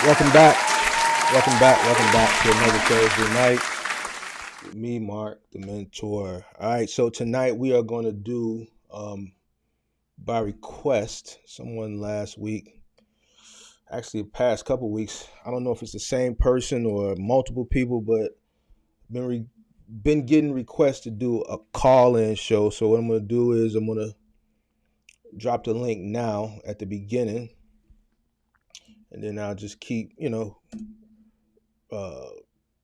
Welcome back. Welcome back to another Thursday night with me, Mark, the mentor. All right, so tonight we are going to do, by request, someone last week, actually the past couple weeks, I don't know if it's the same person or multiple people, but been getting requests to do a call-in show. So what I'm going to do is I'm going to drop the link now at the beginning, and then I'll just keep, uh,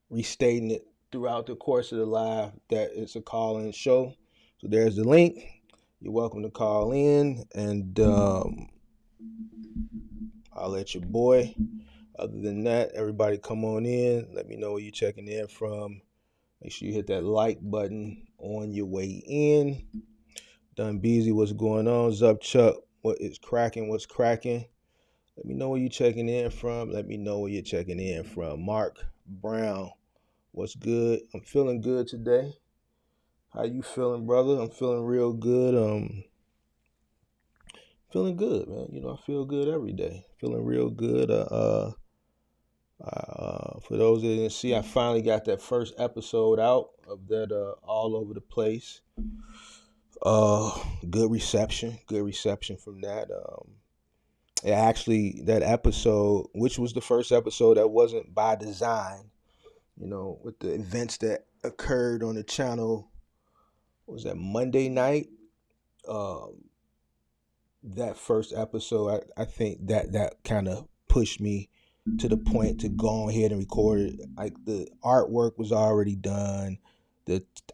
restating it throughout the course of the live that it's a call-in show. So there's the link. You're welcome to call in, and I'll let your boy. Other than that, everybody come on in. Let me know where you're checking in from. Make sure you hit that like button on your way in. Dun Beezy, what's going on? Zup Chuck, what is cracking? What's cracking? Let me know where you're checking in from. Mark Brown, what's good? I'm feeling good today. How you feeling, brother? I'm feeling real good. Feeling good, man. I feel good every day. Feeling real good. For those that didn't see, I finally got that first episode out of that all over the place. Good reception. Good reception from that. Actually, that episode, which was the first episode that wasn't by design, with the events that occurred on the channel. Was that Monday night? That first episode, I think that kind of pushed me to the point to go ahead and record it. Like, the artwork was already done.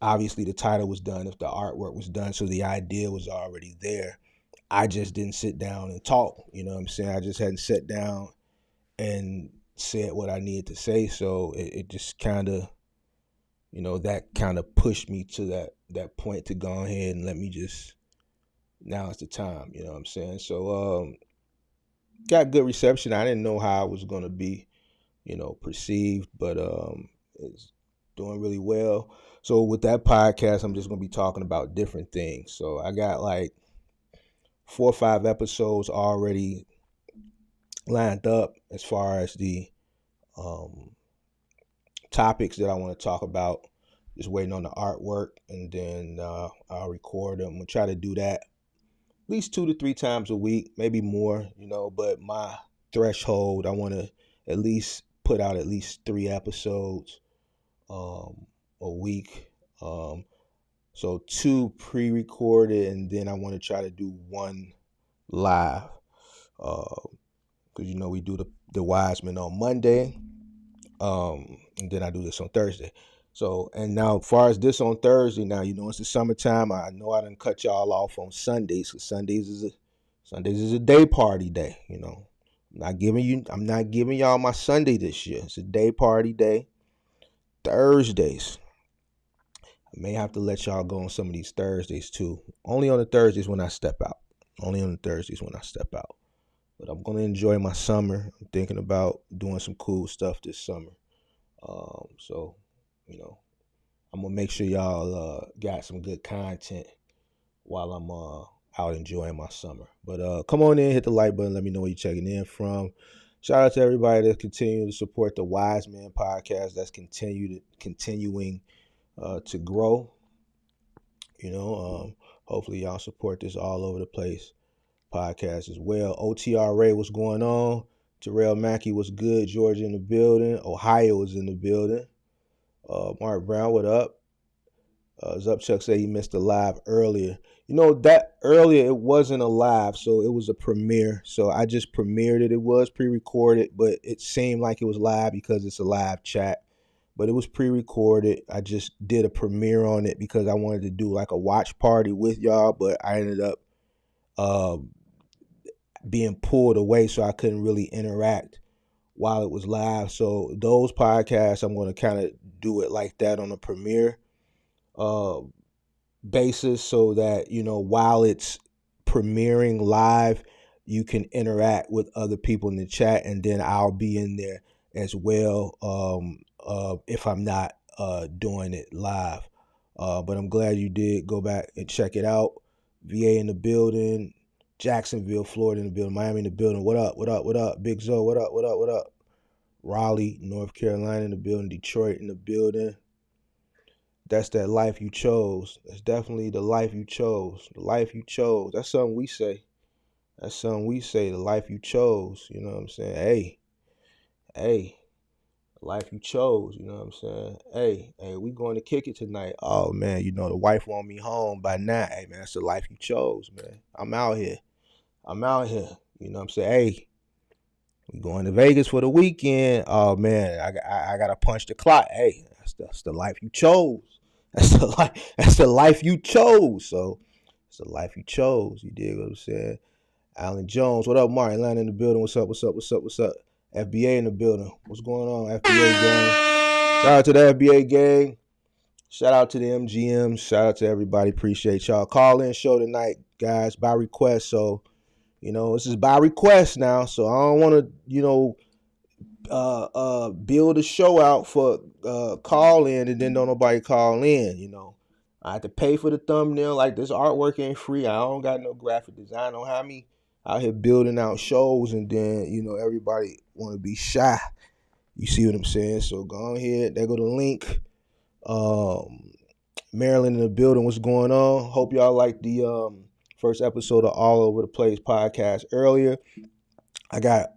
Obviously the title was done if the artwork was done, so the idea was already there. I just didn't sit down and talk. You know what I'm saying? I just hadn't sat down and said what I needed to say. So it just kind of, that kind of pushed me to that point to go ahead and let me just, now it's the time. You know what I'm saying? So got good reception. I didn't know how I was going to be, perceived, but it's doing really well. So with that podcast, I'm just going to be talking about different things. So I got like 4 or 5 episodes already lined up as far as the topics that I want to talk about. Just waiting on the artwork, and then I'll record them. I'm going to try to do that at least 2 to 3 times a week, maybe more, but my threshold, I want to at least put out at least 3 episodes a week. So 2 pre-recorded, and then I want to try to do 1 live. Because we do the Wiseman on Monday, and then I do this on Thursday. So, and now as far as this on Thursday, now it's the summertime. I know I done cut y'all off on Sundays, because Sundays is a day party day. I'm not giving y'all my Sunday this year. It's a day party day. Thursdays, I may have to let y'all go on some of these Thursdays too. Only on the Thursdays when I step out. But I'm going to enjoy my summer. I'm thinking about doing some cool stuff this summer. So, I'm going to make sure y'all got some good content while I'm out enjoying my summer. But come on in, hit the like button. Let me know where you're checking in from. Shout out to everybody that's continuing to support the Wise Man podcast. That's continuing to grow. Hopefully y'all support this all over the place podcast as well. OTRA, what's going on? Terrell Mackey, what's good? Georgia in the building. Ohio is in the building. Mark Brown, what up? Zupchuck said he missed a live earlier. That earlier, it wasn't a live, so it was a premiere. So I just premiered it. It was pre-recorded, but it seemed like it was live because it's a live chat. But it was pre-recorded. I just did a premiere on it because I wanted to do like a watch party with y'all, but I ended up being pulled away, so I couldn't really interact while it was live. So those podcasts, I'm going to kind of do it like that on a premiere basis, so that while it's premiering live, you can interact with other people in the chat, and then I'll be in there as well if I'm not doing it live. But I'm glad you did go back and check it out. VA in the building, Jacksonville, Florida in the building, Miami in the building. What up? Big Zoe, what up? Raleigh, North Carolina in the building, Detroit in the building. That's that life you chose. That's definitely the life you chose. The life you chose. That's something we say. That's something we say. The life you chose. You know what I'm saying? Hey, the life you chose. You know what I'm saying? Hey, we going to kick it tonight. Oh man, the wife want me home by 9. Hey man, that's the life you chose, man. I'm out here. I'm out here. You know what I'm saying? Hey, we going to Vegas for the weekend. Oh man, I gotta punch the clock. Hey, that's the life you chose. That's the life. That's the life you chose. So it's the life you chose. You dig what I'm saying? Alan Jones, what up, Martin? Atlanta in the building. What's up? What's up? What's up? What's up? FBA in the building. What's going on, FBA gang? Shout out to the FBA gang. Shout out to the MGMs. Shout out to everybody. Appreciate y'all. Call in show tonight, guys, by request. So this is by request now, so I don't want to, build a show out for call in and then don't nobody call in. I have to pay for the thumbnail. Like, this artwork ain't free. I don't got no graphic design. Don't have me out here building out shows and then everybody want to be shy. You see what I'm saying? So go ahead. There go the link. Maryland in the building. What's going on? Hope y'all like the first episode of All Over the Place podcast earlier. I got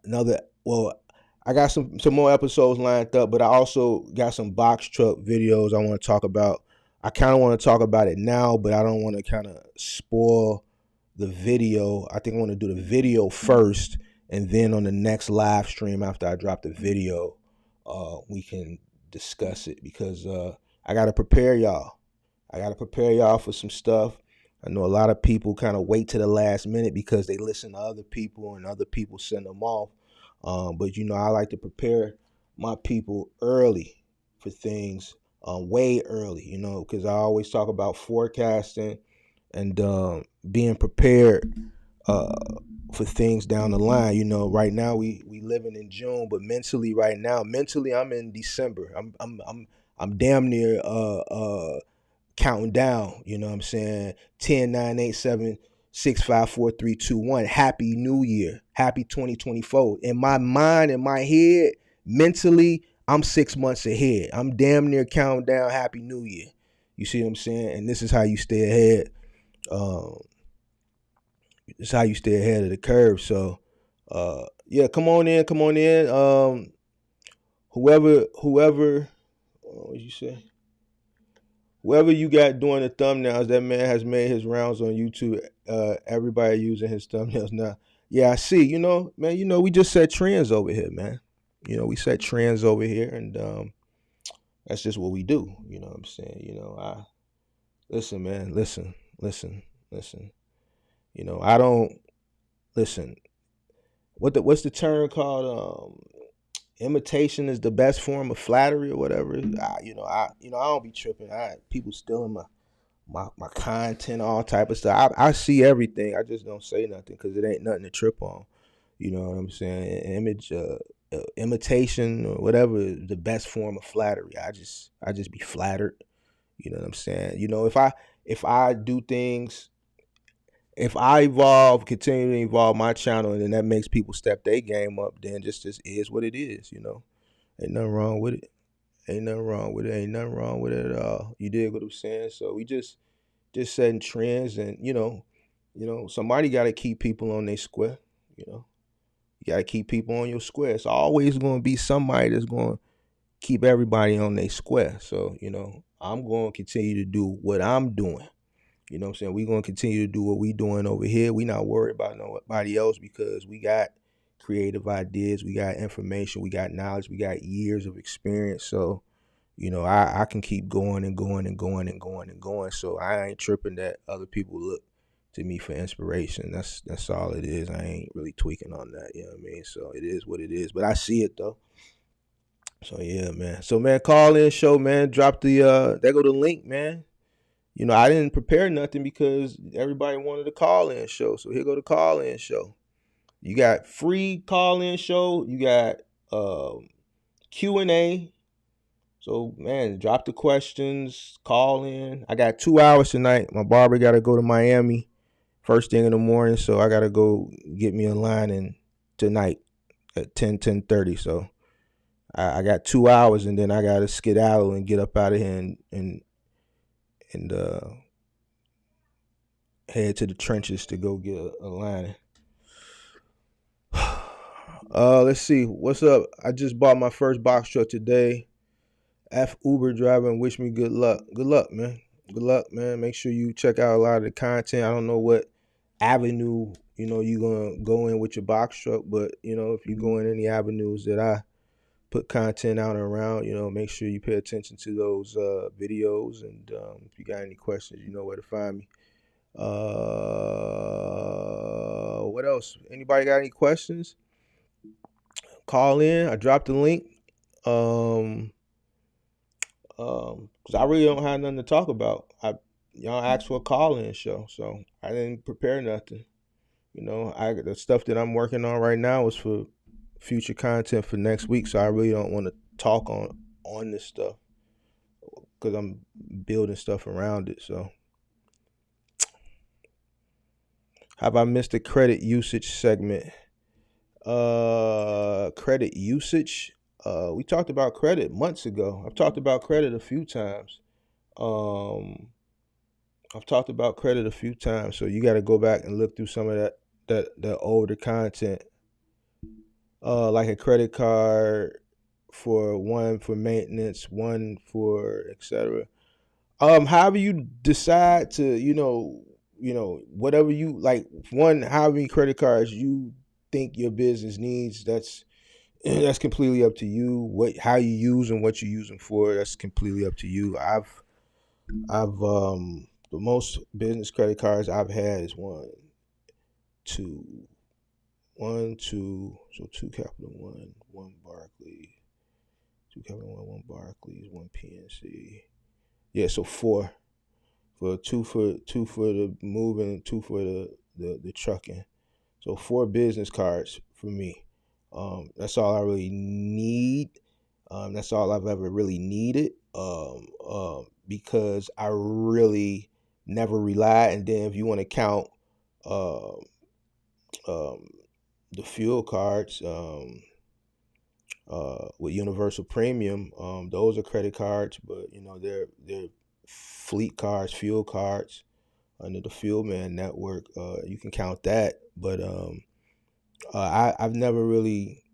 some more episodes lined up, but I also got some box truck videos I want to talk about. I kind of want to talk about it now, but I don't want to kind of spoil the video. I think I want to do the video first, and then on the next live stream after I drop the video, we can discuss it because I got to prepare y'all. I got to prepare y'all for some stuff. I know a lot of people kind of wait to the last minute because they listen to other people and other people send them off. But I like to prepare my people early for things, way early, because I always talk about forecasting and being prepared for things down the line. Right now we living in June, but mentally I'm in December. I'm damn near counting down, you know what I'm saying? 10, 9, 8, 7, 6, 5, 4, 3, 2, 1. Happy New Year. Happy 2024. In my mind, in my head, mentally, I'm 6 months ahead. I'm damn near counting down Happy New Year. You see what I'm saying? And this is how you stay ahead. This is how you stay ahead of the curve. So, yeah, come on in. Whoever, what did you say? Whoever you got doing the thumbnails, that man has made his rounds on YouTube. Everybody using his thumbnails now. Yeah, I see. Man, we just set trends over here, man. We set trends over here, and that's just what we do. You know what I'm saying? Listen, man. Listen. I don't listen. What's the term called? Imitation is the best form of flattery or whatever. I don't be tripping. People stealing my content, all type of stuff. I see everything. I just don't say nothing because it ain't nothing to trip on. You know what I'm saying? Imitation or whatever is the best form of flattery. I just be flattered. You know what I'm saying? If I do things, if I continue to evolve my channel, and then that makes people step their game up, then just is what it is. Ain't nothing wrong with it. Ain't nothing wrong with it. Ain't nothing wrong with it at all. You dig what I'm saying? So we just setting trends, and somebody got to keep people on their square. You got to keep people on your square. It's always going to be somebody that's going to keep everybody on their square. So I'm going to continue to do what I'm doing. You know what I'm saying? We're going to continue to do what we doing over here. We not worried about nobody else because we got creative ideas. We got information. We got knowledge. We got years of experience. So, I can keep going and going and going and going and going. So I ain't tripping that other people look to me for inspiration. That's all it is. I ain't really tweaking on that. You know what I mean? So it is what it is. But I see it, though. So, yeah, man. So, man, call in show, man. Drop the, there go the link, man. I didn't prepare nothing because everybody wanted a call-in show. So here go the call-in show. You got free call-in show. You got Q&A. So, man, drop the questions, call in. I got 2 hours tonight. My barber got to go to Miami first thing in the morning. So I got to go get me a line in tonight at 10:30. So I got 2 hours and then I got to skedaddle and get up out of here and head to the trenches to go get a line. Let's see. What's up? I just bought my first box truck today. F Uber driver and wish me good luck. Good luck, man. Good luck, man. Make sure you check out a lot of the content. I don't know what avenue, you're gonna go in with your box truck, but if you go in any avenues that I put content out and around, make sure you pay attention to those videos. And if you got any questions, you know where to find me. What else? Anybody got any questions? Call in. I dropped the link. Because I really don't have nothing to talk about. Y'all asked for a call-in show, so I didn't prepare nothing. The stuff that I'm working on right now is for future content for next week, so I really don't want to talk on this stuff because I'm building stuff around it. So, have I missed the credit usage segment? Credit usage. We talked about credit months ago. I've talked about credit a few times. I've talked about credit a few times, so you got to go back and look through some of that older content. Like a credit card for one for maintenance, one for etc. However you decide to, whatever you like. One, how many credit cards you think your business needs. That's completely up to you. How you use and what you use them for. That's completely up to you. I've the most business credit cards I've had is two, so two Capital one Barclays, two Capital one Barclays, one PNC. Yeah, so four. For two for the moving, two for the trucking. So 4 business cards for me. That's all I really need. That's all I've ever really needed. Because I really never rely. And then if you want to count uh, um, the fuel cards with Universal Premium, those are credit cards, but they're fleet cards, fuel cards under the Fuelman network. You can count that, but I've never really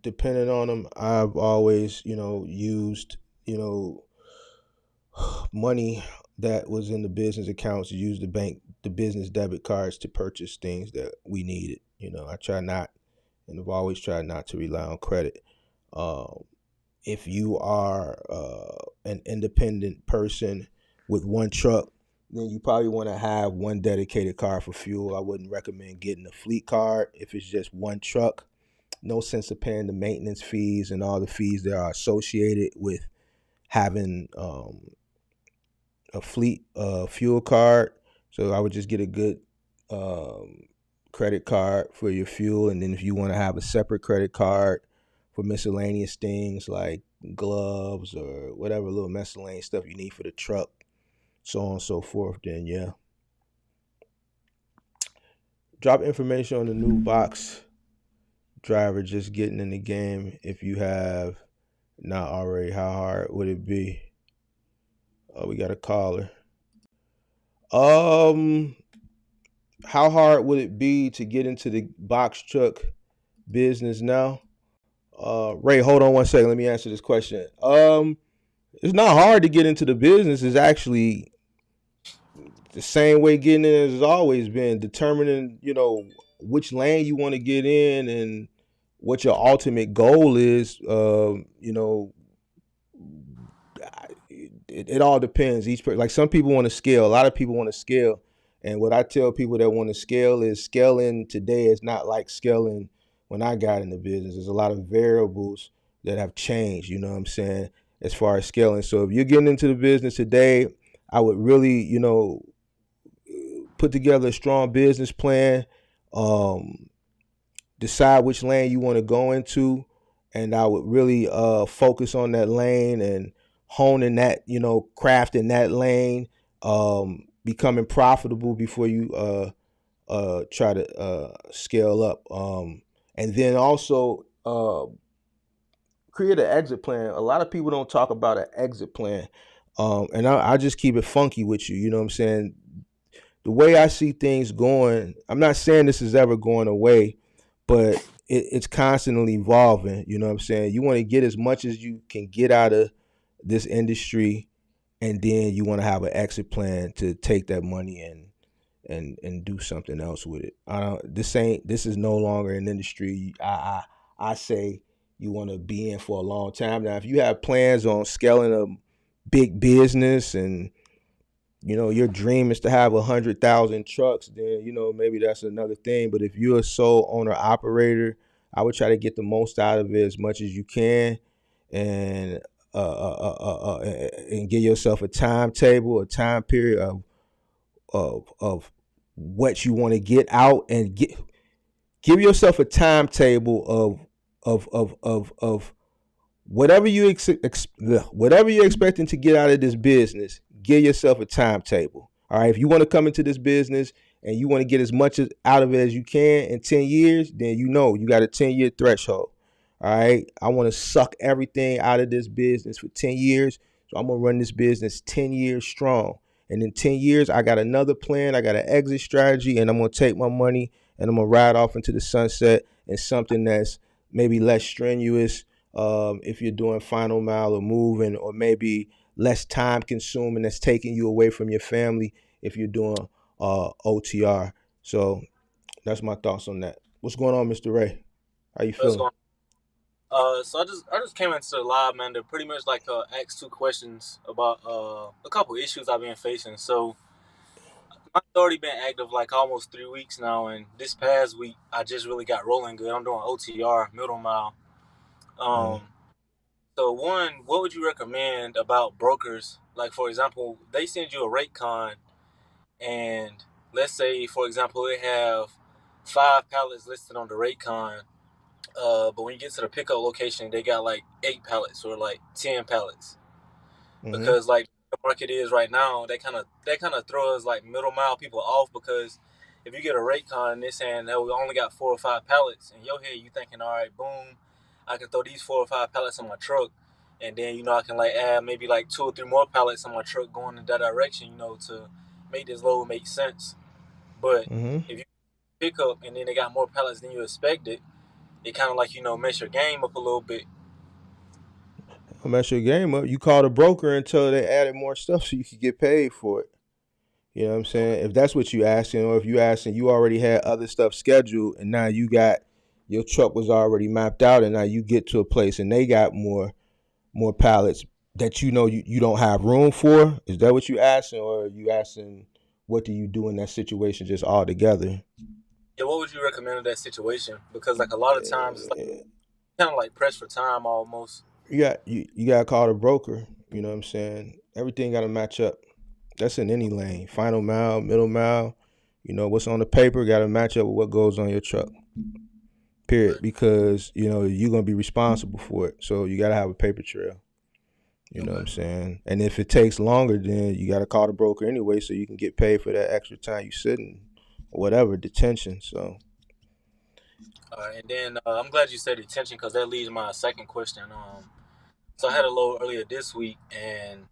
depended on them. I've always, used, money that was in the business accounts to use the business debit cards to purchase things that we needed. I try not, and I've always tried not to rely on credit. If you are an independent person with one truck, then you probably want to have one dedicated card for fuel. I wouldn't recommend getting a fleet card if it's just one truck. No sense of paying the maintenance fees and all the fees that are associated with having a fleet fuel card. So I would just get a good credit card for your fuel, and then if you want to have a separate credit card for miscellaneous things like gloves or whatever little miscellaneous stuff you need for the truck, so on and so forth, then yeah. Drop information on the new box driver just getting in the game. If you have not already, how hard would it be? We got a caller. How hard would it be to get into the box truck business now? Ray, hold on one second. Let me answer this question. It's not hard to get into the business. It's actually the same way getting in as it's always been. Determining, which lane you want to get in and what your ultimate goal is. It all depends. Like some people want to scale. A lot of people want to scale. And what I tell people that want to scale is scaling today is not like scaling when I got in the business. There's a lot of variables that have changed, you know what I'm saying, as far as scaling. So if you're getting into the business today, I would really, put together a strong business plan, decide which lane you want to go into, and I would really focus on that lane and honing that, crafting that lane, becoming profitable before you try to scale up. And then also create an exit plan. A lot of people don't talk about an exit plan. And I just keep it funky with you. You know what I'm saying? The way I see things going, I'm not saying this is ever going away, but it's constantly evolving. You know what I'm saying? You want to get as much as you can get out of this industry, and then you want to have an exit plan to take that money and do something else with it. I don't. This is no longer an industry. I say you want to be in for a long time. Now, if you have plans on scaling a big business and your dream is to have 100,000 trucks, then maybe that's another thing. But if you're a sole owner operator, I would try to get the most out of it as much as you can, and and give yourself a timetable, a time period of what you want to get out, and give yourself a timetable of whatever whatever you're expecting to get out of this business. Give yourself a timetable. All right, if you want to come into this business and you want to get as much out of it as you can in 10 years, then you got a 10-year threshold. All right, I want to suck everything out of this business for 10 years, so I'm going to run this business 10 years strong. And in 10 years, I got another plan, I got an exit strategy, and I'm going to take my money and I'm going to ride off into the sunset in something that's maybe less strenuous, if you're doing final mile or moving, or maybe less time consuming, that's taking you away from your family if you're doing OTR. So that's my thoughts on that. What's going on, Mr. Ray? How you What's feeling? going so I just came into the live, man, to pretty much like ask two questions about a couple issues I've been facing. So I've already been active like almost 3 weeks now, and this past week I just really got rolling good. I'm doing OTR middle mile. Mm-hmm. Um, so one, what would you recommend about brokers? Like for example, they send you a rate con, and let's say for example they have 5 pallets listed on the rate con. But when you get to the pickup location, they got like 8 pallets or like 10 pallets. Mm-hmm. Because like the market is right now, they kind of throws like middle mile people off because if you get a rate con and they're saying that we only got 4 or 5 pallets, in your head you thinking, all right, boom, I can throw these 4 or 5 pallets on my truck, and then I can like add maybe like 2 or 3 more pallets on my truck going in that direction, to make this load make sense. But Mm-hmm. if you pick up and then they got more pallets than you expected, it kind of like mess your game up a little bit. I'll mess your game up. You call the broker until they added more stuff so you could get paid for it. You know what I'm saying? If that's what you asking, or if you asking, you already had other stuff scheduled, and now you got your truck was already mapped out, and now you get to a place and they got more pallets that you don't have room for. Is that what you asking, or are you asking what do you do in that situation just altogether? Yeah, what would you recommend in that situation? Because like a lot of times it's like kind of like pressed for time almost. You got to call the broker. You know what I'm saying? Everything got to match up. That's in any lane. Final mile, middle mile. What's on the paper got to match up with what goes on your truck. Period. Okay. Because you're gonna be responsible for it. So you got to have a paper trail. You know what I'm Okay. saying? And if it takes longer, then you got to call the broker anyway, so you can get paid for that extra time you sitting, or whatever detention. So. All right. And then I'm glad you said detention because that leads to my second question. So I had a load earlier this week, and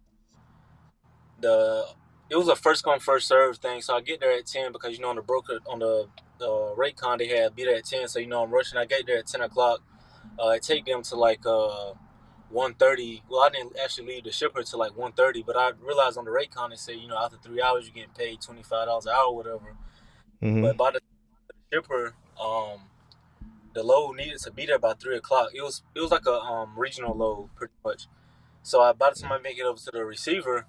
the it was a first come first serve thing. So I get there at 10 because on the broker on the rate con they had be there at 10. So I'm rushing. I get there at 10 o'clock. It take them to like 1:30. Well, I didn't actually leave the shipper till like 1:30, but I realized on the rate con it said after 3 hours you're getting paid $25 an hour or whatever. Mhm. But by the shipper, the load needed to be there by 3 o'clock. It was like a regional load pretty much. So by the time I make it over to the receiver,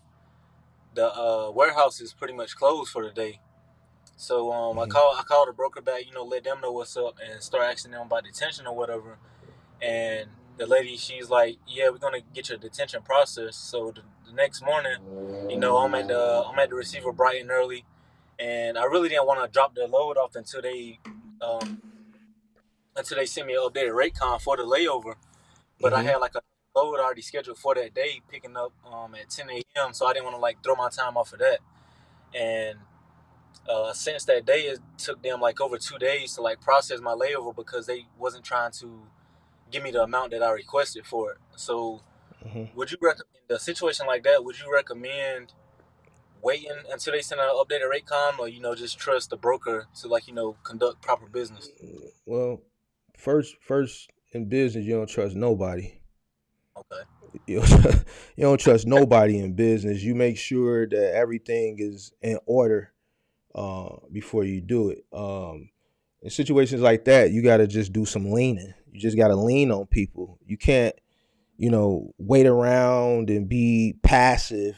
the warehouse is pretty much closed for the day. So I Mhm. called the broker back, let them know what's up and start asking them about detention or whatever. And the lady, she's like, "Yeah, we're gonna get your detention process." So the next morning, I'm at the receiver bright and early, and I really didn't want to drop the load off um, until they sent me an updated rate con for the layover. But I Mhm. had like a load already scheduled for that day, picking up at 10 a.m. So I didn't want to like throw my time off of that. And since that day, it took them like over 2 days to like process my layover because they wasn't trying to give me the amount that I requested for it. So Hmm. would you recommend in a situation like that? Would you recommend waiting until they send out an updated rate com, or just trust the broker to conduct proper business? Well, first in business, you don't trust nobody. Okay. You don't, you don't trust nobody in business. You make sure that everything is in order before you do it. In situations like that, you got to just do some leaning. You just got to lean on people. You can't wait around and be passive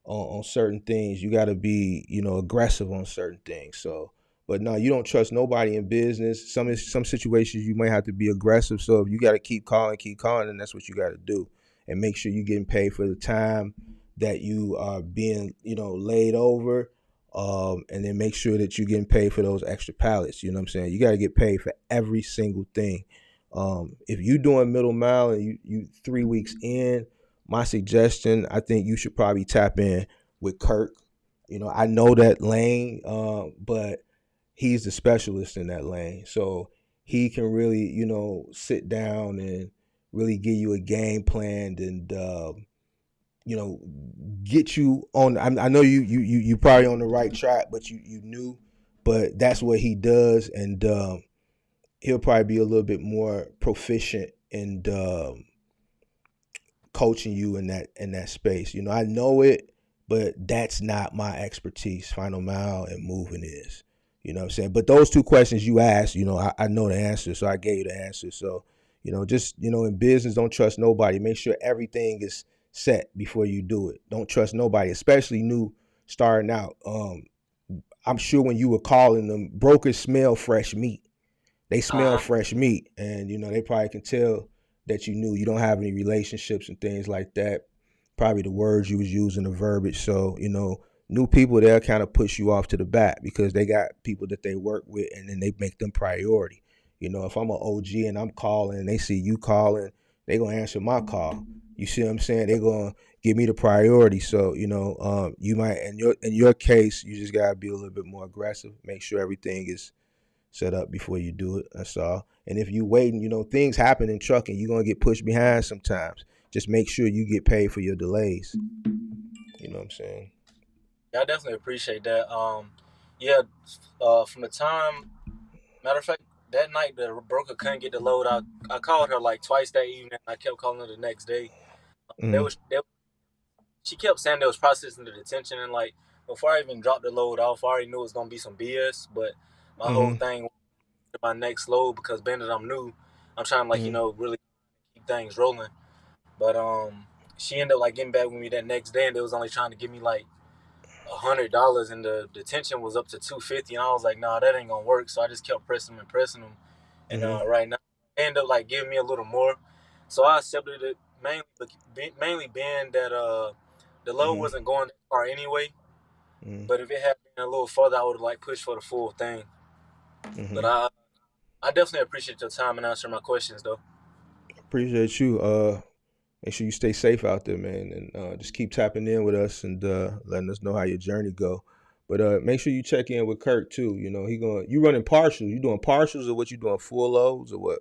on certain things. You got to be, aggressive on certain things. So, but no, you don't trust nobody in business. Some situations you might have to be aggressive. So if you got to keep calling, and that's what you got to do, and make sure you're getting paid for the time that you are being, laid over. And then make sure that you're getting paid for those extra pallets. You know what I'm saying? You got to get paid for every single thing. If you doing middle mile and you 3 weeks in, my suggestion, I think you should probably tap in with Kirk. I know that lane, but he's the specialist in that lane, so he can really, sit down and really give you a game plan and you know get you on. I know you probably on the right track, but you knew, but that's what he does, and he'll probably be a little bit more proficient in coaching you in that space. I know it, but that's not my expertise. Final mile and moving is. You know what I'm saying? But those two questions you asked, I know the answer, so I gave you the answer. So, just in business, don't trust nobody. Make sure everything is set before you do it. Don't trust nobody, especially new starting out. I'm sure when you were calling them, brokers smell fresh meat. They smell Uh huh. fresh meat, and they probably can tell that you don't have any relationships and things like that. Probably the words you was using, the verbiage. So new people, they'll kind of push you off to the back because they got people that they work with, and then they make them priority. If I'm an OG and I'm calling and they see you calling, they gonna answer my call. You see what I'm saying? They gonna give me the priority. So you might, in your case, you just gotta be a little bit more aggressive. Make sure everything is set up before you do it. That's all. And if you waiting, things happen in trucking. You're gonna get pushed behind sometimes. Just make sure you get paid for your delays. You know what I'm saying? Yeah, I definitely appreciate that. Yeah, from the time, matter of fact, that night the broker couldn't get the load. I called her like twice that evening. I kept calling her the next day. They Mm-hmm. was they, she kept saying they was processing the detention, and like before I even dropped the load off, I already knew it was gonna be some BS. But my whole Mm-hmm. thing was my next load because being that I'm new, I'm trying to Mm-hmm. really keep things rolling. But she ended up like getting back with me that next day, and they was only trying to give me like $100, and the detention was up to 250, and I was like, nah, that ain't gonna work. So I just kept pressing them and pressing them, and Mm-hmm. right now they ended up like giving me a little more, so I accepted it mainly being that the load Mm-hmm. wasn't going that far anyway. Mm-hmm. But if it had been a little further, I would have like pushed for the full thing. But Mm-hmm. I definitely appreciate your time and answering my questions though. Appreciate you. Make sure you stay safe out there, man, and just keep tapping in with us and letting us know how your journey go. But make sure you check in with Kirk too. You running partials. You doing partials or what? You doing full loads or what?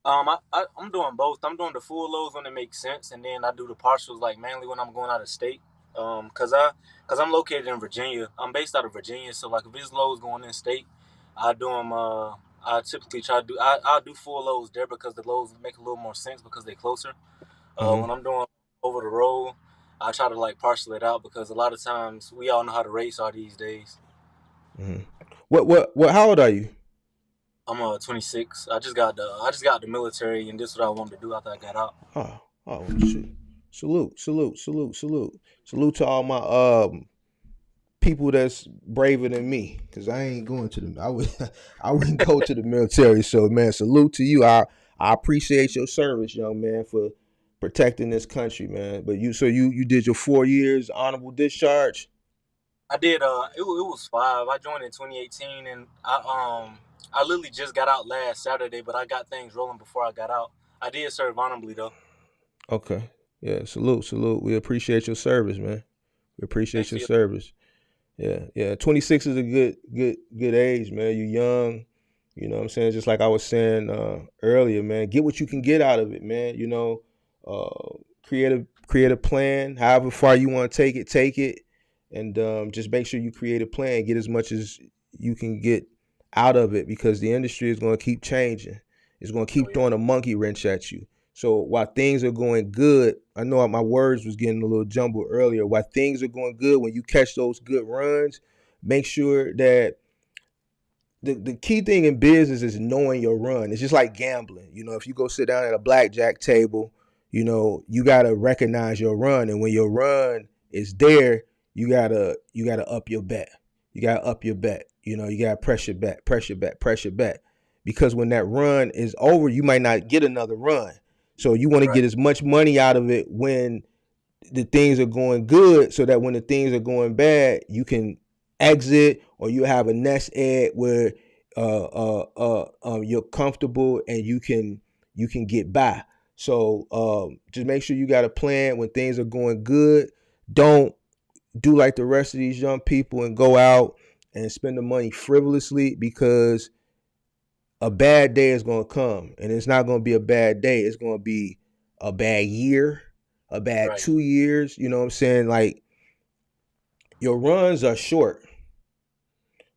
I'm doing both. I'm doing the full loads when it makes sense, and then I do the partials like mainly when I'm going out of state. Cause I'm located in Virginia. I'm based out of Virginia, so like if it's loads going in state, I do them. I typically try to do. I'll do full loads there because the loads make a little more sense because they're closer. Mm-hmm. When I'm doing over the road, I try to like parcel it out because a lot of times we all know how the rates are these days. Mm-hmm. What? How old are you? I'm 26. I just got the military, and this is what I wanted to do after I got out. Oh, shoot. Salute to all my people that's braver than me, because I ain't going to the. I would I wouldn't go to the military. So man, salute to you. I appreciate your service, young man, for protecting this country, man. But you did your 4 years honorable discharge. I did. It was five. I joined in 2018, and I literally just got out last Saturday, but I got things rolling before I got out. I did serve honorably though. Okay. Yeah, salute. We appreciate your service, man. We appreciate Thanks your for your. service. Yeah. 26 is a good age, man. You young. You know what I'm saying? Just like I was saying earlier, man, get what you can get out of it, man. Create a plan. However far you want to take it, and just make sure you create a plan. Get as much as you can get out of it because the industry is going to keep changing. It's going to Oh keep yeah, throwing a monkey wrench at you. So while things are going good, I know my words was getting a little jumbled earlier. While things are going good, when you catch those good runs, make sure that the key thing in business is knowing your run. It's just like gambling. If you go sit down at a blackjack table, you gotta recognize your run. And when your run is there, you gotta up your bet. You gotta up your bet. You gotta pressure bet, pressure bet, pressure bet. Because when that run is over, you might not get another run. So you want to right, get as much money out of it when the things are going good so that when the things are going bad, you can exit or you have a nest egg where you're comfortable and you can get by. So just make sure you got a plan when things are going good. Don't do like the rest of these young people and go out and spend the money frivolously because a bad day is going to come and it's not going to be a bad day. It's going to be a bad year, a bad right. 2 years. You know what I'm saying? Like your runs are short.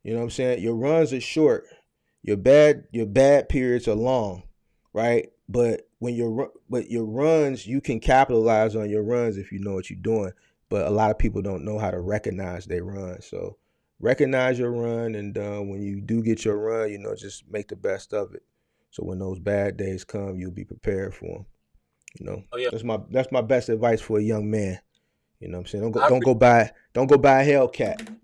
You know what I'm saying? Your runs are short. Your bad periods are long, right? But your runs, you can capitalize on your runs if you know what you're doing. But a lot of people don't know how to recognize their run. So recognize your run, and when you do get your run, just make the best of it. So when those bad days come, you'll be prepared for them. You know, Oh yeah, that's my best advice for a young man. You know what I'm saying? Don't go I don't appreciate. go buy don't go buy a Hellcat.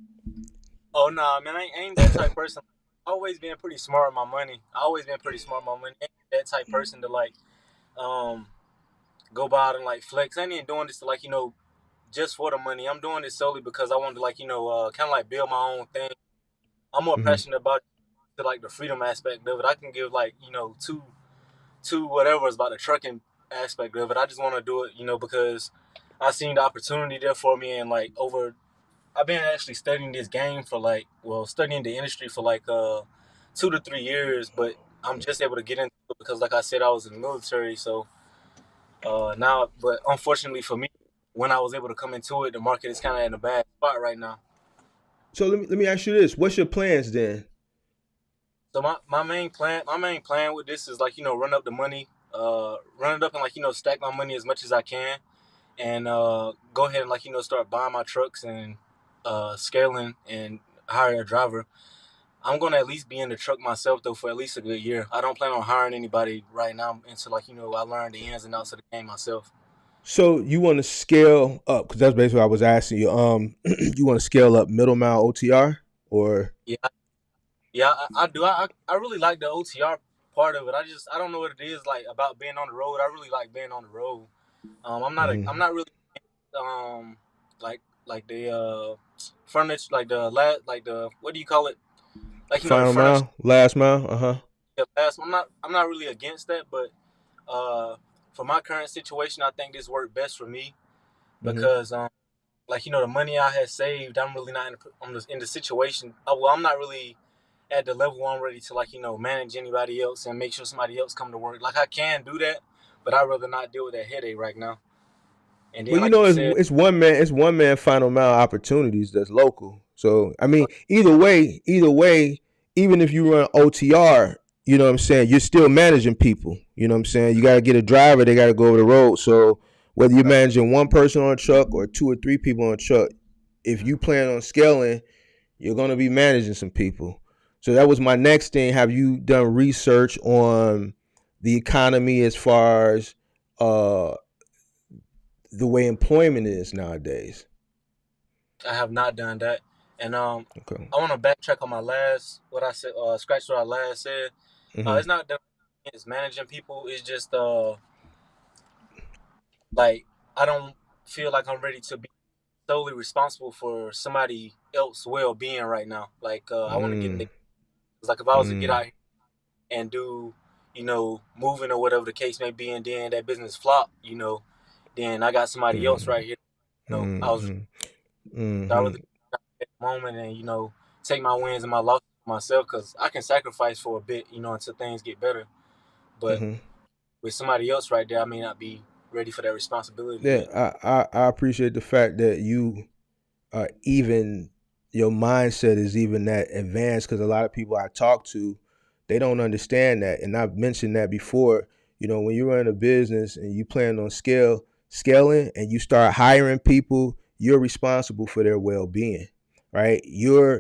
Oh nah, man, I ain't that type person. Always been pretty smart with my money. I always been pretty smart with my money. Ain't that type person to like um go by and like flex. I ain't even doing this to like just for the money. I'm doing this solely because I want to like kind of like build my own thing. I'm more Hmm. passionate about the, like the freedom aspect of it. I can give like two whatever is about the trucking aspect of it. I just want to do it because I seen the opportunity there for me and like over. I've been actually studying this game for like studying the industry for like 2 to 3 years, but I'm just able to get into it because like I said I was in the military, so now but unfortunately for me, when I was able to come into it, the market is kind of in a bad spot right now. So let me ask you this: what's your plans then? So my main plan with this is like run up the money, run it up and like stack my money as much as I can, and go ahead and like start buying my trucks and scaling and hire a driver. I'm gonna at least be in the truck myself though for at least a good year. I don't plan on hiring anybody right now until like I learn the ins and outs of the game myself. So you want to scale up because that's basically what I was asking you. You want to scale up middle mile OTR or? Yeah, yeah, I do. I really like the OTR part of it. I don't know what it is like about being on the road. I really like being on the road. I'm Mhm. not really um like the furniture like the last like the what do you call it like the Final furniture mile, last mile. last. I'm not really against that, but uh for my current situation, I think this worked best for me Hmm. because like the money I had saved, I'm really not in the situation. Well, I'm not really at the level where I'm ready to like manage anybody else and make sure somebody else come to work. Like I can do that, but I'd rather not deal with that headache right now. And Well, then like you it's said, it's one man. It's one man final mile opportunities that's local. So I mean, either way, even if you run OTR, you know what I'm saying, you're still managing people. You know what I'm saying. You got to get a driver. They got to go over the road. So whether you're right, managing one person on a truck or two or three people on a truck, if you plan on scaling, you're going to be managing some people. So that was my next thing. Have you done research on the economy as far as uh, the way employment is nowadays? I have not done that. And Okay. I want to backtrack on my last what I said. Scratch what I last said. Hmm. It's not that it's managing people. It's just like I don't feel like I'm ready to be solely responsible for somebody else's well being right now. Like I want to get in the Mm. like if I was to get out Mm. here and do moving or whatever the case may be, and then that business flop, then I got somebody else Mm. right here. I was Mm. I rather Mm. at the moment and take my wins and my losses myself because I can sacrifice for a bit, until things get better. But Hmm. with somebody else right there, I may not be ready for that responsibility Yeah, yet. I appreciate the fact that you even your mindset is even that advanced, because a lot of people I talk to, they don't understand that, and I've mentioned that before. When you run a business and you plan on scaling, and you start hiring people, you're responsible for their well-being, right?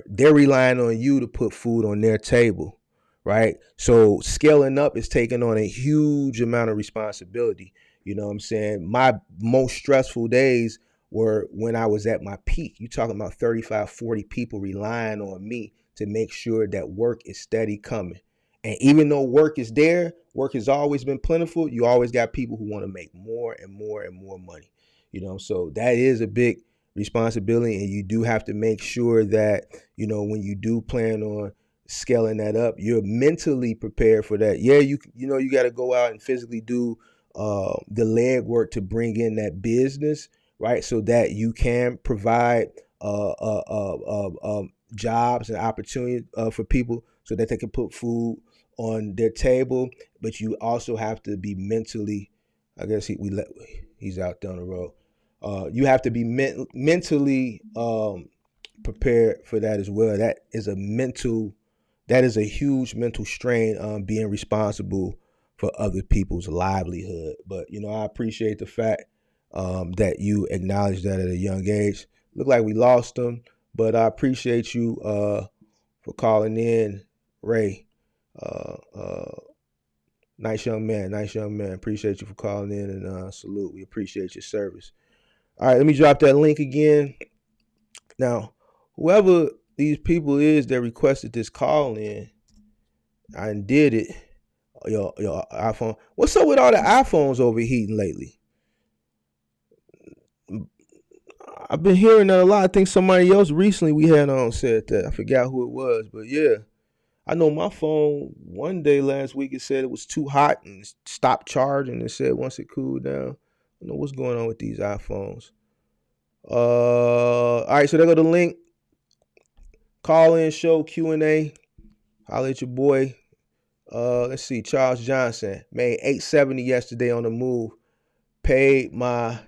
They're relying on you to put food on their table, right? So scaling up is taking on a huge amount of responsibility. You know what I'm saying? My most stressful days were when I was at my peak. You talking about 35, 40 people relying on me to make sure that work is steady coming. And even though work is there, work has always been plentiful. You always got people who want to make more and more and more money. So that is a big responsibility, and you do have to make sure that, when you do plan on scaling that up, you're mentally prepared for that. Yeah, you got to go out and physically do the leg work to bring in that business, right? So that you can provide jobs and opportunity for people, so that they can put food on their table. But you also have to be mentally, I guess he's out down the road. You have to be mentally prepared for that as well. That is a huge mental strain, being responsible for other people's livelihood. But I appreciate the fact that you acknowledged that at a young age. Look like we lost them, but I appreciate you for calling in, Ray. Uh, uh, nice young man, nice young man. Appreciate you for calling in, and salute. We appreciate your service. All right, let me drop that link again. Now, whoever these people is that requested this call in, I did it. Your iPhone. What's up with all the iPhones overheating lately? I've been hearing that a lot. I think somebody else recently we had on said that. I forgot who it was, but yeah, I know my phone one day last week it said it was too hot and stopped charging. It said once it cooled down. I don't know what's going on with these iPhones. All right, so there go the link. Call in show Q&A. Holla at your boy. Let's see. Charles Johnson made 870 yesterday on the move. Paid my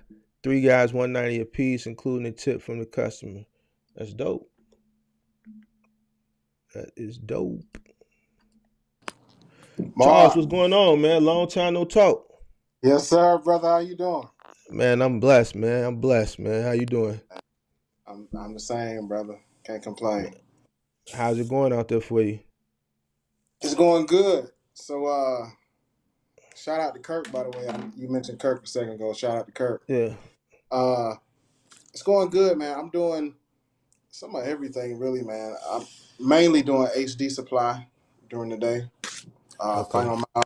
three guys 190 a piece, including a tip from the customer. That's dope. That is dope. Charles, Mark. what's going on, man? Long time no talk. Yes, sir, brother. How you doing? Man, I'm blessed, man. I'm blessed, man. How you doing? I'm the same, brother. Can't complain. How's it going out there for you? It's going good. So shout out to Kirk, by the way. You mentioned Kirk a second ago. Shout out to Kirk. Yeah. Uh it's going good, man. I'm doing some of everything really, man. I'm mainly doing HD supply during the day. Okay. Final mile.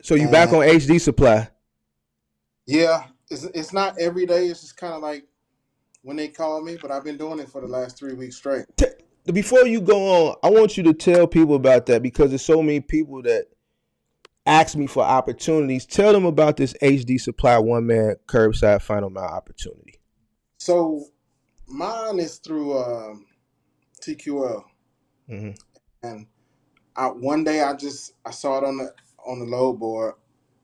So you back And on HD supply? yeah, it's not every day. It's just kind of like when they call me, but I've been doing it for the last 3 weeks straight. T- Before you go on, I want you to tell people about that, because there's so many people that ask me for opportunities. Tell them about this HD supply one man curbside final mile opportunity. So mine is through TQL. Mm-hmm. And one day I saw it on the load board,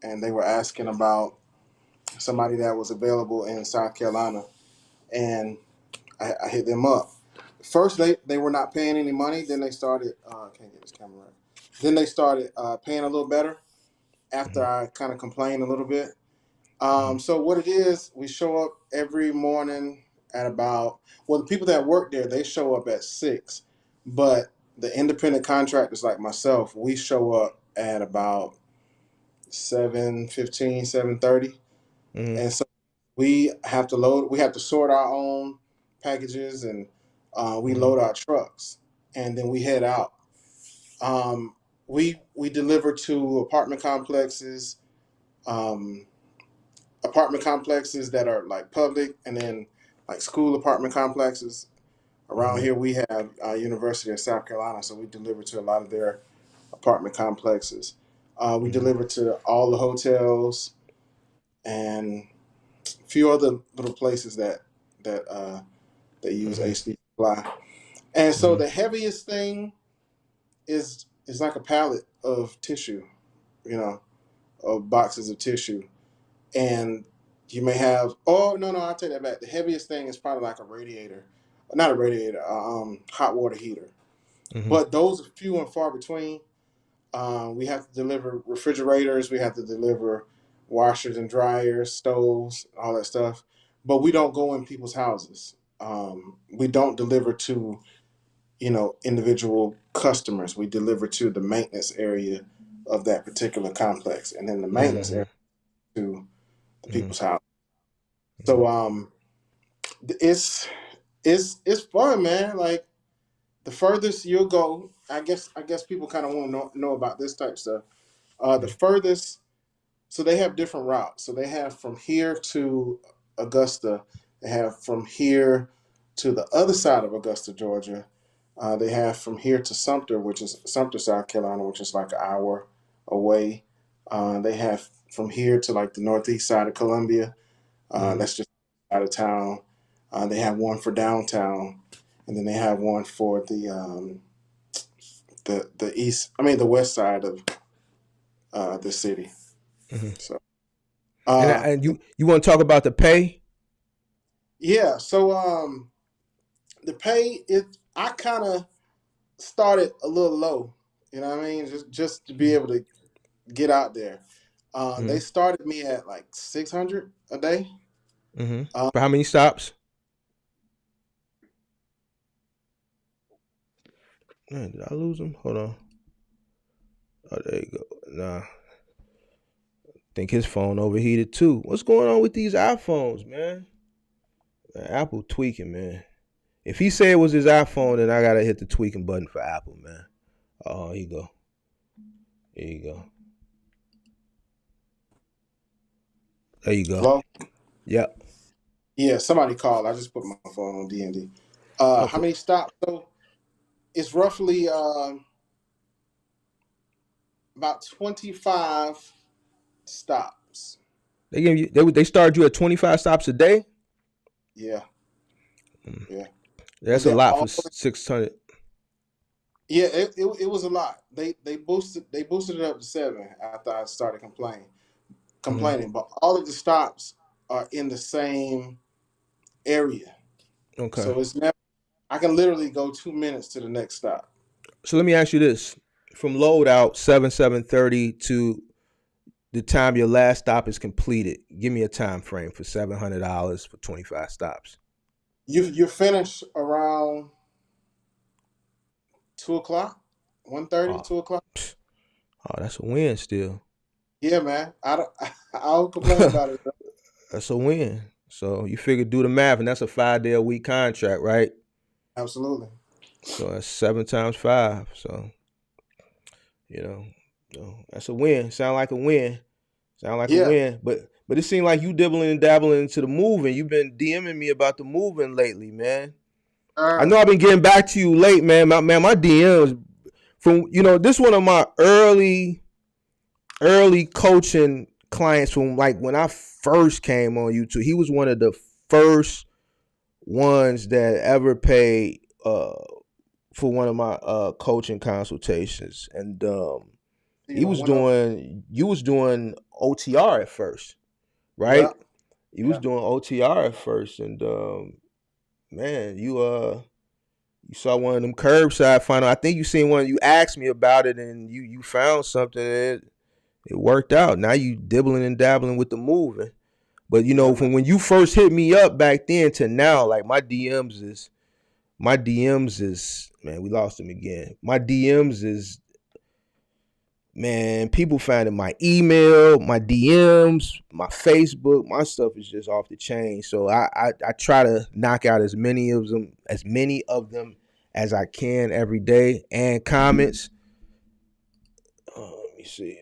and they were asking about somebody that was available in South Carolina, and I hit them up. First they were not paying any money. Then they started. I can't get this camera right. Then they started paying a little better after Mm-hmm. I kind of complained a little bit. Mm-hmm. So what it is, we show up every morning at about, well, the people that work there, they show up at 6, but the independent contractors like myself, we show up at about 7:15, 7:30. Mm-hmm. And so we have to sort our own packages, and we Mm-hmm. load our trucks, and then we head out. Um, we deliver to um, apartment complexes that are like public, and then like school apartment complexes. Around Mm-hmm. here, we have University of South Carolina, so we deliver to a lot of their apartment complexes. We Mm-hmm. deliver to all the hotels and a few other little places that use Mm-hmm. HD supply. And so Mm-hmm. the heaviest thing is like a pallet of tissue, you know, of boxes of tissue, and you may have. Oh no, I take that back. The heaviest thing is probably like a radiator, not a radiator, hot water heater. Mm-hmm. But those are few and far between. We have to deliver refrigerators. We have to deliver washers and dryers, stoves, all that stuff. But we don't go in people's houses. We don't deliver to individual customers. We deliver to the maintenance area of that particular complex, and then the maintenance Mm-hmm. area to the Mm-hmm. people's house. Mm-hmm. So it's it's fun, man. Like the furthest you'll go, I guess people kind of want to know about this type of stuff. The furthest, so they have different routes. So they have from here to Augusta. They have from here to the other side of Augusta, Georgia. They have from here to Sumter, which is Sumter, South Carolina, which is like an hour away. They have from here to like the northeast side of Columbia. Mm-hmm. That's just out of town. They have one for downtown, and then they have one for the east. I mean the west side of the city. Mm-hmm. So And uh, and you want to talk about the pay? yeah, so the pay it I kind of started a little low. You know what I mean? Just to be able to get out there. They Mm-hmm. started me at like 600 a day. Mm-hmm. Uh, For how many stops? Man, did I lose him? Hold on. Oh, there you go. Nah, think his phone overheated too. What's going on with these iPhones, man? Man, Apple tweaking, man. If he said it was his iPhone, then I gotta hit the tweaking button for Apple, man. Oh, here you go. Here you go. There you go. Hello? Yep. Yeah, somebody called. I just put my phone on D&D. How Okay. many stops? So it's roughly about 25 stops. They gave you. They started you at 25 stops a day. Yeah, Mm. yeah. Was That's a that lot for all? 600. Yeah, it was a lot. They boosted it up to 7 after I started Mm-hmm. complaining. But all of the stops are in the same area, Okay. so it's never. I can literally go 2 minutes to the next stop. So let me ask you this: from loadout 7:30 to the time your last stop is completed, give me a time frame for $700 for 25 stops. You finish around 2 o'clock, 1:30, Oh, 2 o'clock. psh, oh, that's a win still. Yeah, man. I don't I don't complain about it. That's a win. So you figure do the math, and that's a 5 day a week contract, right? Absolutely. So that's 7 times 5. So you know, that's a win. Sound like a win. Sound like a Yeah. win. But it seemed like you dibbling and dabbling into the moving. You've been DMing me about the moving lately, man. I know I've been getting back to you late, man. My DMs from this one of my early coaching clients from like when I first came on YouTube. He was one of the first ones that ever paid for one of my coaching consultations, and You know, one of you was doing OTR at first, right? yeah, You was yeah. doing OTR at first, and man, you saw one of them curbside final. I think you seen one. You asked me about it, and you found something. And it worked out. Now you dibbling and dabbling with the moving. But Yeah, man. from when you first hit me up back then to now, like my DMs is man, we lost him again. My DMs is man, people finding my email, my DMs, my Facebook, my stuff is just off the chain. So I try to knock out as many of them as I can every day, and comments. Let me see.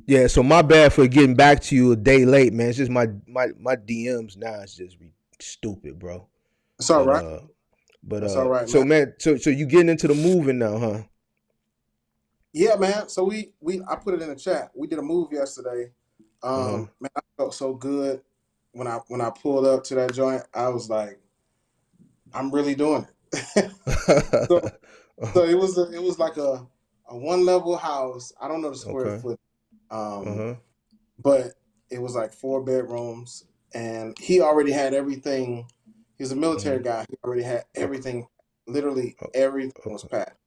Yeah, so my bad for getting back to you a day late, man. It's just my DMs now is just stupid, bro. It's all But right. uh, but That's all right, so man. man, so you getting into the moving now, huh? Yeah, man. So we I put it in the chat. We did a move yesterday. Uh Man, I felt so good when I pulled up to that joint. I was like, I'm really doing it. So huh. So it was like a one level house. I don't know the square Okay. foot, um, Uh-huh. but it was like 4 bedrooms, and he already had everything. He's a military Mhm. guy. He already had Okay. everything. Literally o- everything was Okay. packed.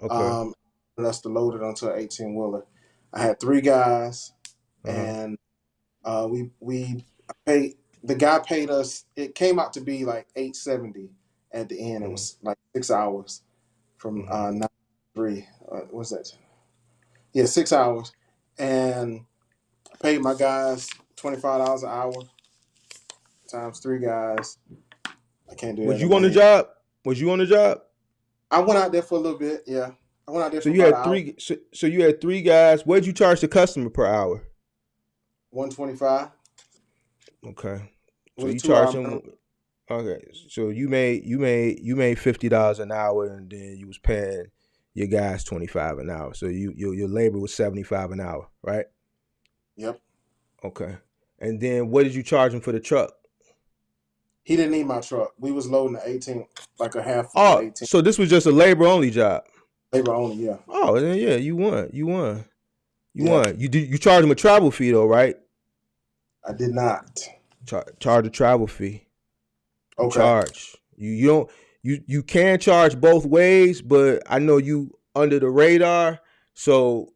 Okay. And us to load it onto an 18 wheeler. I had 3 guys, Uh-huh. and we paid. The guy paid us. It came out to be like 870 at the end. It Mhm. was like 6 hours from Mhm. 9 to 3. What's that? Yeah, 6 hours, and I paid my guys $25 an hour times 3 guys. I can't do that Was in you my on the head. job? Was you on the job? I went out there for a little bit. Yeah, I went out there So for you about an had hour. three. So you had 3 guys. What did you charge the customer per hour? 125. Okay. It So was a you 2 hour charged minimum. him. Okay. So you made $50 an hour, and then you was paying your guys 25 an hour. So your labor was 75 an hour, right? Yep. Okay. And then what did you charge him for the truck? He didn't need my truck. We was loading the 18, like a half of the Oh, 18. so this was just a labor only job. Labor only. Yeah. Oh, then yeah, you won. You won. You Yep. won. You charge him a travel fee though, right? I did not. Charge a travel fee. You Okay. charge. You don't you can charge both ways, but I know you under the radar, so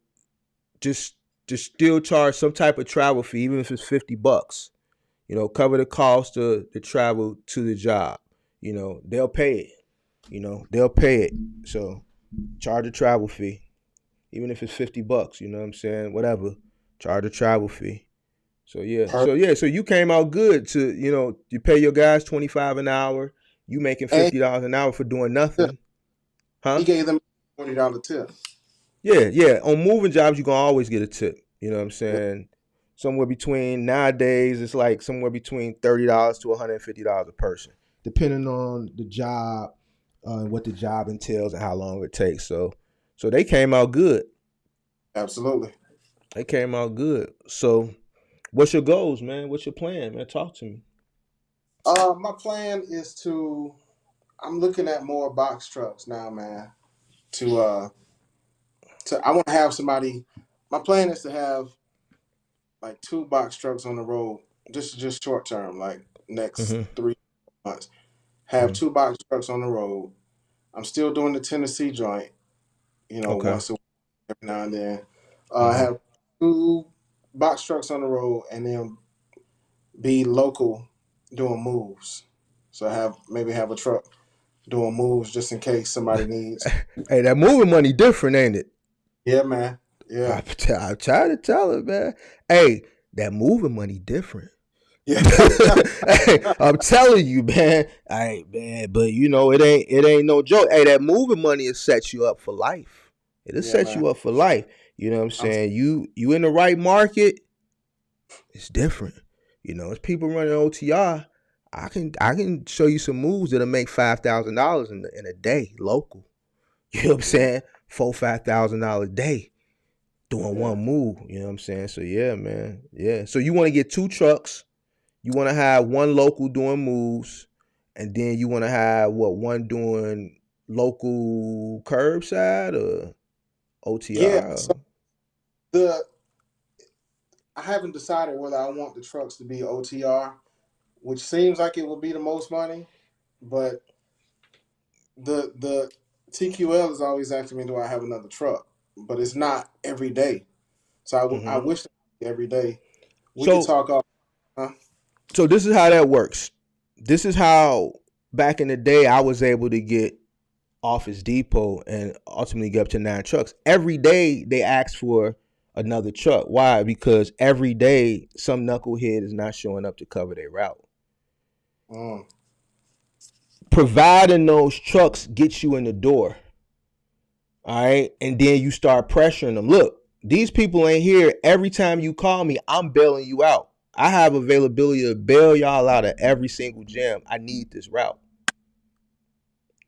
just just still charge some type of travel fee, even if it's $50. Cover the cost of the travel to the job. They'll pay it. They'll pay it. So charge a travel fee, even if it's $50. You know what I'm saying? Whatever. Charge a travel fee. So yeah, Per- so yeah, so you came out good to you pay your guys 25 an hour. You making and $50 an hour for doing nothing, he huh? gave them $40 tip. Yeah, yeah. On moving jobs, you gonna always get a tip. You know what I'm Yep. saying? Somewhere between nowadays, it's like somewhere between $30 to $150 a person, depending on the job, and what the job entails and how long it takes. So they came out good. Absolutely. They came out good. So what's your goals, man? What's your plan, man? Talk to me. My plan is to. I'm looking at more box trucks now, man. To I want to have somebody. My plan is to have like 2 box trucks on the road, just short term, like next Mm-hmm. 3 months. Have Mm-hmm. 2 box trucks on the road. I'm still doing the Tennessee joint, Okay. once a week, every now and then. Mm-hmm. Have 2 box trucks on the road, and then be local doing moves. So maybe have a truck doing moves just in case somebody needs. Hey, that moving money different, ain't it? Yeah, man. Yeah. I try to tell it, man. Hey, that moving money different. Yeah. Hey, I'm telling you, man. Hey, man, but it ain't no joke. Hey, that moving money will set you up for life. It'll Yeah, set man. you up for life. You know what I'm I'm saying? You in the right market, it's different. It's people running OTR. I can show you some moves that'll make $5,000 in a day local. You know what I'm yeah, saying? $4,000-5,000 a day doing yeah. one move. You know what I'm saying? So yeah, man. Yeah. So you want to get 2 trucks. You want to have one local doing moves, and then you want to have one doing local curbside or Yeah. OTR. So the I haven't decided whether I want the trucks to be OTR, which seems like it would be the most money, but the TQL is always asking me, do I have another truck? But it's not every day. So I Mm-hmm. wish it would be every day. We could So talk off. Huh? so this is how that works. This is how back in the day I was able to get Office Depot and ultimately get up to 9 trucks. Every day they ask for another truck. Why? Because every day some knucklehead is not showing up to cover their route. Mm, Providing those trucks gets you in the door. All right. And then you start pressuring them. Look, these people ain't here. Every time you call me, I'm bailing you out. I have availability to bail y'all out of every single jam. I need this route.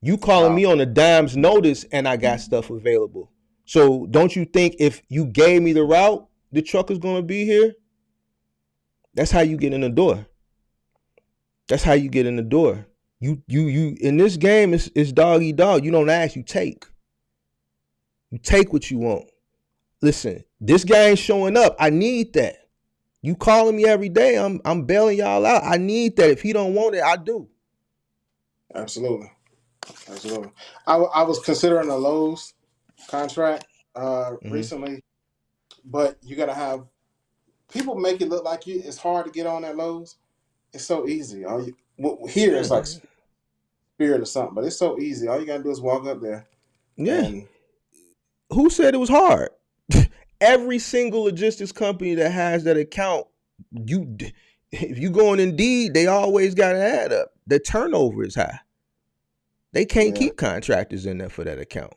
You calling wow. me on a dime's notice and I got stuff available. So don't you think if you gave me the route, the truck is gonna be here? That's how you get in the door. That's how you get in the door. You in this game, it's dog eat dog. You don't ask, you take. You take what you want. Listen, this guy ain't showing up. I need that. You calling me every day. I'm bailing y'all out. I need that. If he don't want it, I do. Absolutely, absolutely. I was considering a Lowe's contract Mm-hmm. recently, but you got to have people make it look like it's hard to get on at Lowe's. It's so easy. Here it's like Yeah. Spirit or something, but it's so easy. All you gotta do is walk up there Yeah. and Who said it was hard? Every single logistics company that has that account, you if you go on Indeed, they always got an ad up. The turnover is high. They can't yeah. keep contractors in there for that account.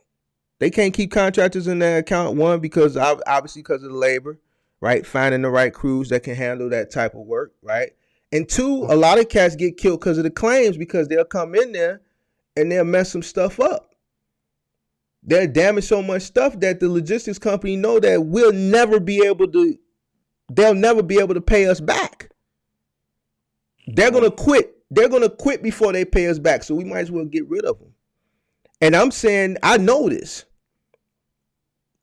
They can't keep contractors in that account. One, because obviously because of the labor, right? Finding the right crews that can handle that type of work, right? And two, a lot of cats get killed because of the claims because they'll come in there and they'll mess some stuff up. They'll damage so much stuff that the logistics company know that they'll never be able to pay us back. They're gonna Mm. quit. They're gonna quit before they pay us back. So we might as well get rid of them. And I'm saying I know this.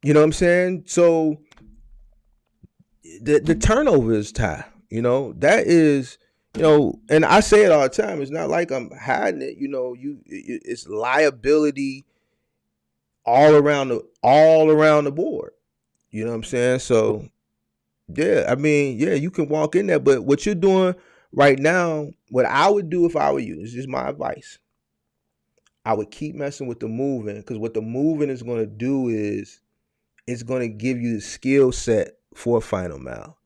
You know what I'm saying? So the turnover is high. That is, and I say it all the time. It's not like I'm hiding it. It's liability all around the board. You know what I'm saying? So yeah, I mean, yeah, you can walk in there, but what you're doing right now, what I would do if I were you, is just my advice. I would keep messing with the moving because what the moving is going to do is it's going to give you the skill set for Final Mile.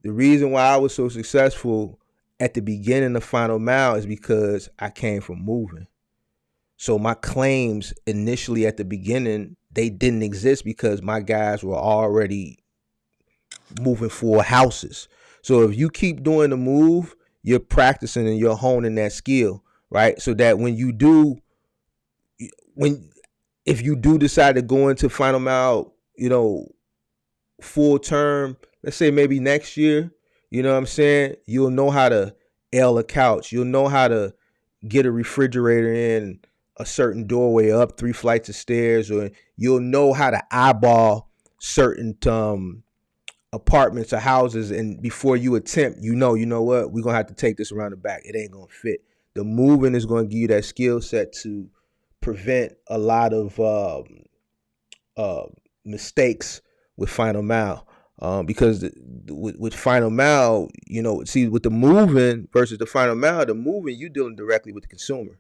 The reason why I was so successful at the beginning of Final Mile is because I came from moving. So my claims initially at the beginning, they didn't exist because my guys were already moving for houses. So if you keep doing the move, you're practicing and you're honing that skill, right? So that when if you do decide to go into Final Mile, full term, let's say maybe next year, you know what I'm saying? You'll know how to L a couch. You'll know how to get a refrigerator in a certain doorway up 3 flights of stairs, or you'll know how to eyeball certain apartments or houses, and before you attempt, what, we're gonna have to take this around the back. It ain't gonna fit. The moving is gonna give you that skill set to prevent a lot of uh, mistakes with Final Mile. Because with Final Mile, see, with the moving versus the Final Mile, the moving, you dealing directly with the consumer.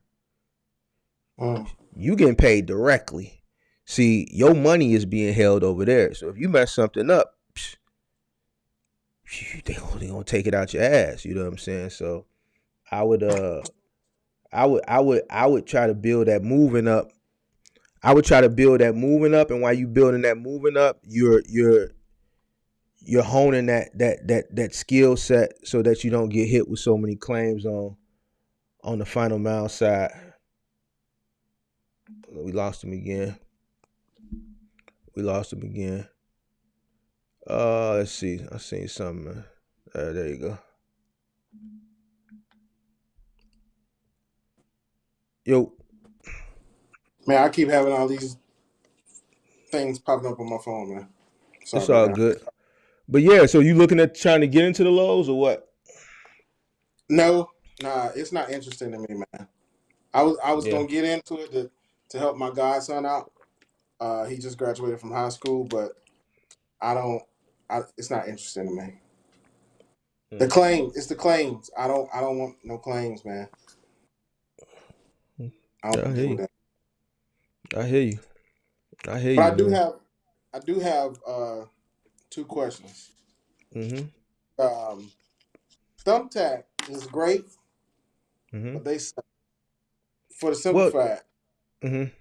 Mm. You getting paid directly. See, your money is being held over there. So if you mess something up, they gonna take it out your ass. You know what I'm saying? So I would I would try to build that moving up. I would try to build that moving up, and while you building that moving up, you're honing that skill set so that you don't get hit with so many claims on the Final Mile side. We lost him again. We lost him again. Let's see. I seen something. There you go. Yo, Man, I keep having all these things popping up on my phone, man. Sorry it's about all that. good. But yeah, so you looking at trying to get into the lows or what? No, nah, it's not interesting to me, man. I was Yeah. gonna get into it to help my godson out. He just graduated from high school, but I don't. It's not interesting to me. Mm. It's the claims. I don't want no claims, man. I don't I want to hear deal with you. that. I hear you. I hear But you, man. I do have two questions. Mm-hmm. Um, Thumbtack is great, Mm-hmm. but for the simple Well. fact, Mm-hmm.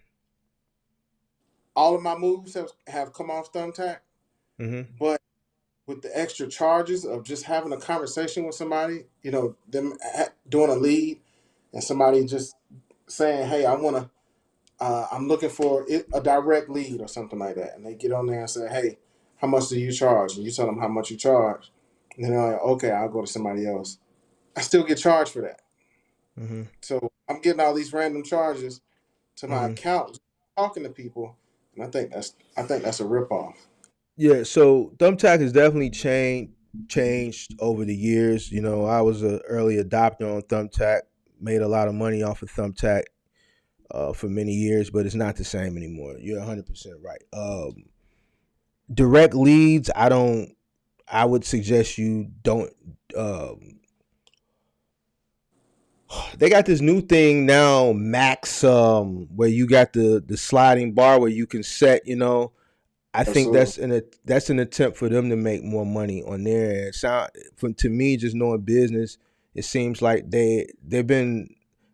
all of my moves have come off Thumbtack, Mm-hmm. but with the extra charges of just having a conversation with somebody, them doing a lead and somebody just saying, "Hey, I'm looking for a direct lead or something like that," and they get on there and say, "Hey, how much do you charge?" And you tell them how much you charge, and then they're like, "Okay, I'll go to somebody else." I still get charged for that, Mm-hmm. so I'm getting all these random charges to my Mm-hmm. account, talking to people, and I think that's a ripoff. Yeah, so Thumbtack has definitely changed over the years. You know, I was an early adopter on Thumbtack, made a lot of money off of Thumbtack for many years, but it's not the same anymore. You're 100% right. Direct leads, I don't. I would suggest you don't. Um, they got this new thing now, Max, where you got the sliding bar where you can set. You know, I think Absolutely. that's an attempt for them to make more money on their end. Sound from to me, just knowing business, it seems like they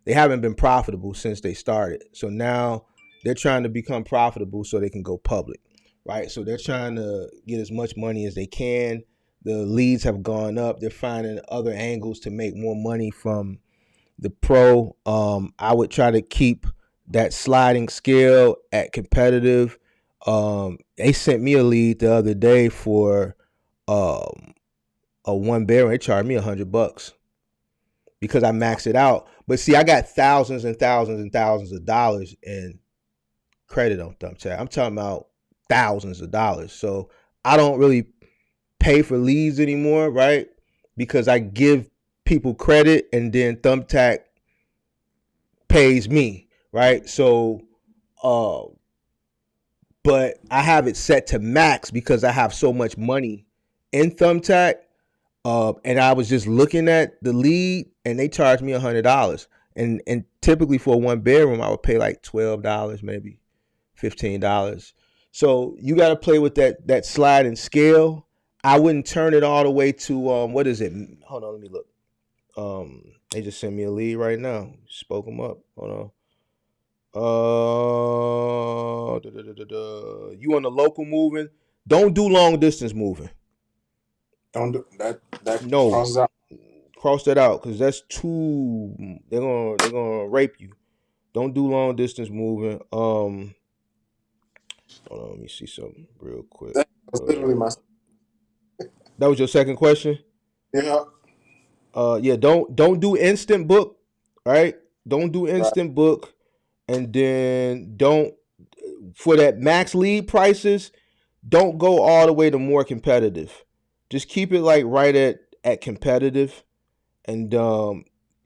haven't been profitable since they started. So now they're trying to become profitable so they can go public, right? So they're trying to get as much money as they can. The leads have gone up. They're finding other angles to make more money from the pro. I would try to keep that sliding scale at competitive. They sent me a lead the other day for um, a one barrel. They charged me $100 because I maxed it out. But see, I got thousands and thousands and thousands of dollars in credit on Thumbtack. I'm talking about thousands of dollars. So I don't really pay for leads anymore, right? Because I give people credit and then Thumbtack pays me, right? So, uh, but I have it set to max because I have so much money in Thumbtack. And I was just looking at the lead, and they charged me $100. And typically for a one bedroom, I would pay like $12, maybe $15. So you got to play with that sliding scale. I wouldn't turn it all the way to what is it? Hold on, let me look. They just sent me a lead right now. Spoke them up. Hold on. You on the local moving? Don't do long distance moving. Don't do that. That No, crosses out. cross that out because that's too. They're gonna rape you. Don't do long distance moving. Hold on, let me see something real quick. That was literally my. That was your second question. Yeah. Yeah, don't do instant book. Right? Don't do Right. instant book, and then don't for that max lead prices. Don't go all the way to more competitive. Just keep it like right at competitive, and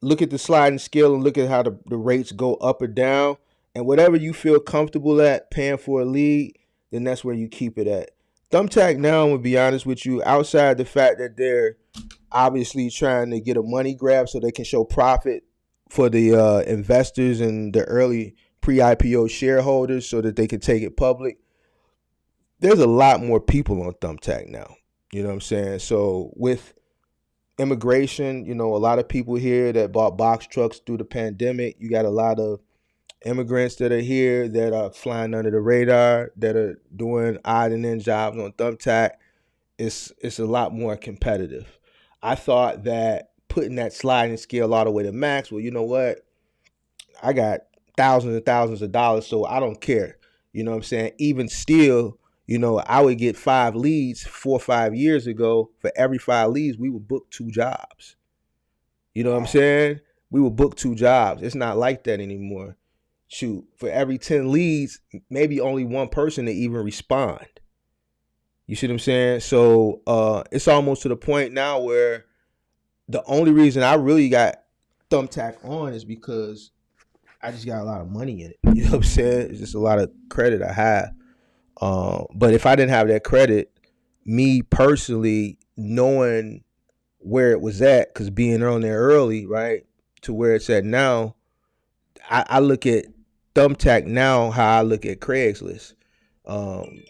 look at the sliding scale and look at how the rates go up or down. And whatever you feel comfortable at paying for a lead, then that's where you keep it at. Thumbtack now, I'm gonna be honest with you, outside the fact that they're obviously trying to get a money grab so they can show profit for the investors and the early pre-IPO shareholders so that they can take it public. There's a lot more people on Thumbtack now. You know what I'm saying? So with immigration, you know, a lot of people here that bought box trucks through the pandemic. You got a lot of immigrants that are here that are flying under the radar, that are doing odd and end jobs on Thumbtack. It's a lot more competitive. I thought that putting that sliding scale all the way to max, well, you know what? I got thousands and thousands of dollars, so I don't care. You know what I'm saying? Even still, you know, I would get 5 leads 4 or 5 years ago. For every 5 leads, we would book 2 jobs. You know what I'm Wow. saying? We would book 2 jobs. It's not like that anymore. Shoot, for every 10 leads, maybe only one person to even respond. You see what I'm saying? So it's almost to the point now where the only reason I really got Thumbtack on is because I just got a lot of money in it. You know what I'm saying? It's just a lot of credit I have. But if I didn't have that credit, me personally knowing where it was at, because being on there early, right, to where it's at now, I look at Thumbtack now how I look at Craigslist. Um,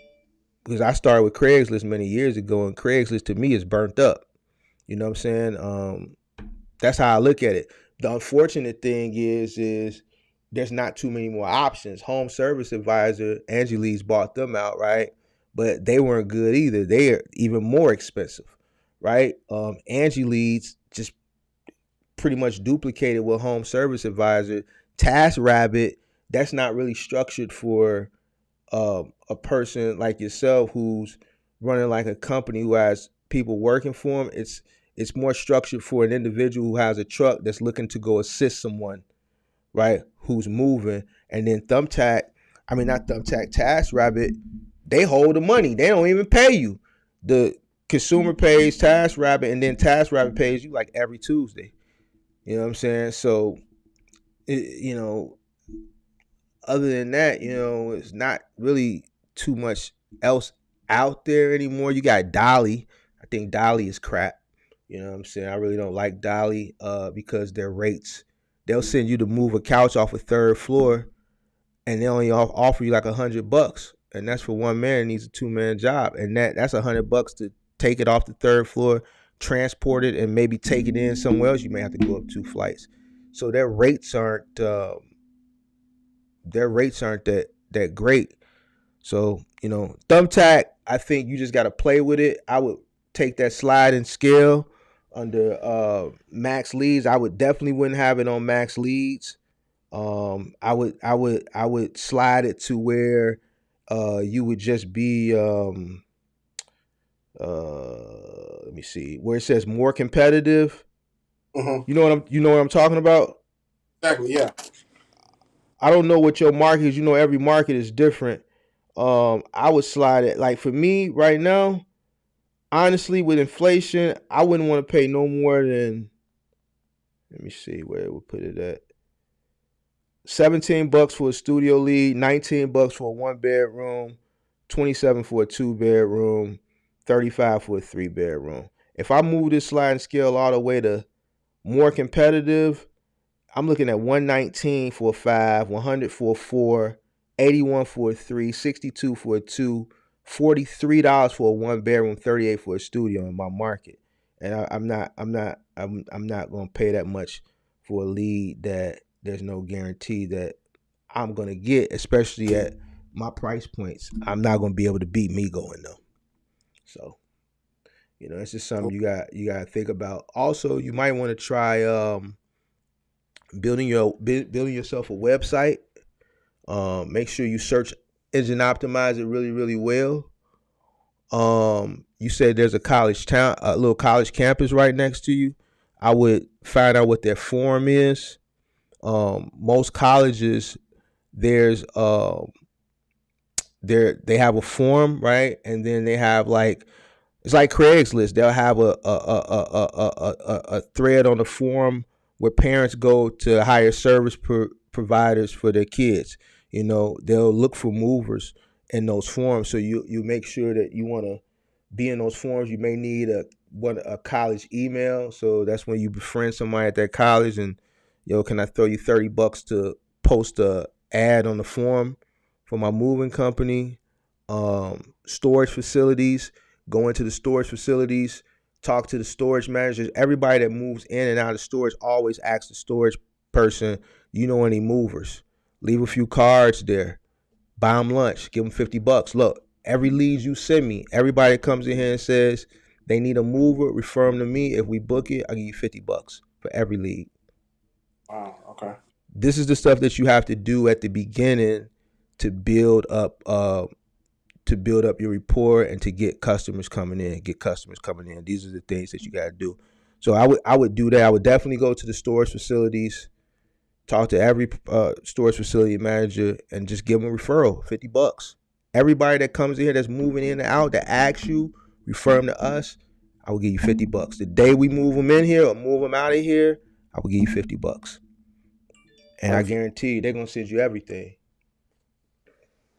because I started with Craigslist many years ago, and Craigslist to me is burnt up. You know what I'm saying? That's how I look at it. The unfortunate thing is there's not too many more options. Home Service Advisor, Angie Lee's bought them out, right? But they weren't good either. They are even more expensive, right? Angie Lee's just pretty much duplicated with Home Service Advisor. TaskRabbit, that's not really structured for a person like yourself who's running like a company who has people working for them. It's more structured for an individual who has a truck that's looking to go assist someone, right? Who's moving. And then Thumbtack, I mean not Thumbtack, TaskRabbit, they hold the money. They don't even pay you. The consumer pays TaskRabbit, and then TaskRabbit pays you like every Tuesday. You know what I'm saying? So, you know, other than that, you know, it's not really too much else out there anymore. You got Dolly. I think Dolly is crap. You know what I'm saying? I really don't like Dolly because their rates, they'll send you to move a couch off a third floor and they only offer you like $100. And that's for one man who needs a 2-man job. And that's $100 to take it off the third floor, transport it, and maybe take it in somewhere else. You may have to go up 2 flights. So their rates aren't that great. So, you know, Thumbtack, I think you just got to play with it. I would take that sliding scale under max leads. I would definitely wouldn't have it on max leads. I would slide it to where you would just be let me see, where it says more competitive. Mm-hmm. You know what I'm talking about? Exactly. Yeah. I don't know what your market is. You know, every market is different. I would slide it like for me right now. Honestly, with inflation, I wouldn't want to pay no more than, let me see where it would put it at. $17 for a studio lead, $19 for a 1 bedroom, 27 for a 2 bedroom, 35 for a 3 bedroom. If I move this sliding scale all the way to more competitive, I'm looking at 119 for a 5, 100 for a 4, 81 for a 3, 62 for a 2, $43 for a 1 bedroom, 38 for a studio in my market. And I'm not gonna pay that much for a lead that there's no guarantee that I'm gonna get, especially at my price points. I'm not gonna be able to beat me going though. So, you know, it's just something you gotta think about. Also, you might want to try building yourself a website. Make sure you search engine optimize it really really well. You said there's a little college campus right next to you. I would find out what their forum is. Most colleges, there's they have a forum, right, and then they have like, it's like Craigslist. They'll have a thread on the forum where parents go to hire service providers for their kids. You know, they'll look for movers in those forums. So you make sure that you want to be in those forums. You may need a college email. So that's when you befriend somebody at that college and, yo, can I throw you $30 to post a ad on the forum for my moving company? Storage facilities, go into the storage facilities, talk to the storage managers. Everybody that moves in and out of storage always asks the storage person, you know any movers? Leave a few cards there. Buy them lunch. Give them $50. Look, every lead you send me, everybody that comes in here and says they need a mover, refer them to me. If we book it, I'll give you $50 for every lead. Wow. Okay. This is the stuff that you have to do at the beginning to build up your rapport and to get customers coming in. These are the things that you got to do. So I would do that. I would definitely go to the storage facilities, talk to every storage facility manager, and just give them a referral, $50. Everybody that comes in here that's moving in and out that asks you, refer them to us. I will give you $50. The day we move them in here or move them out of here, I will give you $50. And I Perfect. guarantee you, they're gonna send you everything.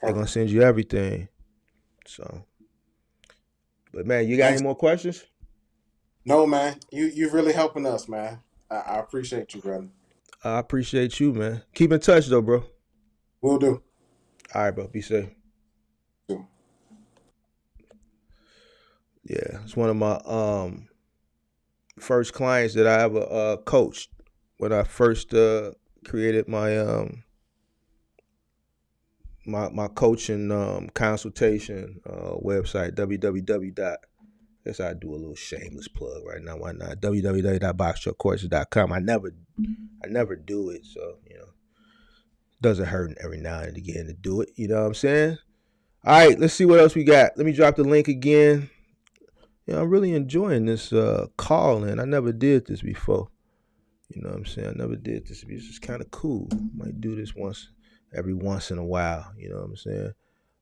They're gonna Perfect. send you everything. So, but man, you got any Thanks. more questions? No, man. You're really helping us, man. I appreciate you, brother. I appreciate you, man. Keep in touch though, bro. Will do. All right, bro. Be safe. Do. Yeah, it's one of my first clients that I ever coached when I first created my coaching consultation website, www. Guess I do a little shameless plug right now. Why not? www.boxtruckcourses.com. I never do it, so you know, doesn't hurt every now and again to do it. You know what I'm saying? All right, let's see what else we got. Let me drop the link again. You know, I'm really enjoying this call in. I never did this before. You know what I'm saying? I never did this. This is kind of cool. Might do this once every once in a while. You know what I'm saying?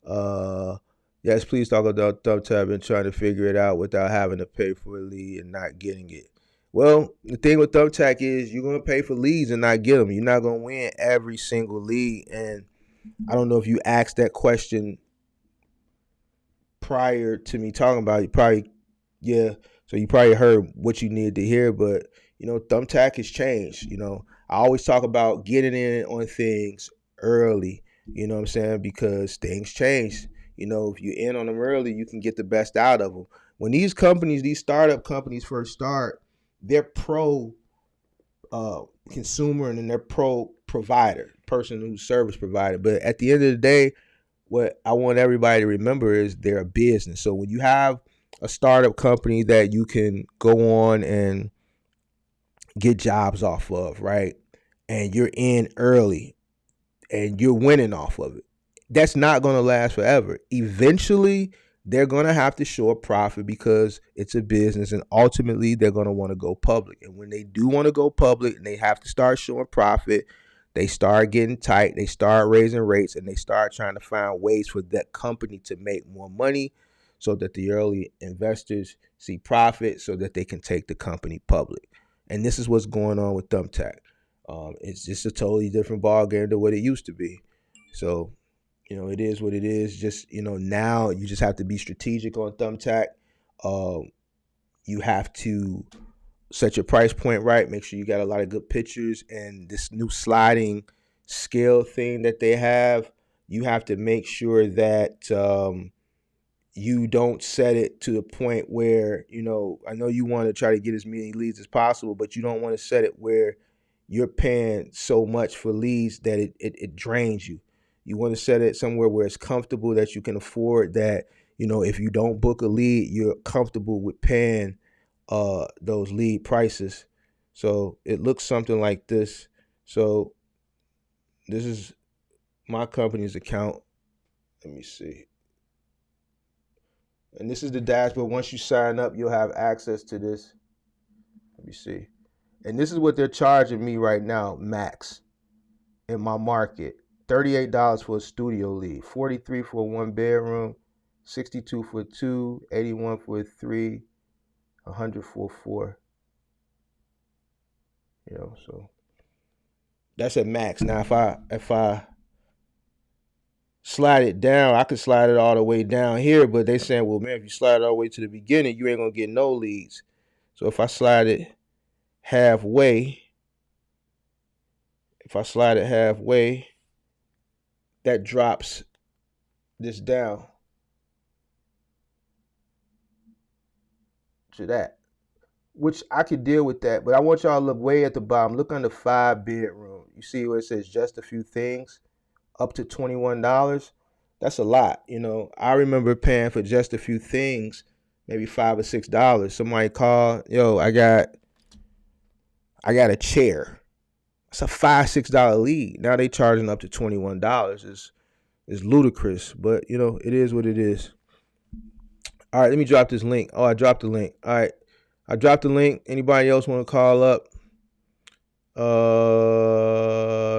Uh, yes, please talk about Thumbtack and trying to figure it out without having to pay for a lead and not getting it. Well, the thing with Thumbtack is you're gonna pay for leads and not get them. You're not gonna win every single lead. And I don't know if you asked that question prior to me talking about it. Probably, yeah. So you probably heard what you needed to hear, but Thumbtack has changed. I always talk about getting in on things early. You know what I'm saying? Because things change. If you're in on them early, you can get the best out of them. When these startup companies first start, they're pro consumer and then they're pro provider, person who's service provider. But at the end of the day, what I want everybody to remember is they're a business. So when you have a startup company that you can go on and get jobs off of, right? And you're in early and you're winning off of it. That's not going to last forever. Eventually, they're going to have to show a profit because it's a business, and ultimately they're going to want to go public. And when they do want to go public and they have to start showing profit, they start getting tight, they start raising rates, and they start trying to find ways for that company to make more money so that the early investors see profit so that they can take the company public. And this is what's going on with Thumbtack. It's just a totally different ball game than what it used to be. So, it is what it is. Just, now you just have to be strategic on Thumbtack. You have to set your price point right. Make sure you got a lot of good pictures. And this new sliding scale thing that they have, you have to make sure that you don't set it to the point where, I know you want to try to get as many leads as possible, but you don't want to set it where you're paying so much for leads that it drains you. You want to set it somewhere where it's comfortable, that you can afford, that, if you don't book a lead, you're comfortable with paying those lead prices. So it looks something like this. So this is my company's account. Let me see. And this is the dashboard. Once you sign up, you'll have access to this. Let me see. And this is what they're charging me right now, max, in my market. $38 for a studio lead, $43 for a one bedroom, $62 for a two, $81 for a three, $100 for a four. So that's at max. Now if I slide it down, I could slide it all the way down here, but they saying, well, man, if you slide it all the way to the beginning, you ain't gonna get no leads. So if I slide it halfway, that drops this down to that, which I could deal with that. But I want y'all to look way at the bottom. Look under 5 bedroom. You see where it says just a few things, up to $21. That's a lot. I remember paying for just a few things, maybe $5 or $6. Somebody called, yo, I got a chair. It's a $5-6 lead. Now they charging up to $21. It's ludicrous, but it is what it is. All right, let me drop this link. Oh, I dropped the link. All right, I dropped the link. Anybody else want to call up?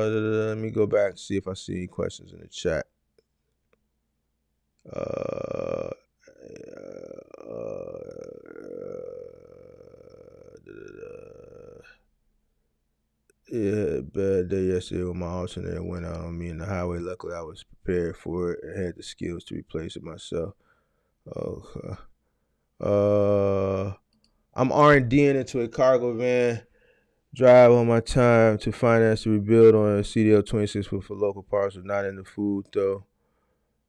Let me go back and see if I see any questions in the chat. Yeah, bad day yesterday when my alternator went out on me in the highway. Luckily, I was prepared for it and had the skills to replace it myself. Okay. I'm R&Ding into a cargo van. Drive on my time to finance to rebuild on a CDL 26 for local parcels, not in the food though.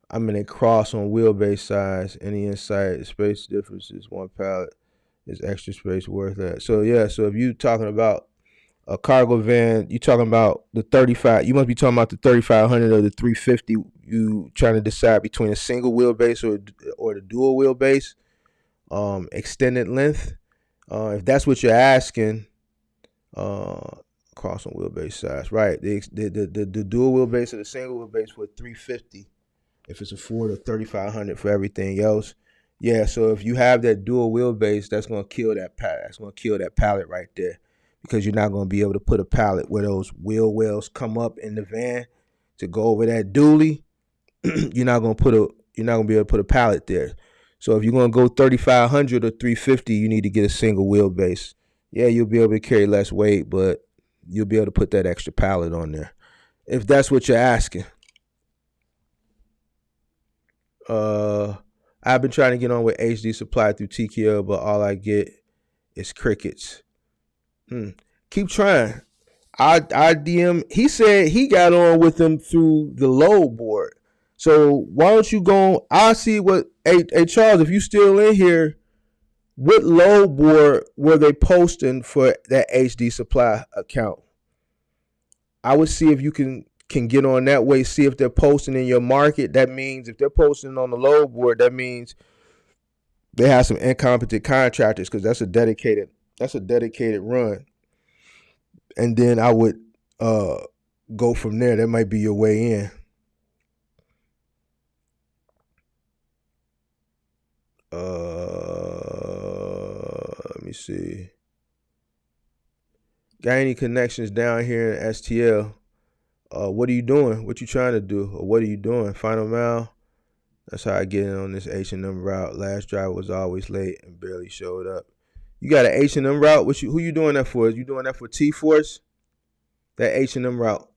I'm in a cross on wheelbase size. Any insight? Space differences. One pallet is extra space worth that. So yeah, so if you talking about a cargo van, you talking about the 35. You must be talking about the 3500 or the 350. You trying to decide between a single wheelbase or the dual wheelbase, extended length. If that's what you're asking, cross on wheelbase size, right? The dual wheelbase or the single wheelbase for 350. If it's a Ford, or 3500 for everything else. Yeah, so if you have that dual wheelbase, that's gonna kill that pallet. That's gonna kill that pallet right there, because you're not gonna be able to put a pallet where those wheel wells come up in the van. to go over that dually, you're not gonna be able to put a pallet there. So if you're gonna go 3,500 or 350, you need to get a single wheelbase. Yeah, you'll be able to carry less weight, but you'll be able to put that extra pallet on there if that's what you're asking. Uh, I've been trying to get on with HD Supply through TKL, but all I get is crickets. Hmm. Keep trying. I DM. He said he got on with them through the load board. So why don't you go? I see what. Hey Charles, if you still in here, what load board were they posting for that HD Supply account? I would see if you can get on that way. See if they're posting in your market. That means if they're posting on the load board, that means they have some incompetent contractors because that's a dedicated run. And then I would uh go from there. That might be your way in. Let me see. Got any connections down here in STL? What are you doing? What you trying to do? Or what are you doing? Final mile. That's how I get in on this H&M route. Last driver was always late and barely showed up. You got an H&M route? Who you doing that for? Is you doing that for T Force? That H&M route.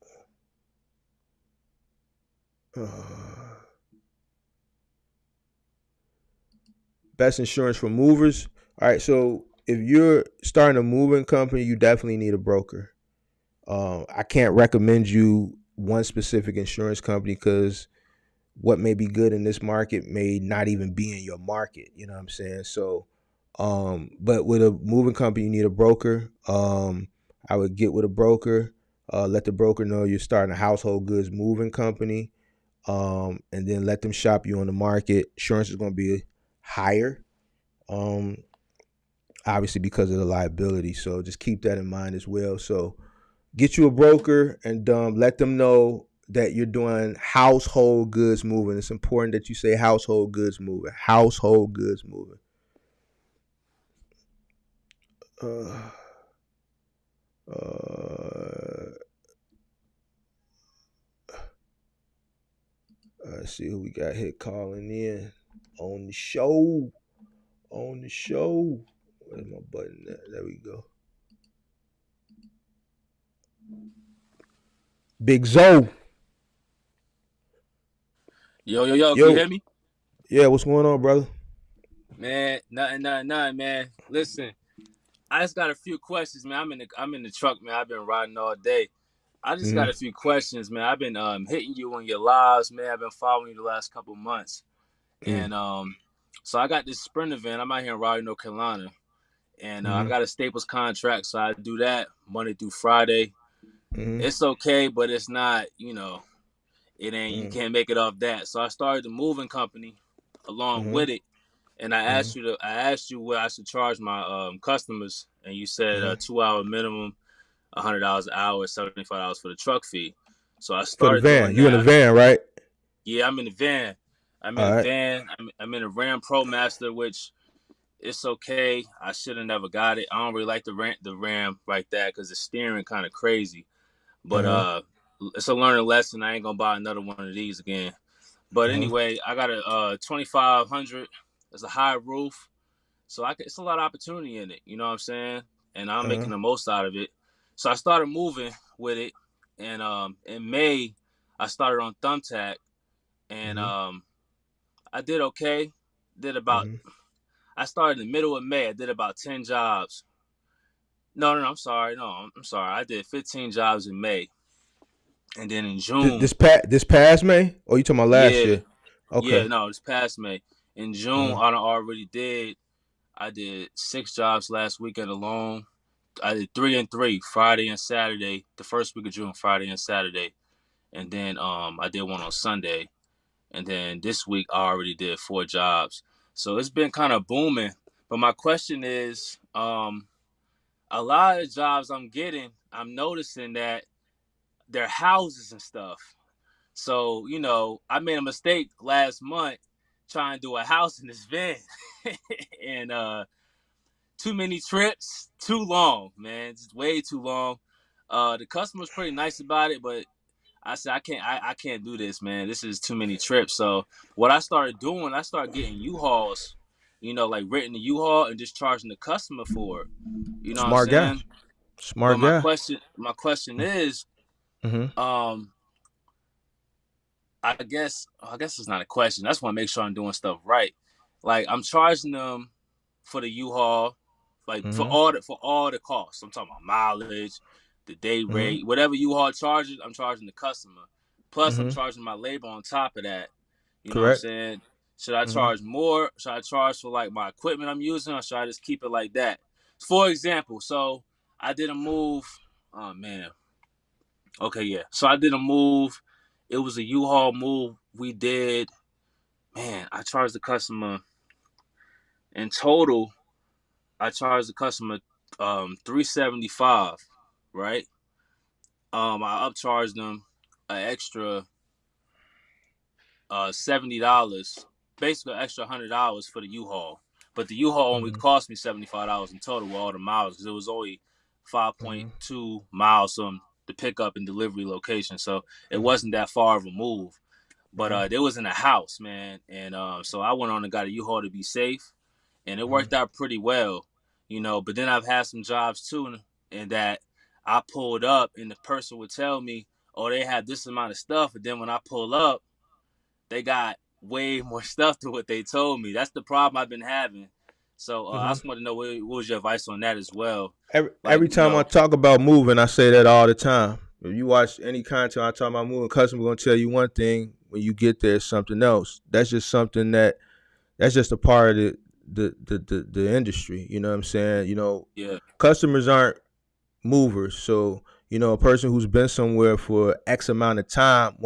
Best insurance for movers. All right, so if you're starting a moving company, you definitely need a broker. I can't recommend you one specific insurance company because what may be good in this market may not even be in your market. You know what I'm saying? So, but with a moving company, you need a broker. I would get with a broker. Let the broker know you're starting a household goods moving company, and then let them shop you on the market. Insurance is going to be higher, um, obviously because of the liability. So just keep that in mind as well. So get you a broker and let them know that you're doing household goods moving. It's important that you say household goods moving. Household goods moving. Uh, uh, let's see who we got here calling in on the show. On the show. Where's my button at? There we go. Big Zoe. Yo, can you Yo. hear me? Yeah, what's going on, brother? Man, nothing, man. Listen, I just got a few questions, man. I'm in the truck, man. I've been riding all day. I just got Mm-hmm. a few questions, man. I've been hitting you on your lives, man. I've been following you the last couple months. Mm-hmm. And so I got this sprint event. I'm out here in Raleigh, North Carolina. And I Mm-hmm. got a Staples contract, so I do that Monday through Friday. Mm-hmm. It's okay, but it's not, it ain't, you can't make it off that. So I started the moving company along Mm-hmm. with it. And I asked you what I should charge my customers, and you said Mm-hmm. 2 hour minimum, $100 an hour, $75 for the truck fee. So I For the started van. doing You in the that. van, right? Yeah, I'm in the van. I'm in All a right. van. I'm in a Ram Pro Master, which it's okay. I should have never got it. I don't really like the Ram like that because the steering kind of crazy. But Uh-huh. it's a learning lesson. I ain't gonna buy another one of these again. But Uh-huh. anyway, I got a 2500. It's a high roof, so it's a lot of opportunity in it. You know what I'm saying? And I'm Uh-huh. making the most out of it. So I started moving with it, and in May I started on Thumbtack, and Mm-hmm. I did okay. Did about Mm-hmm. I started in the middle of May. I did about 10 jobs. No, I'm sorry. No, I'm sorry. I did 15 jobs in May, and then in June, This past May? Or you talking about last yeah, year? yeah, Okay. no, this past May. In June, Uh-huh. I did 6 jobs last weekend alone. I did 3 and 3, Friday and Saturday. The first week of June, Friday and Saturday, and then I did one on Sunday, and then this week I already did 4 jobs. So it's been kind of booming. But my question is, a lot of jobs I'm getting, I'm noticing that they're houses and stuff. So, I made a mistake last month trying to do a house in this van. And too many trips, too long, man. It's way too long. The customer's pretty nice about it, but I said I can't do this, man. This is too many trips. So what I started doing, I started getting U-Hauls, like renting the U-Haul and just charging the customer for it. You know what I'm Smart guy. saying? But Smart guy. my question is, Mm-hmm. um, I guess it's not a question. I just want to make sure I'm doing stuff right. Like I'm charging them for the U-Haul, like Mm-hmm. for all the costs. I'm talking about mileage, the day Mm-hmm. rate, whatever U-Haul charges, I'm charging the customer. Plus, I'm Mm-hmm. charging my labor on top of that. You know what I'm Correct. saying? Should I Mm-hmm. charge more? Should I charge for like my equipment I'm using, or should I just keep it like that? For example, so I did a move. Oh man. Okay, yeah. So I did a move. It was a U-Haul move we did. Man, I charged the customer in total. I charged the customer 375, right? I upcharged them an extra $70, basically an extra $100 for the U-Haul. But the U-Haul only Mm-hmm. cost me $75 in total with all the miles because it was only Mm-hmm. 5.2 miles from the pickup and delivery location. So it Mm-hmm. wasn't that far of a move. But Mm-hmm. they was in a house, man, and so I went on and got a U-Haul to be safe, and it worked out pretty well, But then I've had some jobs too, and that I pulled up, and the person would tell me, "Oh, they have this amount of stuff," and then when I pull up, they got way more stuff than what they told me. That's the problem I've been having. So I Mm-hmm. just want to know what was your advice on that as well, like Every time I talk about moving, I say that all the time. If you watch any content I talk about moving, customer gonna tell you one thing. When you get there, it's something else. That's just something that's just a part of the industry. You know what I'm saying? yeah, Customers aren't movers. So, a person who's been somewhere for X amount of time,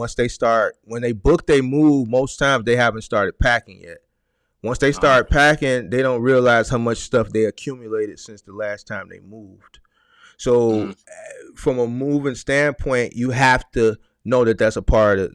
when they book they move, most times they haven't started packing yet. Once they uh huh, start packing, they don't realize how much stuff they accumulated since the last time they moved. mm-hmm. So, from a moving standpoint, you have to know that that's a part of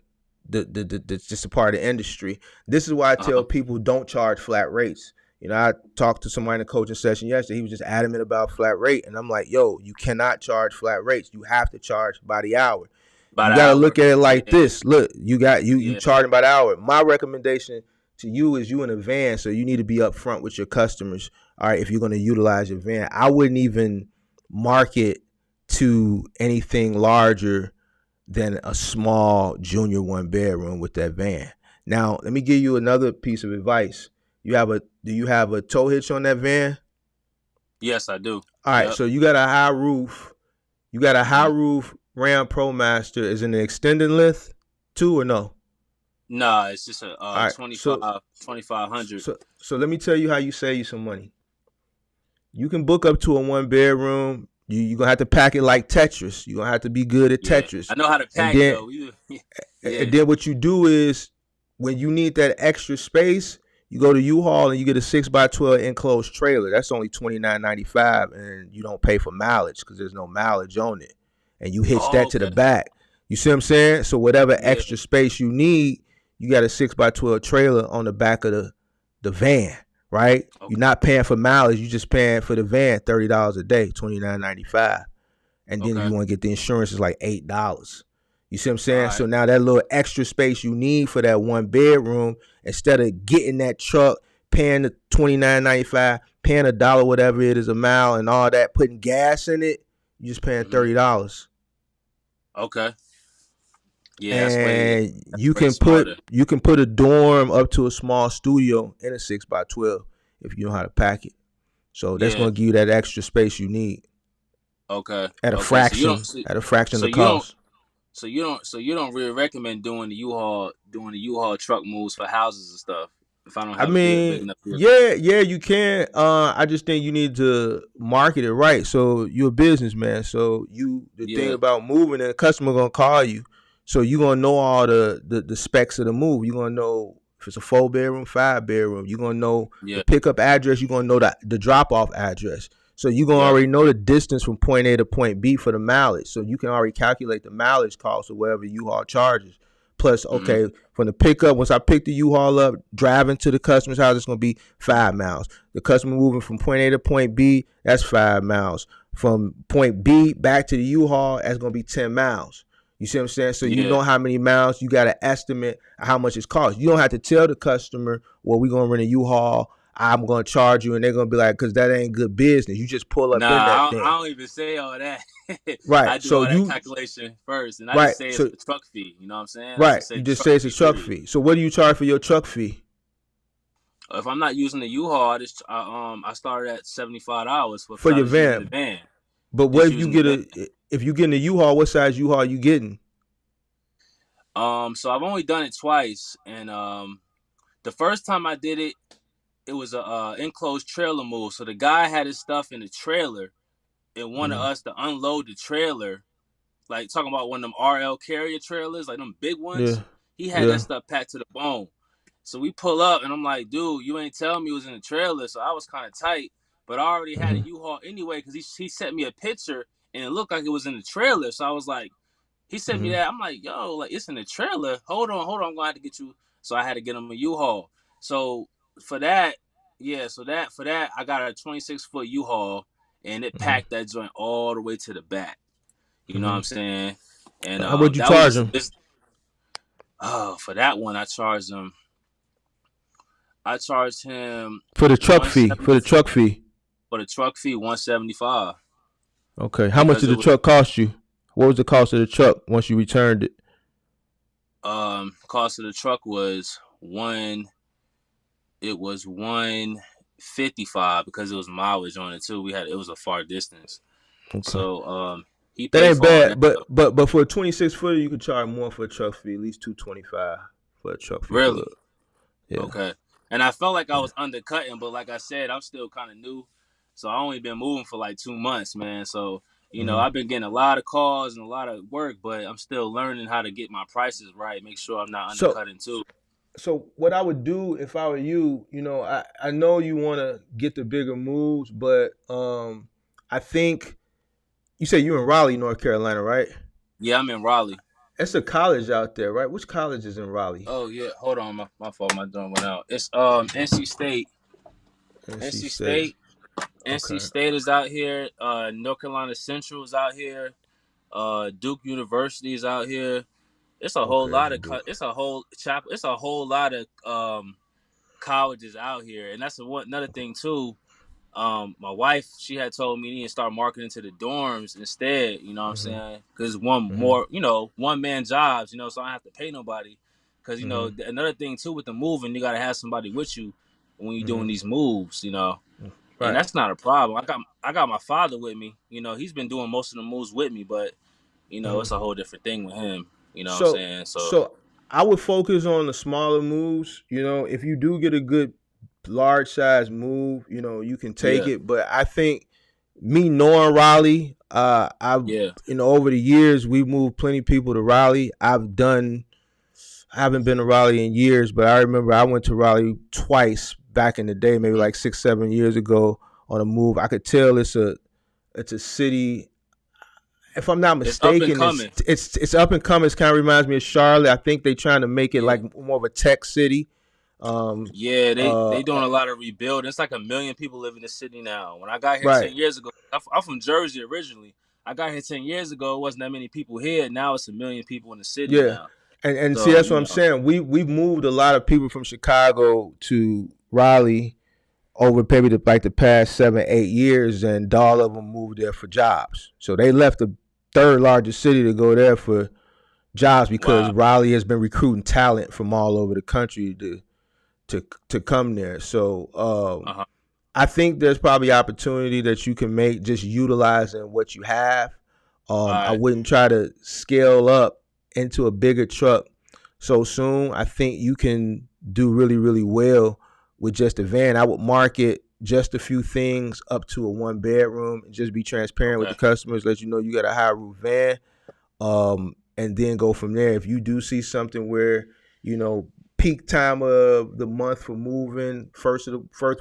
just a part of the industry. This is why I tell Uh-huh. people don't charge flat rates. I talked to somebody in a coaching session yesterday. He was just adamant about flat rate, and I'm like, "Yo, you cannot charge flat rates. You have to charge by the hour. By You the got to hour, look at it like yeah, this. Look, you yeah, charging by the hour. My recommendation to you is you in a van, so you need to be upfront with your customers. All right, if you're going to utilize your van, I wouldn't even market to anything larger than a small junior one bedroom with that van. Now, let me give you another piece of advice. Do you have a tow hitch on that van? yes, I do. All right, Yep. so you got a high roof. You got a high Mm-hmm. roof Ram ProMaster. Is it an extended length too or no? Nah, it's just a All right, 2500. so let me tell you how you save you some money. You can book up to a one bedroom. You're gonna have to pack it like Tetris. You're gonna have to be good at Yeah, Tetris. I know how to And pack then though. and Yeah. then what you do is when you need that extra space, you go to U-Haul and you get a 6x12 enclosed trailer. That's only $29.95, and you don't pay for mileage because there's no mileage on it. And you hitch Oh, that to the okay. back. You see what I'm saying? So whatever Yeah. extra space you need, you got a 6x12 trailer on the back of the van, right? You're Okay. not paying for mileage. You just paying for the van $30 a day, $29.95. And then if Okay. you want to get the insurance, it's like $8. You see what I'm All saying? So right. now that little extra space you need for that one bedroom, instead of getting that truck, paying the $29.95, paying $1 whatever it is a mile and all that, putting gas in it, you just paying Mm-hmm. $30. Okay. Yeah, And that's way smarter. you can put a dorm up to a small studio in a 6x12 if you know how to pack it. So that's Yeah. gonna give you that extra space you need Okay. at a Okay. So you don't. fraction at a fraction of So the you don't. cost. So you don't really recommend doing the U-Haul truck moves for houses and stuff. If I don't I have a big mean, enough vehicle. yeah, you can. I just think you need to market it right. So you're a businessman. So the thing Yeah. about moving, and the customer gonna call you. So you gonna know all the specs of the move. You gonna know if it's a 4 bedroom, 5 bedroom. You gonna know the Yeah. pickup address. You gonna know the drop off address. So you gonna Yep. already know the distance from point A to point B for the mileage. So you can already calculate the mileage cost of whatever U-Haul charges. Plus, Mm-hmm. okay, from the pickup, once I pick the U-Haul up, driving to the customer's house, it's going to be 5 miles. The customer moving from point A to point B, that's 5 miles. From point B back to the U-Haul, that's going to be 10 miles. You see what I'm saying? So you Yeah. know how many miles, you got an estimate of how much it's cost. You don't have to tell the customer, well, we're gonna rent a U-Haul, I'm gonna charge you, and they're gonna be like, because that ain't good business. You just pull up Nah, in that I thing. don't even say all that. Right. I do So all that you calculation first, and I right. just say it's So a truck fee. You know what I'm saying? I right. just say You the just truck say it's a fee. truck Period. fee. So what do you charge for your truck fee? If I'm not using the U-Haul, I started at $75 for For because I your was using the van. van. But what Just if you using the get van. if you get in a U-Haul, what size U-Haul you getting? So I've only done it twice, and the first time I did it, it was a enclosed trailer move. So the guy had his stuff in the trailer and wanted Mm-hmm. us to unload the trailer, like talking about one of them RL carrier trailers, like them big Yeah. ones. He had that Yeah. stuff packed to the bone. So we pull up, and I'm like, dude, you ain't telling me it was in the trailer. So I was kind of tight, but I already had a Mm-hmm. U-Haul anyway because he sent me a picture, and it looked like it was in the trailer. So I was like, he sent me Mm-hmm. that. I'm like, yo, like it's in the trailer. Hold on, I'm gonna have to get you. So I had to get him a U-Haul. So for that, yeah, so that for that, I got a 26-foot U-Haul, and it Mm-hmm. packed that joint all the way to the back. You know what Mm-hmm. I'm saying? And How would you that was charge just them this. Oh, for that one, I charged him. I charged him for the truck one fee? seventy For the truck fee. for the truck fee, 175 Okay. How much because did it the was truck cost you? What was the cost of the truck once you returned it? cost of the truck was one. It was 155 because it was mileage on it too. It was a far distance, Okay. so he That paid ain't for all bad, that but stuff. but for a 26 footer, you could charge more for a truck fee, at least 225 for a truck fee for Really? a yeah. Okay. And I felt like I Yeah. was undercutting, but like I said, I'm still kind of new, so I only been moving for like 2 months, man. So Mm-hmm. I've been getting a lot of calls and a lot of work, but I'm still learning how to get my prices right, make sure I'm not So undercutting too. so what I would do if I were you, I know you want to get the bigger moves, but I think you say you're in Raleigh, North Carolina, right? Yeah, I'm in Raleigh. It's a college out there, right? Which college is in Raleigh? Oh yeah, hold on, my fault, my drum went out. It's NC State, NC NC State. State, NC Okay. State is out here. North Carolina Central is out here. Duke University is out here. It's a whole Okay. lot of Duke. it's a whole lot of colleges out here, and that's another thing too. My wife, she had told me you need to start marketing to the dorms instead. You know what I'm Mm-hmm. saying? Because one Mm-hmm. more, one man jobs. So I don't have to pay nobody. Because Mm-hmm. another thing too with the moving, you gotta have somebody with you when you're doing Mm-hmm. these moves. And Right. that's not a problem. I got my father with me. He's been doing most of the moves with me, but it's Mm-hmm. a whole different thing with him. You know what I'm So saying? So so I would focus on the smaller moves. If you do get a good large size move, you can take yeah, it. But I think me knowing Raleigh, I've yeah, over the years we moved plenty of people to Raleigh. I haven't been to Raleigh in years, but I remember I went to Raleigh twice back in the day, maybe mm, like 6, 7 years ago on a move. I could tell it's a city, if I'm not it's up and mistaken, it's coming. it's it's up and coming. It kind of reminds me of Charlotte. I think they're trying to make it Yeah. like more of a tech city. Um, Yeah, uh, they doing a lot of rebuilding. It's like 1 million people live in the city now. When I got here right, 10 years ago, I'm from Jersey originally. I got here 10 years ago. It wasn't that many people here. Now it's 1 million people in the city yeah, now. and see So that's what I'm saying. We've moved a lot of people from Chicago to Raleigh over maybe the past 7, 8 years, and all of them moved there for jobs. So they left the third largest city to go there for jobs because wow. Raleigh has been recruiting talent from all over the country to come there. So Uh huh. I think there's probably opportunity that you can make just utilizing what you have. All I right. wouldn't try to scale up into a bigger truck so soon. I think you can do really, really well with just a van. I would market just a few things up to a 1 bedroom and just be transparent with Okay. the customers, let you know you got a high roof van, and then go from there. If you do see something where you know peak time of the month for moving, first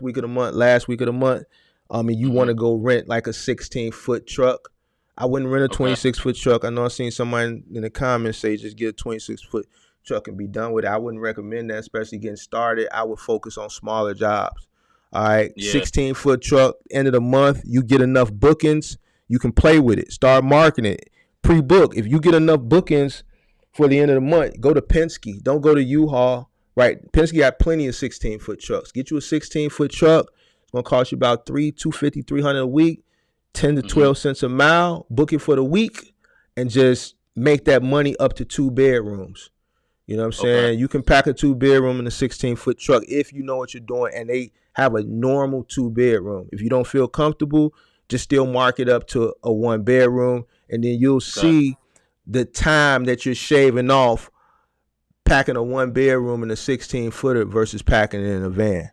week of the month, last week of the month, and you want Hmm. to go rent like a 16-foot truck, I wouldn't rent a Okay. 26-foot truck. I know I've seen somebody in the comments say just get a 26-foot truck and be done with it. I wouldn't recommend that, especially getting started. I would focus on smaller jobs. All right, Yeah. 16-foot truck, end of the month, you get enough bookings, you can play with it, start marketing it, pre-book. If you get enough bookings for the end of the month, go to Penske. Don't go to U-Haul. Right? Penske got plenty of 16-foot trucks. Get you a 16-foot truck. It's gonna cost you about 250, 300 a week, 10 to Mm-hmm. 12 cents a mile. Book it for the week, and just make that money up to 2 bedrooms. You know what I'm Okay. saying? You can pack a 2 bedroom in a 16-foot truck if you know what you're doing, and they have a normal 2 bedroom. If you don't feel comfortable, just still mark it up to a 1 bedroom, and then you'll Okay. see the time that you're shaving off packing a 1 bedroom in a 16-footer versus packing it in a van.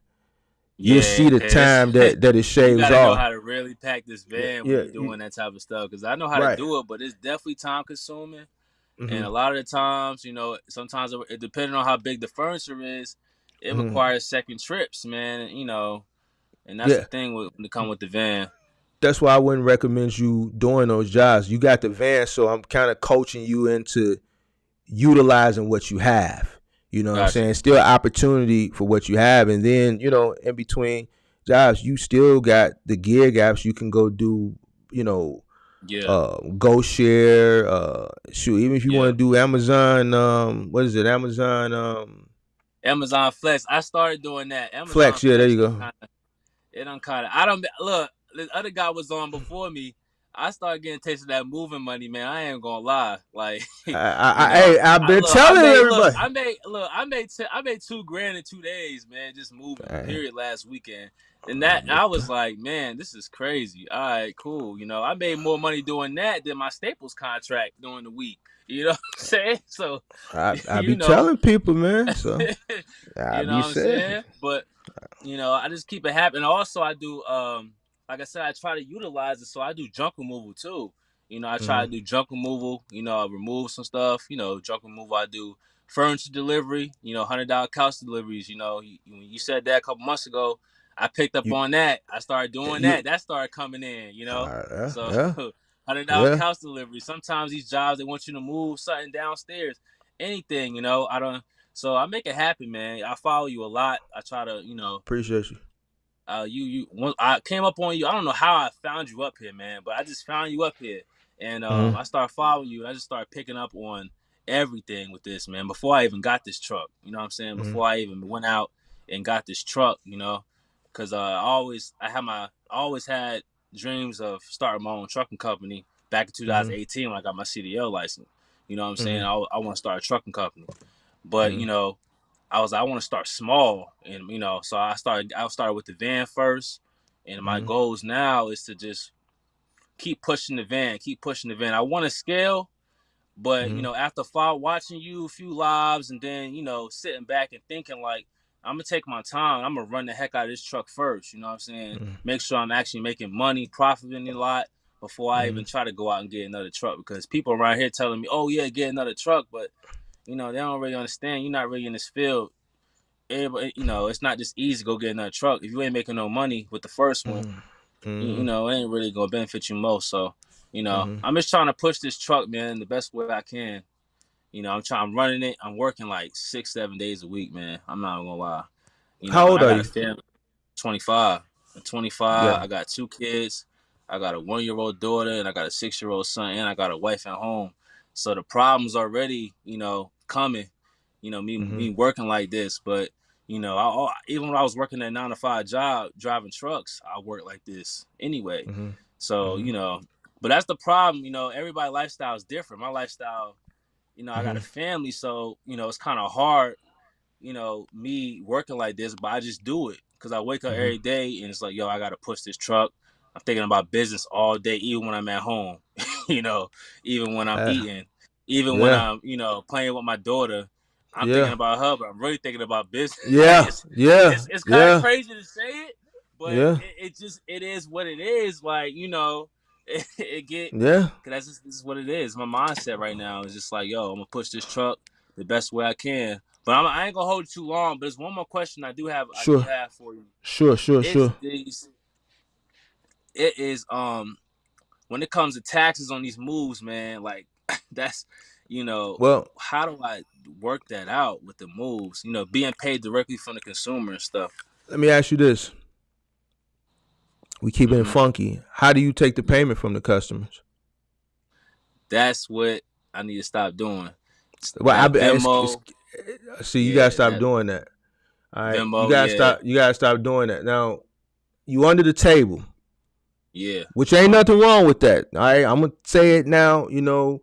You'll Yeah, see the it's time that it you shaves got to know off. how to really pack this Yeah, van when yeah, you're doing that type of stuff. Because I know how to right. do it, but it's definitely time consuming. And Mm-hmm. a lot of the times, sometimes depending on how big the furniture is, it Mm-hmm. requires second trips, man. And that's the Yeah, thing when it come with the van. that's why I wouldn't recommend you doing those jobs. You got the van, so I'm kind of coaching you into utilizing what you have. You know what I'm Got you. saying? Still opportunity for what you have. And then, in between jobs, you still got the gig apps you can go do, Yeah, go share, shoot, even if you want yeah. to do Amazon, what is it? Amazon Amazon Flex. I started doing that. Amazon Flex. Yeah, there Flex you done go. kind of it done kind of. I don't look. The other guy was on before me. I started getting taste of that moving money, man. I ain't gonna lie. Like, Hey, I've been telling everybody. I made 2 grand in 2 days, man, just moving. Hey, Period. Last weekend, and that I've been I was like, man, this is crazy. All right, cool. I made more money doing that than my Staples contract during the week. You know what I'm saying? So, I be you know, telling people, man. So I you know be what I'm saying. saying? But I just keep it happening. Also, I do like I said, I try to utilize it, so I do junk removal too. I try Mm-hmm. to do junk removal. I remove some stuff. Junk removal. I do furniture delivery. $100 couch deliveries. You said that a couple months ago. I picked up You on that. I started doing you that. That started coming in. yeah, So yeah, $100 yeah. couch delivery. Sometimes these jobs they want you to move something downstairs. Anything. I don't. So I make it happen, man. I follow you a lot. I try to, Appreciate you. I came up on you. I don't know how I found you up here, man, but I just found you up here, and Mm-hmm. I started following you, and I just started picking up on everything with this, man. Before I even got this truck, you know what I'm saying? Mm-hmm. Before I even went out and got this truck, because I always had dreams of starting my own trucking company back in Mm-hmm. 2018 when I got my CDL license. You know what I'm saying? Mm-hmm. I want to start a trucking company, but Mm-hmm. I was like, I want to start small, and so I started with the van first, and my Mm-hmm. goals now is to just keep pushing the van, keep pushing the van. I want to scale, but Mm-hmm. after watching you a few lives, and then sitting back and thinking like, I'm gonna take my time. I'm gonna run the heck out of this truck first. You know what I'm saying? Make sure I'm actually making money, profiting a lot before I Mm-hmm. even try to go out and get another truck. Because people around here telling me, oh yeah, get another truck, but they don't really understand. You're not really in this field. Everybody, it's not just easy to go get another truck. If you ain't making no money with the first one, Mm-hmm. Mm-hmm. it ain't really gonna benefit you most. So, Mm-hmm. I'm just trying to push this truck, man, the best way I can. I'm running it. I'm working like 6, 7 days a week, man. I'm not gonna lie. How And old I are got a you? family. 25. I'm 25. Yeah. I got 2 kids. I got a 1-year-old daughter, and I got a 6-year-old son, and I got a wife at home. So the problems already, coming. Mm-hmm. Me working like this, but even when I was working that 9 to 5 job driving trucks, I worked like this anyway. Mm-hmm. So Mm-hmm. but that's the problem. Everybody's lifestyle is different. My lifestyle, I got Mm-hmm. a family, so it's kind of hard me working like this, but I just do it because I wake up Mm-hmm. every day and it's like, yo, I got to push this truck. I'm thinking about business all day, even when I'm at home, you know, even when I'm Yeah. eating, even when Yeah. I'm, playing with my daughter. I'm thinking Yeah. about her, but I'm really thinking about business. Yeah. Yeah. It's kind of Yeah. crazy to say it, but Yeah. it is what it is. Like it get Yeah. because this is what it is. My mindset right now is just like, yo, I'm gonna push this truck the best way I can. But I ain't gonna hold you too long. But there's one more question I do have. I do Sure. have for you. Sure. Sure. Is Sure. these? It is when it comes to taxes on these moves, man. Like that's Well, how do I work that out with the moves? Being paid directly from the consumer and stuff. let me ask you this. We keep it Mm-hmm. funky. How do you take the Yeah. payment from the customers? That's what I need to stop doing. Well, That Venmo, see, you gotta yeah, stop that doing that. All right, you Venmo, gotta yeah, stop. You gotta stop doing that. Now, you under the table, yeah. which ain't nothing wrong with that. All right, I'm gonna say it now. Now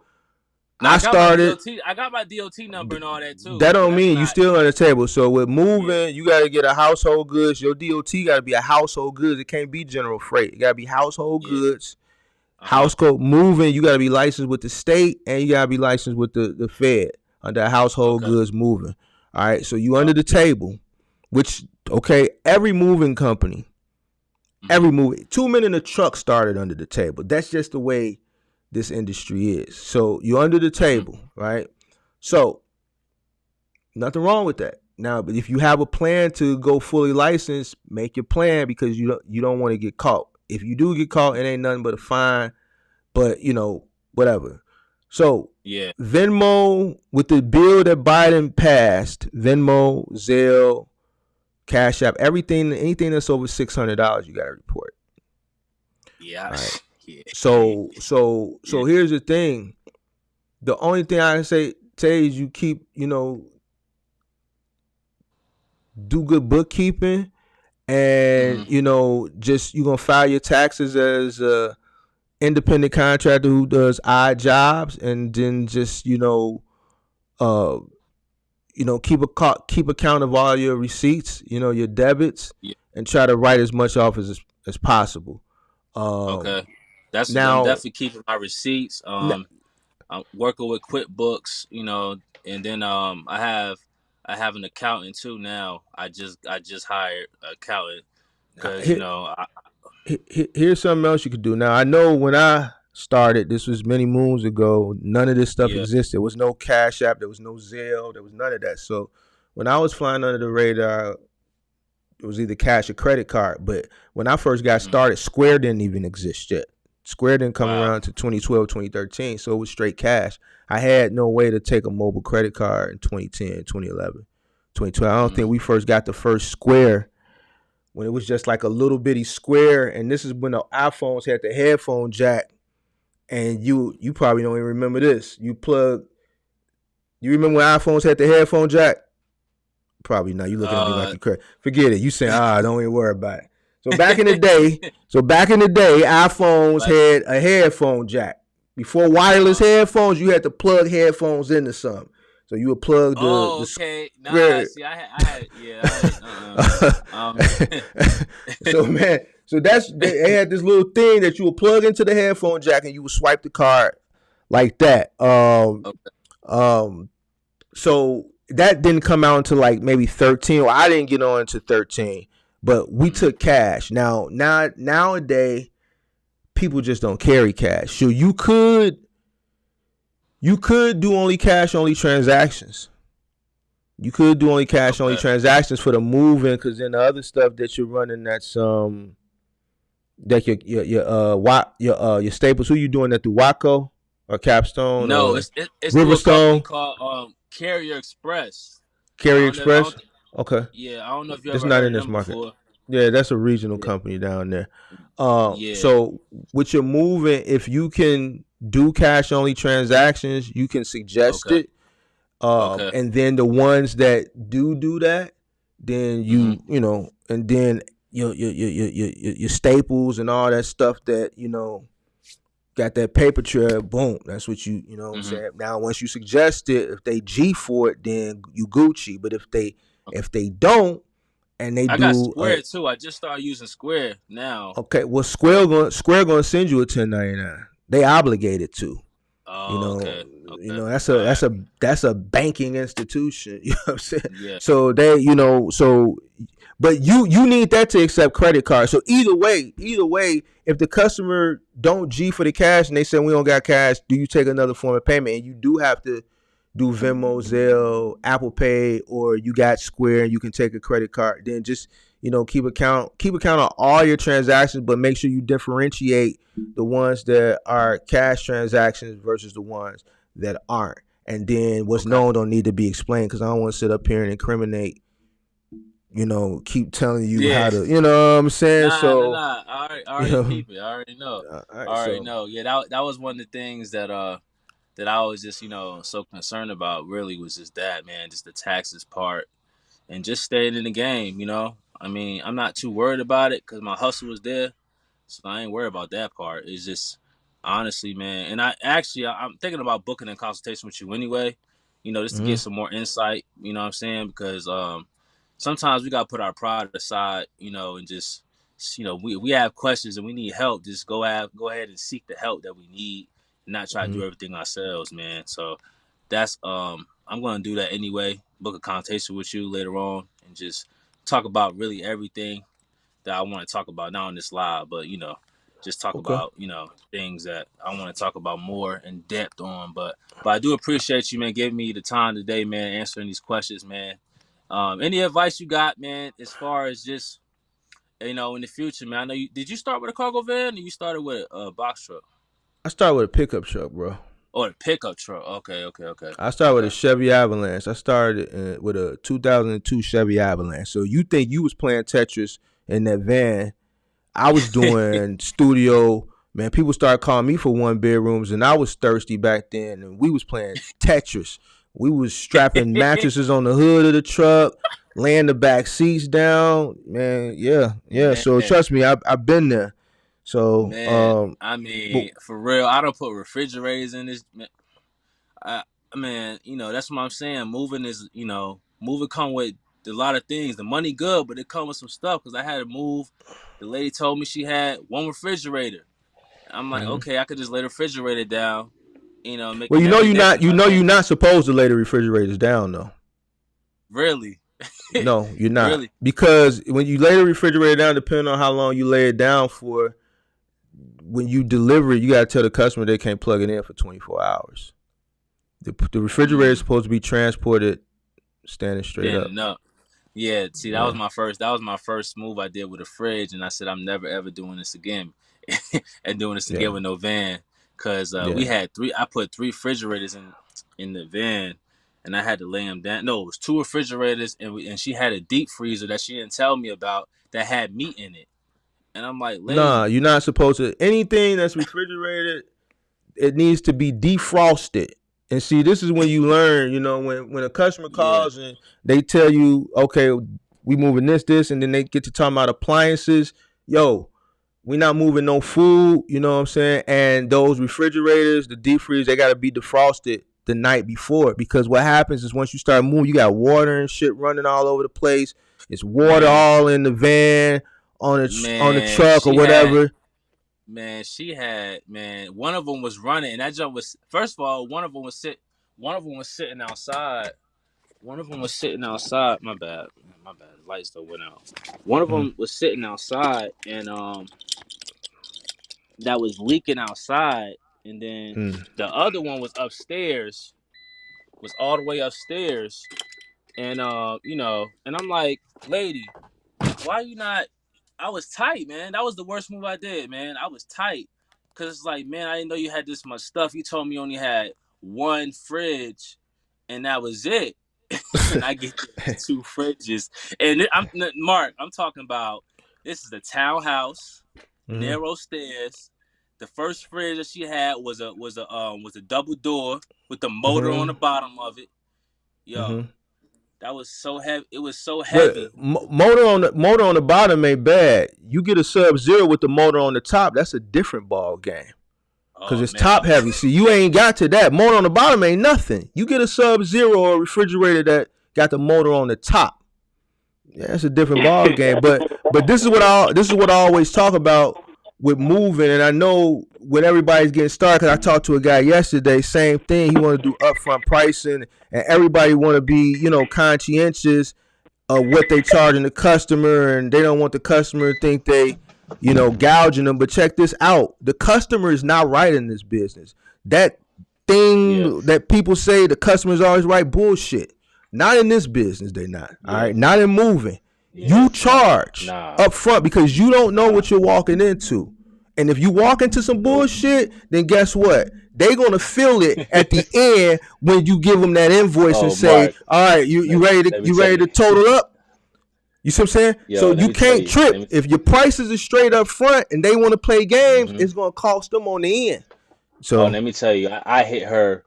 I I got my started. DOT. I got my DOT number and all that too. That So don't that's mean you not. still on the table. So with Yeah. moving, you gotta get a household goods. Your DOT gotta be a household goods. It can't be general freight. It gotta be household Yeah. goods. Uh huh. House code moving, you gotta be licensed with the state and you gotta be licensed with the Fed under household Okay. goods moving. All right, so you Yep. under the table, which okay, every moving company, Mhm. every moving 2 men in a truck started under the table. That's just the way this industry is. So you're under the Mhm. table, right? So nothing wrong with that. Now, but if you have a plan to go fully licensed, make your plan because you don't want to get caught. If you do get caught, it ain't nothing but a fine. But whatever. So Yeah. Venmo with the bill that Biden passed, Venmo, Zelle, Cash App, everything, anything that's over $600, you got to report. Yeah. All right. Yeah. So Yeah. here's the thing. The only thing I can say is you keep do good bookkeeping and Mhm. just you're gonna file your taxes as a independent contractor who does odd jobs, and then just uh keep account of all your receipts, your debits, Yeah. and try to write as much off as possible. Okay. Um, That's what I'm now, definitely keeping my receipts. n- I'm working with QuickBooks, and then I have an accountant too now. I just hired an accountant because here, here's something else you could do. Now, I know when I started, this was many moons ago. None of this stuff yeah. existed. There was no Cash App. There was no Zelle. There was none of that. So when I was flying under the radar, it was either cash or credit card. But when I first got Mhm. started, Square didn't even exist yet. Square didn't come Wow. around to 2012, 2013, so it was straight cash. I had no way to take a mobile credit card in 2010, 2011, 2012. I don't think Mhm. we first got the first Square when it was just like a little bitty square. And this is when the iPhones had the headphone jack. And you probably don't even remember this. You remember when iPhones had the headphone jack? Probably not. You looking at me like Uh. you crazy. Forget it. You saying, don't even worry about it. So back in the day, iPhones Like. had a headphone jack. Before wireless Uh. headphones, you had to plug headphones into something. So you would plug the Oh, okay. Nah. square. See, I had. Yeah. I had. Um. So man, so they had this little thing that you would plug into the headphone jack and you would swipe the card like that. Okay. Um, so that didn't come out until like maybe 13. Or I didn't get on to 13, but we Mhm. took cash. Nowadays, people just don't carry cash. So you could do only cash only transactions. You could do only cash only Okay. transactions for the moving, because then the other stuff that you're running, that's that your staples. Who you doing that through? Waco or Capstone No, or it's through a company Riverstone? called Carrier Express. I Carrier don't know. I Express? don't. Okay, Yeah, I don't know if you it's ever not heard in of this them market. before. Yeah, that's a regional Yeah. company down there. Yeah. So with your moving, if you can do cash only transactions, you can suggest Okay. it. Okay. And then the ones that do that, then Mhm. and then your staples and all that stuff that got that paper trail. Boom, that's what you know what I'm Mhm. saying. Now, once you suggest it, if they G for it, then you Gucci. But if they Okay. if they don't and they I got do Square too. I just started using Square now. okay, well, Square gonna send you a 1099. They obligated to. You Oh, know, okay. Okay. that's All a right. banking institution. You know what I'm saying? Yeah. So but you need that to accept credit cards. So either way, if the customer don't G for the cash and they say we don't got cash, do you take another form of payment? And you do have to do Venmo, Zelle, Apple Pay, or you got Square and you can take a credit card. Then just keep account of all your transactions, but make sure you differentiate the ones that are cash transactions versus the ones that aren't. And then what's Okay. known don't need to be explained, because I don't want to sit up here and incriminate. Keep telling you Yeah. how to. You know what I'm saying? Nah, nah, So nah. I already you know, peep it. I already know. all I right. already So know. Yeah, that was one of the things that that I was just so concerned about really was just that, man, just the taxes part and just staying in the game. I mean, I'm not too worried about it because my hustle was there, so I ain't worried about that part. It's just honestly, man, and I'm thinking about booking a consultation with you anyway. Just to get Mm-hmm. some more insight. You know what I'm saying? Because sometimes we gotta put our pride aside, and just we have questions and we need help. Just go ahead and seek the help that we need, and not try to Mm-hmm. do everything ourselves, man. So that's I'm gonna do that anyway. Book a consultation with you later on and just talk about really everything that I want to talk about, not on this live, but just talk Okay. about things that I want to talk about more in depth on. But I do appreciate you, man, giving me the time today, man, answering these questions, man. Any advice you got, man, as far as just in the future, man? I know did you start with a cargo van or you started with a box truck I started with a pickup truck, bro. or a pickup truck? Okay, okay, okay, I started with a okay. Chevy Avalanche. I started with a 2002 Chevy Avalanche. So you think you was playing Tetris in that van? I was doing studio. Man, people started calling me for one bedrooms, and I was thirsty back then. And we was playing Tetris. We was strapping mattresses on the hood of the truck, laying the back seats down. Man, yeah, yeah. Man, So trust me, I've been there. So, man, I but mean, for real, I don't put refrigerators in this. I, man, that's what I'm saying. Moving is, moving come with a lot of things. The money good, but it come with some stuff because I had to move. The lady told me she had one refrigerator. I'm like, mhm. okay, I could just lay the refrigerator down, Well, making every day you one know day. you're not supposed to lay the refrigerators down though. Really, No, you're not. really. Because when you lay the refrigerator down, depending on how long you lay it down for, when you deliver it, you got to tell the customer they can't plug it in for 24 hours. The refrigerator is Mm, supposed to be transported standing straight up. standing up. Yeah, see, that was Yeah, my first. That was my first move I did with a fridge, and I said I'm never ever doing this again, and doing this yeah, again with no van, because we yeah. had three. I put three refrigerators in the van, and I had to lay them down. No, it was two refrigerators, and she had a deep freezer that she didn't tell me about that had meat in it, and I'm like, Nah, lady, you're not supposed to. Anything that's refrigerated, it needs to be defrosted. And see, this is when you learn, when a customer yeah, calls and they tell you, okay, we moving this, and then they get to talking about appliances. Yo, we not moving no food, you know what I'm saying? And those refrigerators, the deep freeze, they gotta be defrosted the night before, because what happens is once you start moving, you got water and shit running all over the place. It's water man, all in the van, on the man, truck or she had. whatever. Man, one of them was running, and that jump was first of all, one of them was sitting outside. One of them was sitting outside. My bad. Lights still went out. One of Mm, them was sitting outside, and that was leaking outside, and then mm. the other one was upstairs, was all the way upstairs, and and I'm like, lady, why you not? I was tight, man. That was the worst move I did, man. I was tight. Cause it's like, man, I didn't know you had this much stuff. You told me you only had one fridge and that was it. And I get two fridges. And Mark, I'm talking about this is a townhouse, Mm-hmm. narrow stairs. The first fridge that she had was a double door with the motor on Mm-hmm. the bottom of it. Yo, Mm-hmm. that was so heavy. It was so But heavy. motor on the bottom ain't bad. You get a Sub Zero with the motor on the top, that's a different ball game. Cause Oh it's man, top heavy. See, you ain't got to that. Motor on the bottom ain't nothing. You get a Sub Zero or a refrigerator that got the motor on the top. Yeah, it's a different ball game. But this is what I always talk about with moving. And I know when everybody's getting started, because I talked to a guy yesterday, same thing. He want to do upfront pricing, and everybody want to be conscientious of what they charging the customer, and they don't want the customer to think they gouging them. But check this out: the customer is not right in this business. That yeah, thing that people say the customer is always right, bullshit. Not in this business, they not. All yeah, right, not in moving. yeah. You Nah, charge nah, up front because you don't know nah. what you're walking into. And if you walk into some Nope. bullshit, then guess what? They gonna feel it at the end when you give them that invoice and Oh, say, Mark, "All right, you ready to let me tell you. total up?" You see what I'm saying? So Yo, let you me tell can't you. trip. If your prices are straight up front and they want to play games, Mm-hmm. it's gonna cost them on the end. Oh, So let me tell you. I hit her.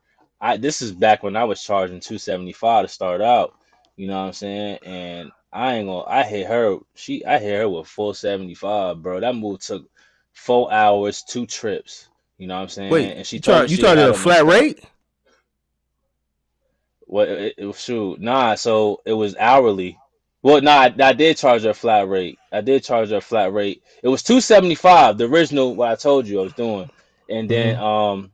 this is back when I was charging 275 to start out. You know what I'm saying? And I ain't gonna. I hit her with 475, bro. That move took 4 hours, 2 trips. You know what I'm saying? Wait, And she told me you she charge at had a them in flat stock. rate? What shoot, nah, so it was hourly. Well, nah, I did charge her a flat rate. I did charge her a flat rate. It was 275, the original what I told you I was doing. And then Mm-hmm.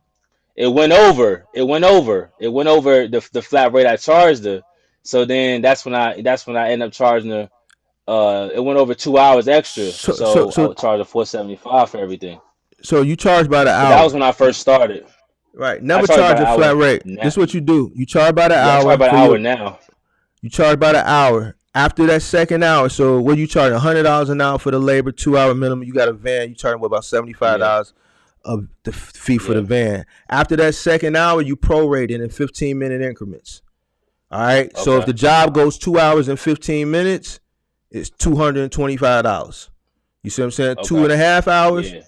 it went over. It went over the flat rate I charged her. So then that's when I end up charging her it went over 2 hours extra. So so So I so would charge her 475 for everything. so you charge by the But that was hour, when I first started. right? I Never charge by charge the a flat hour rate. This now. is what you do. You charge by the Yeah, I charge hour by the for hour your. now. You charge by the hour. After that second hour, so what you charge $100 an hour for the labor, 2 hour minimum. You got a van. You charge what, about Yeah. $75 of the fee for the Yeah. van. After that second hour, you prorate it in 15-minute increments. All right. So if Okay. the job goes 2 hours and 15 minutes, it's $225. You see what I'm saying? Two Okay. and a half hours, Yeah.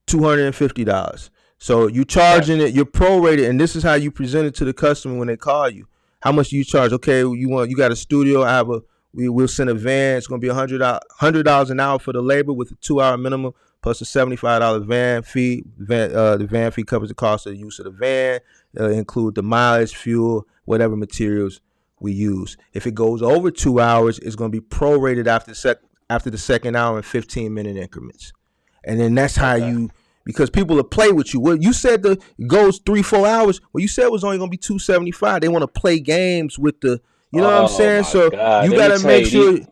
$250. So you charging Gotcha. it, you're prorated, and this is how you present it to the customer when they call you. How much do you charge? Okay, you got a studio. We'll send a van. It's gonna be $100 an hour for the labor with a 2 hour minimum plus a $75 van fee. The van fee covers the cost of the use of the van, include the mileage, fuel, whatever materials we use. If it goes over 2 hours, it's gonna be prorated after the second hour in 15-minute increments. And then that's how Okay. you, because people will play with you. Well, you said the goes 3-4 hours. Well, you said it was only gonna be 275. They want to play games with the, you know what I'm Oh saying? my So God. you Let me gotta tell make you, sure these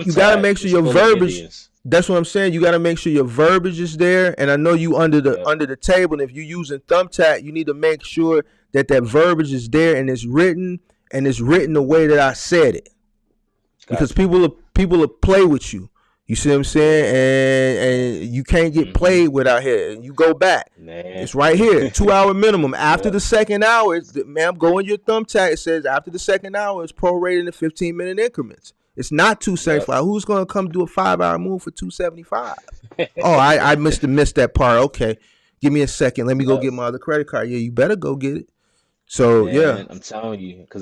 you gotta thumbtack make sure is your full of verbiage. idiots. That's what I'm saying. You gotta make sure your verbiage is there. And I know you Yep. under the table. And if you're using Thumbtack, you need to make sure that that verbiage is there and it's written the way that I said it, because Gotcha. people will play with you. You see what I'm saying? Yeah. And you can't get Mm-hmm. played with out here. And you go back. Man. It's right here. 2 hour minimum. After Yep. the second hour, ma'am, go in your Thumbtack. It says after the second hour, it's prorated in 15-minute increments. It's not Yep. 275. Who's gonna come do a 5 hour move for 275? Oh, I missed that part. Okay. Give me a second. Let me go Yep. get my other credit card. Yeah, you better go get it. So yeah. Man, I'm telling you, because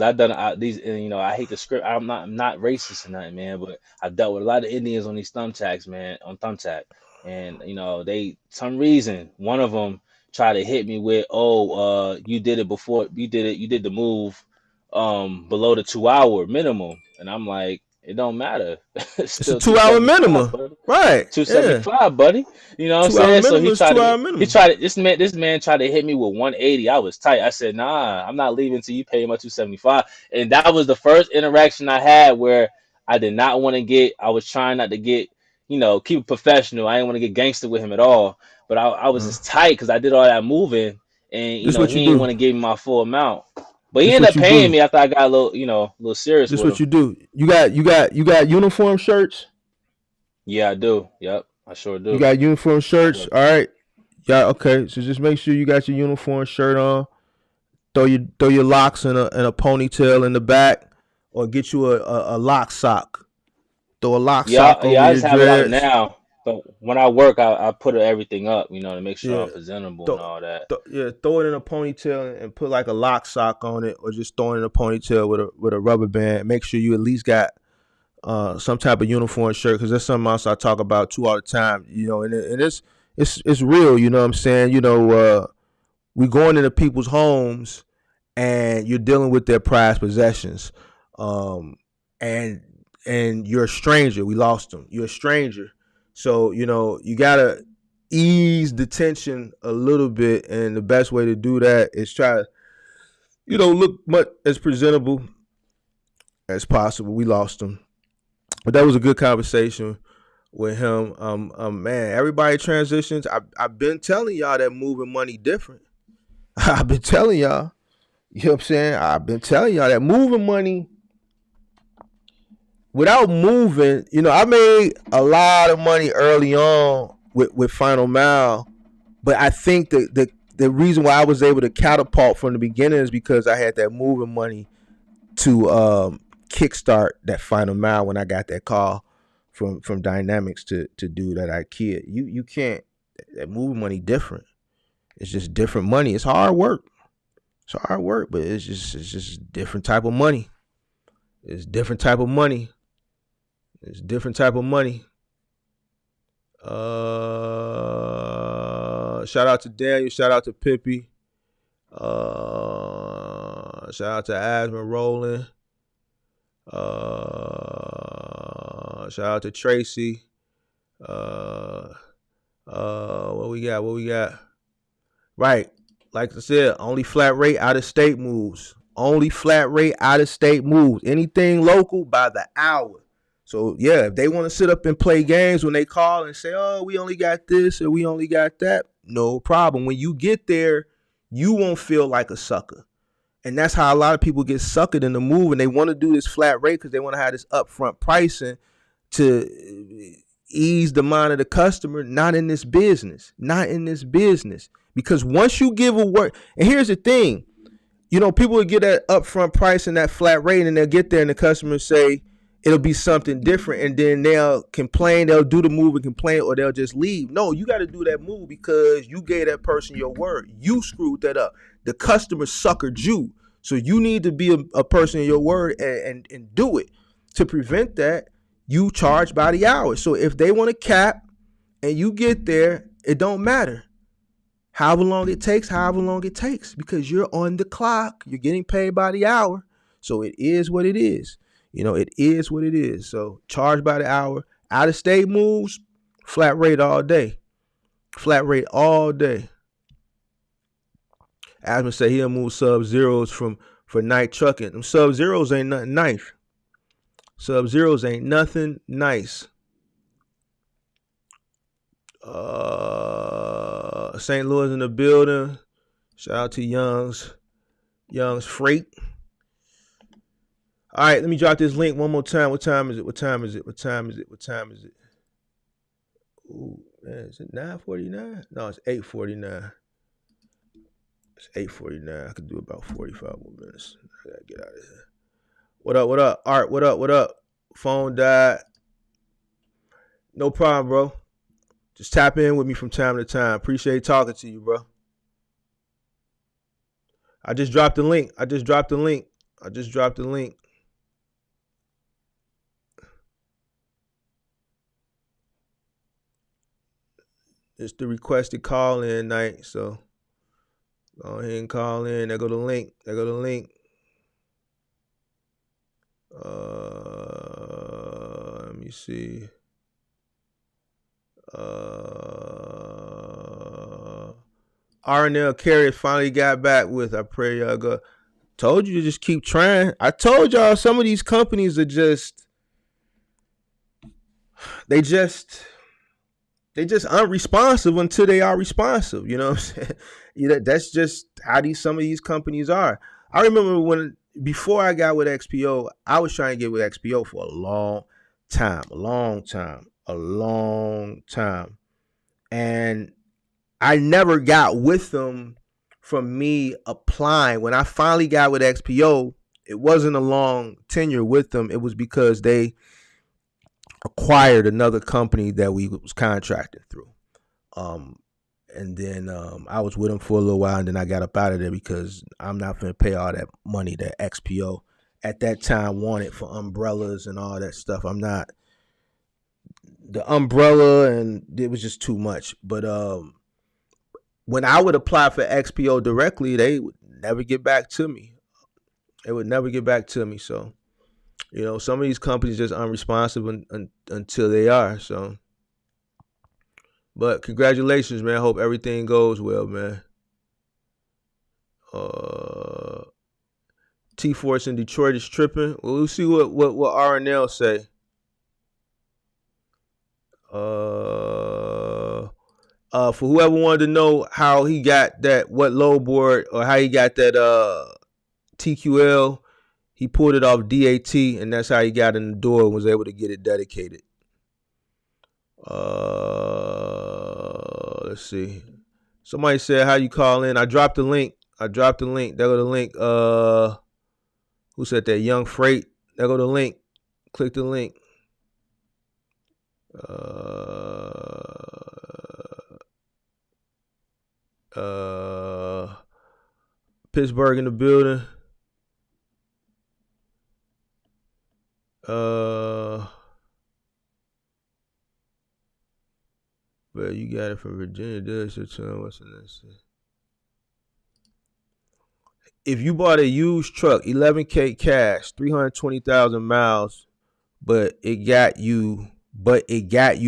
these, and, I hate the script. I'm not racist or nothing, man, but I've dealt with a lot of Indians on these thumbtacks, man, on thumbtack, and they some reason one of them tried to hit me with, oh, you did it before, you did the move, below the 2 hour minimum, and I'm like, it don't matter, it's It's a still two 2 hour seventy five, minimum. buddy. Right. Two seventy Yeah. five, buddy. You know what I'm 2 hour saying? So minimum he is tried 2 hour to he minimum. tried to this man tried to hit me with 180. I was tight. I said, "Nah, I'm not leaving until you pay my 275." And that was the first interaction I had where I did not want to get. I was trying not to get, keep it professional. I didn't want to get gangster with him at all. But I was Uh, just tight because I did all that moving, and this what you he didn't do. want to give me my full amount. But he This ended what up you paying do. me after I got a little, a little serious This with what him. you do. You got uniform shirts. Yeah, I do. Yep, I sure You do. got uniform shirts. Yep. All right. Yeah. Okay. So just make sure you got your uniform shirt on. Throw your locks in a ponytail in the back, or get you a lock sock. Throw a lock Yeah, sock over yeah, I your just have a lock dreads. now. But when I work, I put everything up, to make sure Yeah. I'm presentable and Throw, all that. throw it in a ponytail and put like a lock sock on it, or just throw it in a ponytail with a rubber band. Make sure you at least got some type of uniform shirt, because that's something else I talk about too all the time. And it's real. You know what I'm saying? We going into people's homes, and you're dealing with their prized possessions, um, and you're a stranger. We lost them. You're a stranger, so you gotta ease the tension a little bit, and the best way to do that is try to look much as presentable as possible. We lost them, but that was a good conversation with him. Man, everybody transitions. I've been telling y'all that moving money different. I've been telling y'all. You know what I'm saying? I've been telling y'all that moving money, without moving, I made a lot of money early on with Final Mile, but I think the reason why I was able to catapult from the beginning is because I had that moving money to kickstart that Final Mile when I got that call from Dynamics to do that IKEA. You can't, that moving money different. It's just different money. It's hard work. It's It's hard work, but it's just different type of money. It's different type of money. It's different type of money. Shout out to Daniel. Shout out to Pippi. Shout out to Asma Roland. Shout out to Tracy. What we got? What we got? Right. Like I said, only flat rate out of state moves. Only flat rate out of state moves. Anything local by the hour. So yeah, if they want to sit up and play games when they call and say, "Oh, we only got this or we only got that," no problem. When you get there, you won't feel like a sucker. And that's how a lot of people get suckered in the move, and they want to do this flat rate because they want to have this upfront pricing to ease the mind of the customer. Not in this business. Not in this business. Because once you give a word, and here's the thing, people will get that upfront price and that flat rate, and they'll get there, and the customers say it'll be something different, and then they'll complain, they'll do the move and complain, or they'll just leave. No, you got to do that move because you gave that person your word. You screwed that up. The customer suckered you. So you need to be a person of your word and do it. To prevent that, you charge by the hour. So if they want to cap and you get there, it don't matter. However long it takes, because you're on the clock. You're getting paid by the hour. So it is what it is. It is what it is. So charge by the hour. Out of state moves, flat rate all day. Flat rate all day. Asma said he'll move sub-zeros for night trucking. Them sub-zeros ain't nothing nice. Sub-zeros ain't nothing nice. St. Louis in the building. Shout out to Young's Freight. All right, let me drop this link one more time. What time is it? Ooh, man, is it 9:49? No, it's 8:49. It's 8:49. I could do about 45 more minutes. I gotta get out of here. What up? Art, what up? Phone died. No problem, bro. Just tap in with me from time to time. Appreciate talking to you, bro. I just dropped the link. It's the requested call in night, so go ahead and call in. There go the link. Let me see. RNL Carrier finally got back with. I pray y'all go. Told you to just keep trying. I told y'all some of these companies are just unresponsive until they are responsive. You know what I'm saying? That's just how some of these companies are. I remember before I got with XPO, I was trying to get with XPO for a long time. And I never got with them from me applying. When I finally got with XPO, it wasn't a long tenure with them. It was because they acquired another company that we was contracted through. And then I was with them for a little while, and then I got up out of there because I'm not going to pay all that money that XPO at that time wanted for umbrellas and all that stuff. I'm not the umbrella, and it was just too much. But when I would apply for XPO directly, they would never get back to me. So, some of these companies just unresponsive until they are. So, but congratulations, man. I hope everything goes well, man. T-Force in Detroit is tripping. Well, we'll see what RNL say. For whoever wanted to know how he got that, what low board, or how he got that TQL, he pulled it off DAT, and that's how he got in the door and was able to get it dedicated. Let's see. Somebody said, how you call in? I dropped the link. There go the link. Who said that? Young Freight. There go the link. Click the link. Pittsburgh in the building. But you got it from Virginia. What's the next? If you bought a used truck, 11K cash, 320,000 miles, but it got you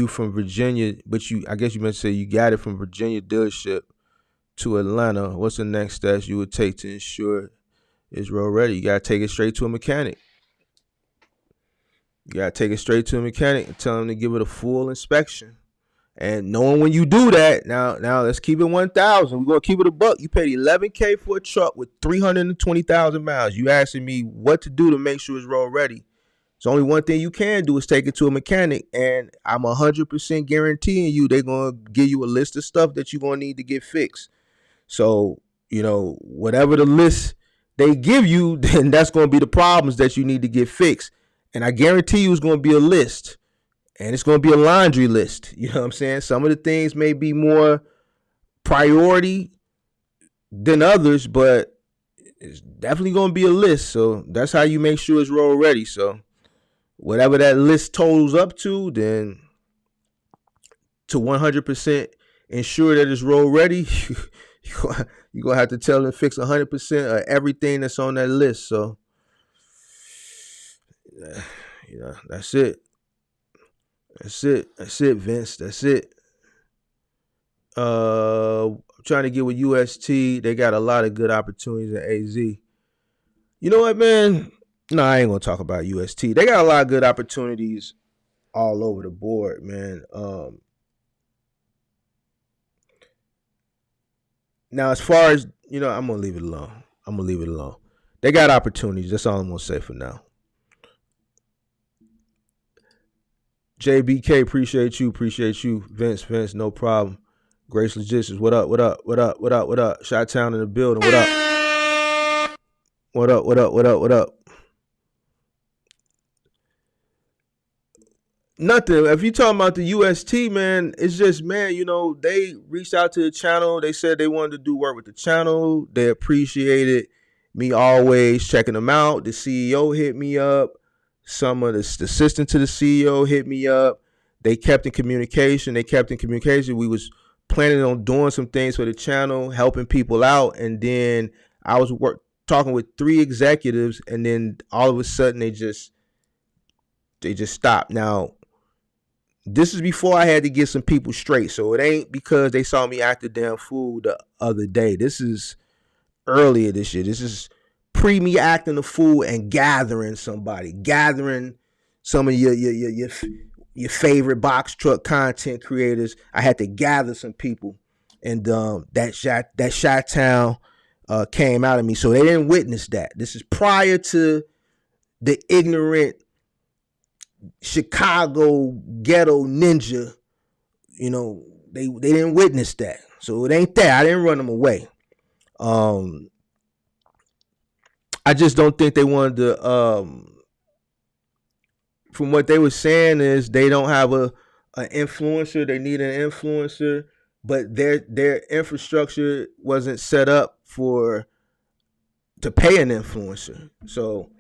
from Virginia. But I guess you meant to say you got it from Virginia dealership to Atlanta. What's the next steps you would take to ensure it's road ready? You gotta take it straight to a mechanic. You gotta take it straight to a mechanic and tell them to give it a full inspection. And knowing when you do that, now let's keep it 1,000. We're gonna keep it a buck. You paid 11K for a truck with 320,000 miles. You asking me what to do to make sure it's road ready? It's only one thing you can do is take it to a mechanic, and I'm 100% guaranteeing you they're gonna give you a list of stuff that you're gonna need to get fixed. So whatever the list they give you, then that's gonna be the problems that you need to get fixed. And I guarantee you, it's gonna be a list. And it's going to be a laundry list. You know what I'm saying? Some of the things may be more priority than others, but it's definitely going to be a list. So that's how you make sure it's road ready. So whatever that list totals up to, then to 100% ensure that it's road ready, you're going to have to tell them to fix 100% of everything that's on that list. So, that's it. That's it, Vince. That's it. I'm trying to get with UST. They got a lot of good opportunities at AZ. You know what, man? No, I ain't gonna talk about UST. They got a lot of good opportunities all over the board, man. Now, as far as I'm gonna leave it alone. They got opportunities. That's all I'm gonna say for now. JBK, appreciate you. Vince, no problem. Grace Logistics, what up? Shot Town in the building, what up? What up? Nothing. If you talking about the UST, man, it's just, man, they reached out to the channel. They said they wanted to do work with the channel. They appreciated me always checking them out. The CEO hit me up. Some of the assistants to the CEO hit me up. They kept in communication. We was planning on doing some things for the channel, helping people out. And then I was talking with 3 executives, and then all of a sudden they just stopped. Now, this is before I had to get some people straight. So it ain't because they saw me act a damn fool the other day. This is earlier this year. This is pre me acting a fool and gathering some of your favorite box truck content creators. I had to gather some people, and that Shot Town came out of me. So they didn't witness that. This is prior to the ignorant Chicago ghetto ninja. They didn't witness that. So it ain't that. I didn't run them away. I just don't think they wanted to. From what they were saying is they don't have an influencer. They need an influencer, but their infrastructure wasn't set up to pay an influencer. So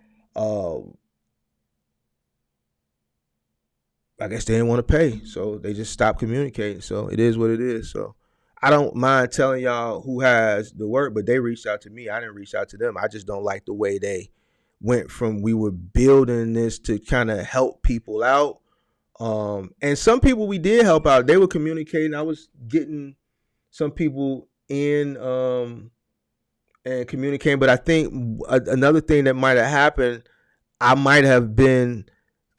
I guess they didn't want to pay, so they just stopped communicating. So it is what it is. So I don't mind telling y'all who has the work, but they reached out to me. I didn't reach out to them. I just don't like the way they went from we were building this to kind of help people out. And some people we did help out. They were communicating. I was getting some people in and communicating. But I think another thing that might have happened, I might have been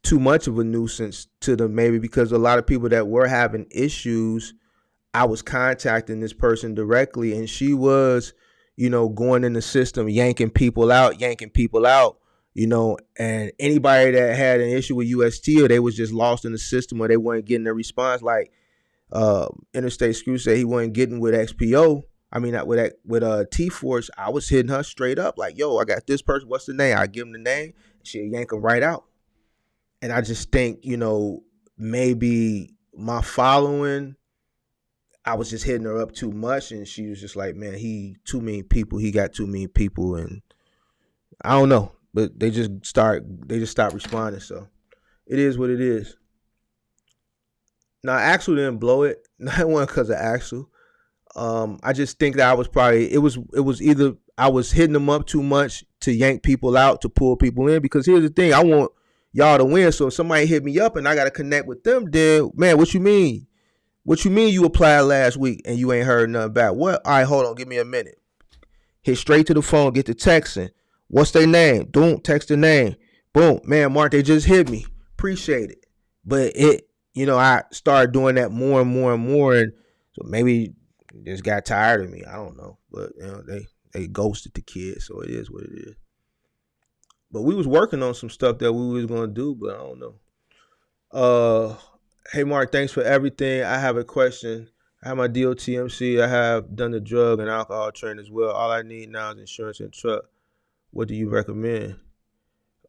too much of a nuisance to them, maybe because a lot of people that were having issues, I was contacting this person directly, and she was, going in the system, yanking people out, and anybody that had an issue with UST or they was just lost in the system or they weren't getting a response, like Interstate Screw said he wasn't getting with XPO. I mean, not with T-Force, I was hitting her straight up like, yo, I got this person, what's the name? I give him the name, she'll yank him right out. And I just think, maybe my following, I was just hitting her up too much, and she was just like, "Man, he too many people. He got too many people," and I don't know, but they just stopped responding. So it is what it is. Now Axel didn't blow it. Not one because of Axel. I just think that I was probably it was either I was hitting them up too much to yank people out to pull people in. Because here's the thing, I want y'all to win. So if somebody hit me up and I got to connect with them, then man, what you mean? What you mean you applied last week and you ain't heard nothing back? What? All right, hold on, give me a minute. Hit straight to the phone, get the texting. What's their name? Don't text the name. Boom, man, Mark, they just hit me. Appreciate it. But I started doing that more and more and more, and so maybe just got tired of me. I don't know, but they ghosted the kid, so it is what it is. But we was working on some stuff that we was gonna do, but I don't know. Hey Mark, thanks for everything. I have a question. I have my DOTMC. I have done the drug and alcohol training as well. All I need now is insurance and truck. What do you recommend?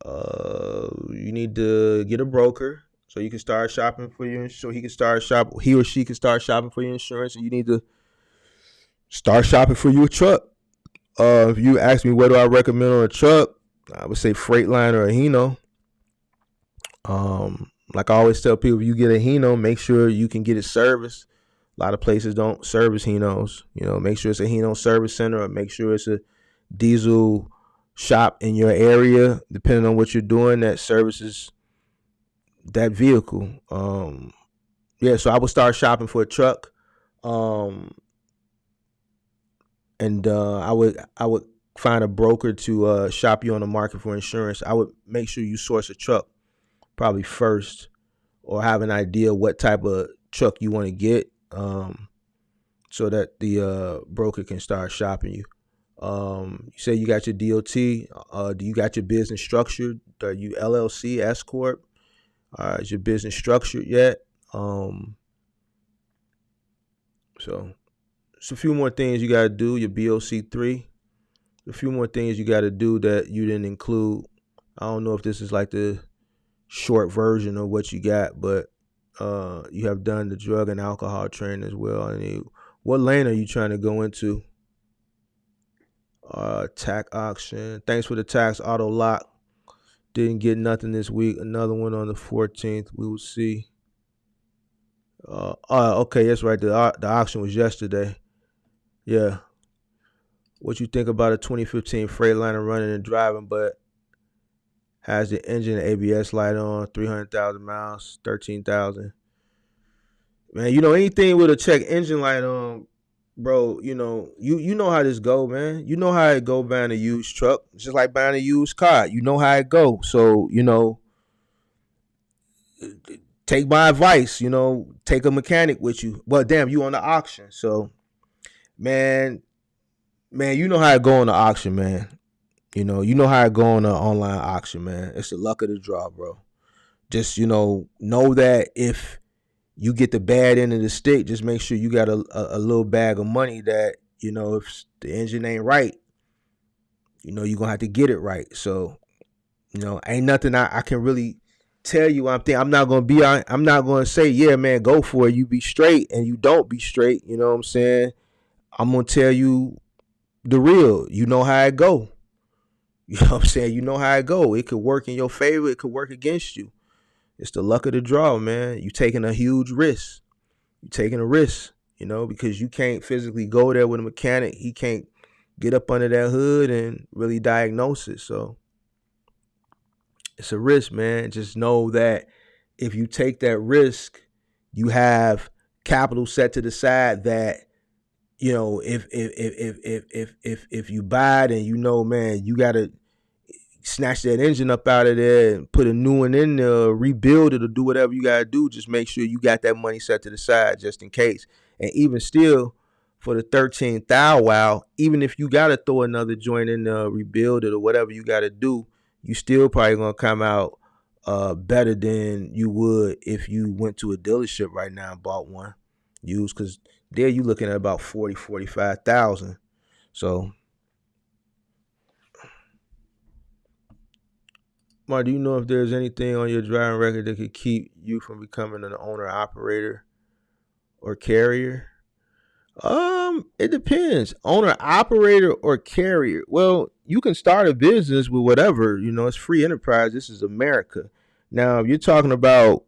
You need to get a broker so you can start shopping for your so he can start shop he or she can start shopping for your insurance, and you need to start shopping for your truck. If you ask me what do I recommend on a truck, I would say Freightliner or a Hino. Like I always tell people, if you get a Hino, make sure you can get it serviced. A lot of places don't service Hinos. Make sure it's a Hino service center, or make sure it's a diesel shop in your area, depending on what you're doing, that services that vehicle. So I would start shopping for a truck. And I would find a broker to shop you on the market for insurance. I would make sure you source a truck probably first, or have an idea what type of truck you want to get, so that the broker can start shopping you. You say you got your DOT. Do you got your business structured? Are you LLC, S corp? Is your business structured yet? So it's a few more things you got to do. Your BOC3. A few more things you got to do that you didn't include. I don't know if this is like the short version of what you got, but you have done the drug and alcohol training as well. I mean, what lane are you trying to go into? Tax auction. Thanks for the tax auto lock. Didn't get nothing this week. Another one on the 14th. We will see. Okay, that's right. The auction was yesterday. Yeah. What you think about a 2015 Freightliner running and driving, but has the engine and ABS light on, 300,000 miles, 13,000. Man, anything with a check engine light on, bro, you know how this go, man. You know how it go buying a used truck. It's just like buying a used car. You know how it go. So, take my advice, take a mechanic with you. Well, damn, you on the auction. So, man, you know how it go on the auction, man. You know how it go on the online auction, man. It's the luck of the draw, bro. Just, know that if you get the bad end of the stick, just make sure you got a little bag of money that, if the engine ain't right, you're going to have to get it right. So, ain't nothing I can really tell you. I'm not going to say, yeah, man, go for it. You be straight, and you don't be straight. You know what I'm saying? I'm going to tell you the real. You know how it go. You know what I'm saying? You know how it go. It could work in your favor. It could work against you. It's the luck of the draw, man. You taking a huge risk. You taking a risk, because you can't physically go there with a mechanic. He can't get up under that hood and really diagnose it. So it's a risk, man. Just know that if you take that risk, you have capital set to the side that, if you buy it and man, you gotta snatch that engine up out of there and put a new one in there, rebuild it, or do whatever you gotta do. Just make sure you got that money set to the side just in case. And even still, for the 13th thou wow, even if you gotta throw another joint in there, rebuild it, or whatever you gotta do, you still probably gonna come out better than you would if you went to a dealership right now and bought one used, because there you looking at about 45,000. So, Mark, do you know if there's anything on your driving record that could keep you from becoming an owner operator or carrier? It depends. Owner, operator, or carrier. Well, you can start a business with whatever. It's free enterprise. This is America. Now, if you're talking about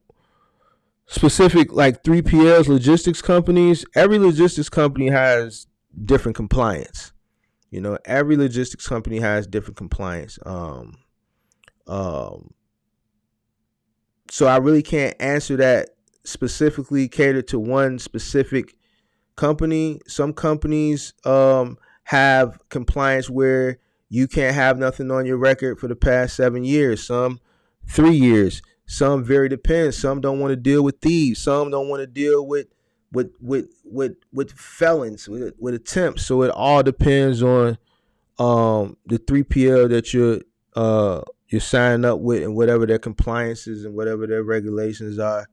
specific like 3PLs, logistics companies, every logistics company has different compliance. Every logistics company has different compliance. Um, so I really can't answer that specifically catered to one specific company. Some companies have compliance where you can't have nothing on your record for the past 7 years. Some 3 years. Some very depends. Some don't want to deal with thieves. Some don't want to deal with felons, with attempts. So it all depends on the 3PL that you're signing up with, and whatever their compliances and whatever their regulations are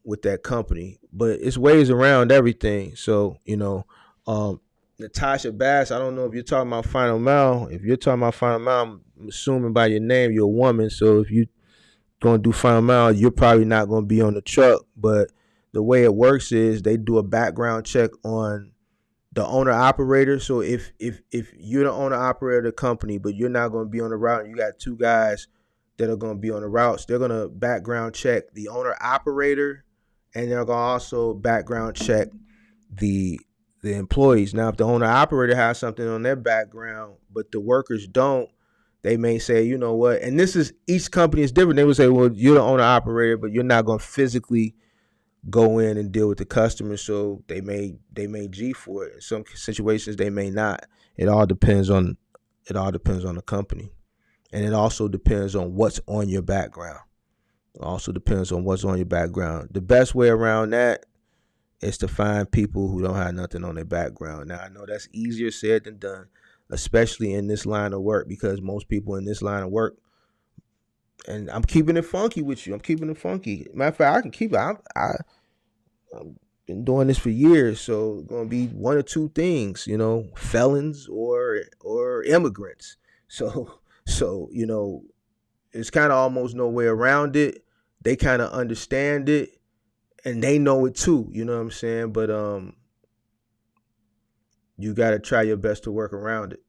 with that company. But it's ways around everything. So, Natasha Bass, I don't know if you're talking about Final Mile. If you're talking about Final Mile, I'm assuming by your name you're a woman. So if you're going to do Final Mile, you're probably not going to be on the truck. But the way it works is they do a background check on the owner operator. So if you're the owner operator of the company, but you're not going to be on the route, and you got two guys that are going to be on the routes, they're going to background check the owner operator, and they're going to also background check the employees. Now, if the owner operator has something on their background, but the workers don't, they may say, you know what? And this is, each company is different. They would say, well, you're the owner operator, but you're not going to physically go in and deal with the customer, so they may G for it. In some situations they may not. It all depends on the company, and it also depends on what's on your background. The best way around that is to find people who don't have nothing on their background. Now, I know that's easier said than done, especially in this line of work, because most people in this line of work, and I'm keeping it funky with you. I'm keeping it funky. Matter of fact, I can keep it. I've been doing this for years, so it's gonna be one or two things, felons or immigrants. So it's kind of almost no way around it. They kind of understand it, and they know it too. You know what I'm saying? But you got to try your best to work around it.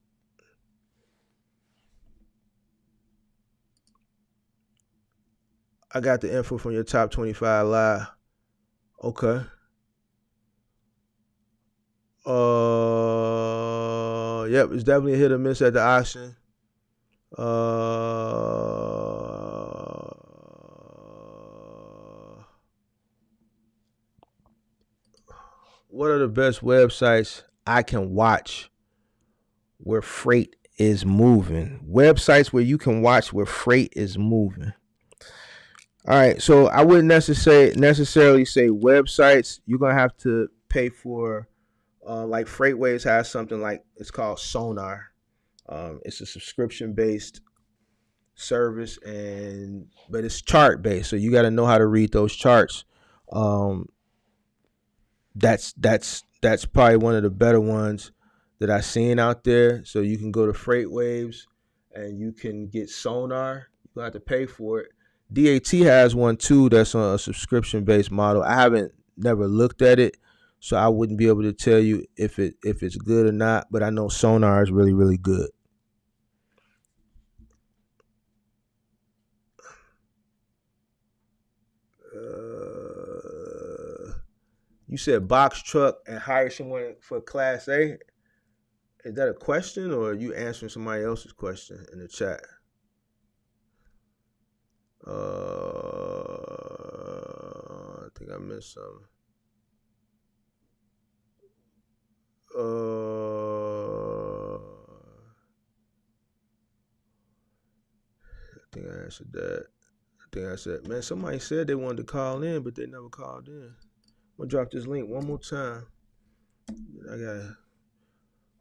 I got the info from your top 25 live. Okay. Yep, it's definitely a hit or miss at the auction. What are the best websites I can watch where freight is moving? Websites where you can watch where freight is moving. All right, so I wouldn't necessarily say websites. You're gonna have to pay for, like Freightways has something like, it's called Sonar. It's a subscription based service, but it's chart based, so you got to know how to read those charts. Um, that's probably one of the better ones that I've seen out there. So you can go to Freightwaves and you can get Sonar. You don't have to pay for it. DAT has one too that's on a subscription based model. I haven't never looked at it, so I wouldn't be able to tell you if it's good or not. But I know Sonar is really, really good. You said box truck and hire someone for Class A. Is that a question, or are you answering somebody else's question in the chat? I think I missed something. I think I answered that. I think I said, man, somebody said they wanted to call in, but they never called in. I'm gonna drop this link one more time. I got,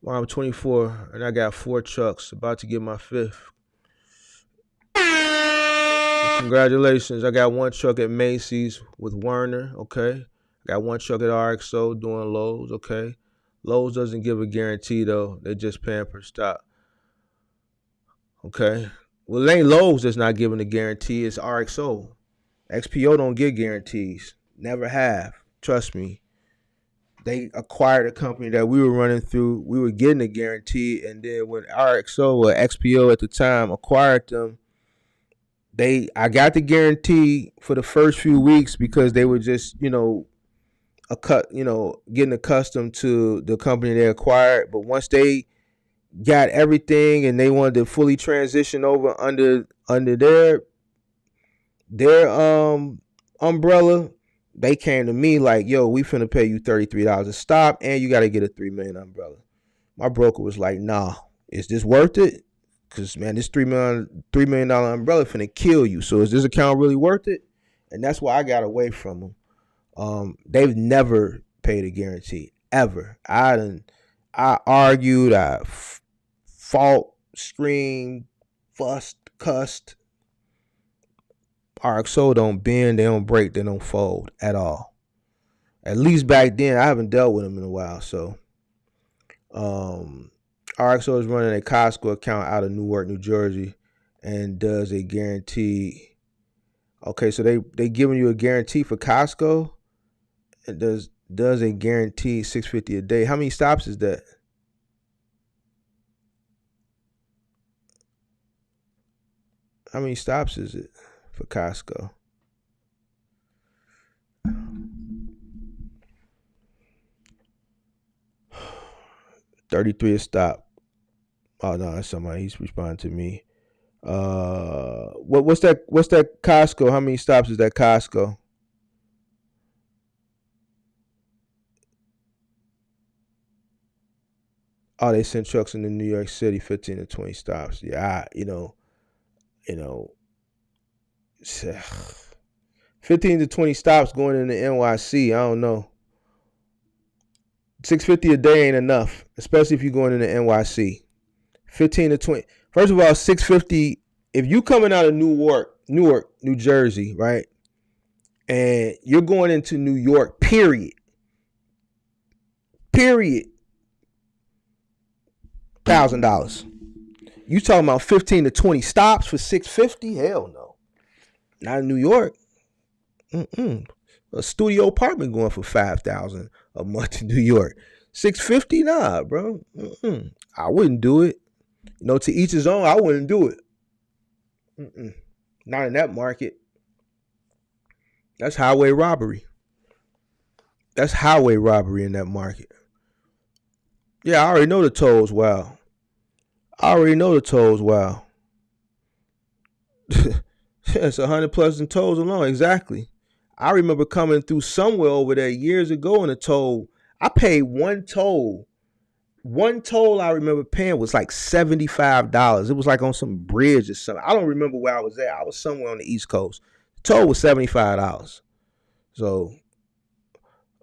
well, I'm 24 and I got 4 trucks, about to get my 5th. Congratulations. I got 1 truck at Macy's with Werner, okay? I got 1 truck at RXO doing Lowe's, okay? Lowe's doesn't give a guarantee though. They're just paying per stop. Okay. Well, it ain't Lowe's that's not giving a guarantee, it's RXO. XPO don't get guarantees. Never have. Trust me. they acquired a company that we were running through. We were getting a guarantee, and then when RXO or XPO at the time acquired them, I got the guarantee for the first few weeks because they were just getting accustomed to the company they acquired. But once they got everything and they wanted to fully transition over under their umbrella, they came to me like, yo, we finna pay you $33 a stop and you gotta get a 3 million umbrella. My broker was like, nah, is this worth it? Cause man, this $3 million umbrella finna kill you. So is this account really worth it? And that's why I got away from them. They've never paid a guarantee ever. I argued, fought, screamed, fussed, cussed. RXO don't bend, they don't break, they don't fold at all. At least back then, I haven't dealt with them in a while. So, RXO is running a Costco account out of Newark, New Jersey, and does a guarantee. Okay, so they giving you a guarantee for Costco. It does a guarantee $650 a day. How many stops is that? How many stops is it for Costco? $33 a stop. Oh no, that's somebody. He's responding to me. What's that? What's that Costco? How many stops is that Costco? Oh, they sent trucks into New York City, 15 to 20 stops. Yeah, you know, 15 to 20 stops going into NYC. I don't know. $650 a day ain't enough, especially if you're going into NYC. 15 to 20. First of all, $650. If you coming out of Newark, New Jersey, right, and you're going into New York, period, $1,000. You talking about 15 to 20 stops for $650? Hell no, not in New York. A studio apartment going for $5,000 a month in New York. $650? Nah, bro. I wouldn't do it. To each his own. I wouldn't do it. Not in that market. That's highway robbery. That's highway robbery in that market. Yeah, I already know the tolls. Wow. It's 100 plus in tolls alone. Exactly. I remember coming through somewhere over there years ago in a toll. I paid one toll. One toll I remember paying was like $75. It was like on some bridge or something. I don't remember where I was at. I was somewhere on the East Coast. The toll was $75. So,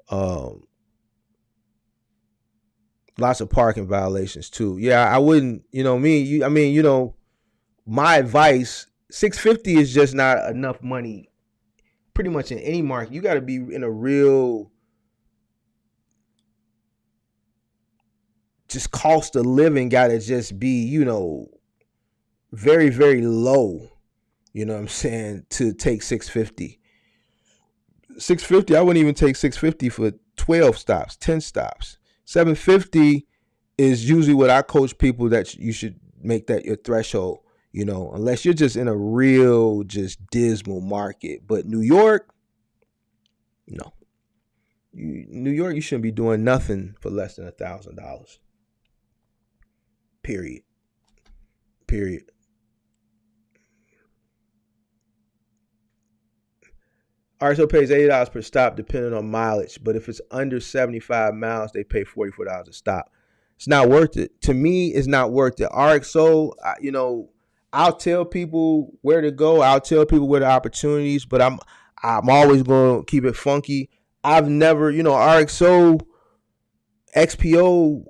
um, lots of parking violations too. Yeah, I wouldn't. My advice: $650 is just not enough money. Pretty much in any market, you got to be in a real just cost of living. Got to just be very very low. You know what I'm saying? To take 650. 650, I wouldn't even take 650 for 12 stops, 10 stops. 750 is usually what I coach people that you should make that your threshold, unless you're just in a real just dismal market. But New York, no. New York, you shouldn't be doing nothing for less than $1,000. Period. RSO pays $80 per stop depending on mileage, but if it's under 75 miles, they pay $44 a stop. It's not worth it. To me, it's not worth it. RXO, I'll tell people where to go. I'll tell people where the opportunities, but I'm always going to keep it funky. I've never, RXO, XPO,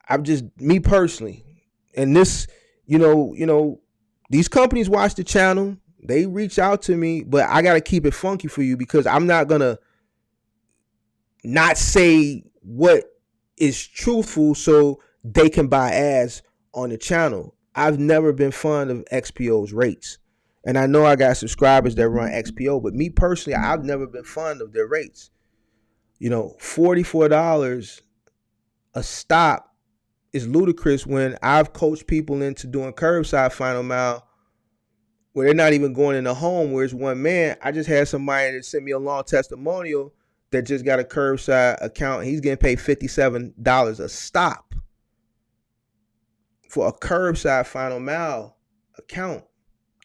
I'm just me personally. And this, these companies watch the channel. They reach out to me, but I got to keep it funky for you because I'm not going to not say what is truthful so they can buy ads on the channel. I've never been fond of XPO's rates. And I know I got subscribers that run XPO, but me personally, I've never been fond of their rates. $44 a stop is ludicrous when I've coached people into doing curbside final mile where they're not even going in the home where it's one man. I just had somebody that sent me a long testimonial that just got a curbside account. He's getting paid $57 a stop for a curbside final mile account,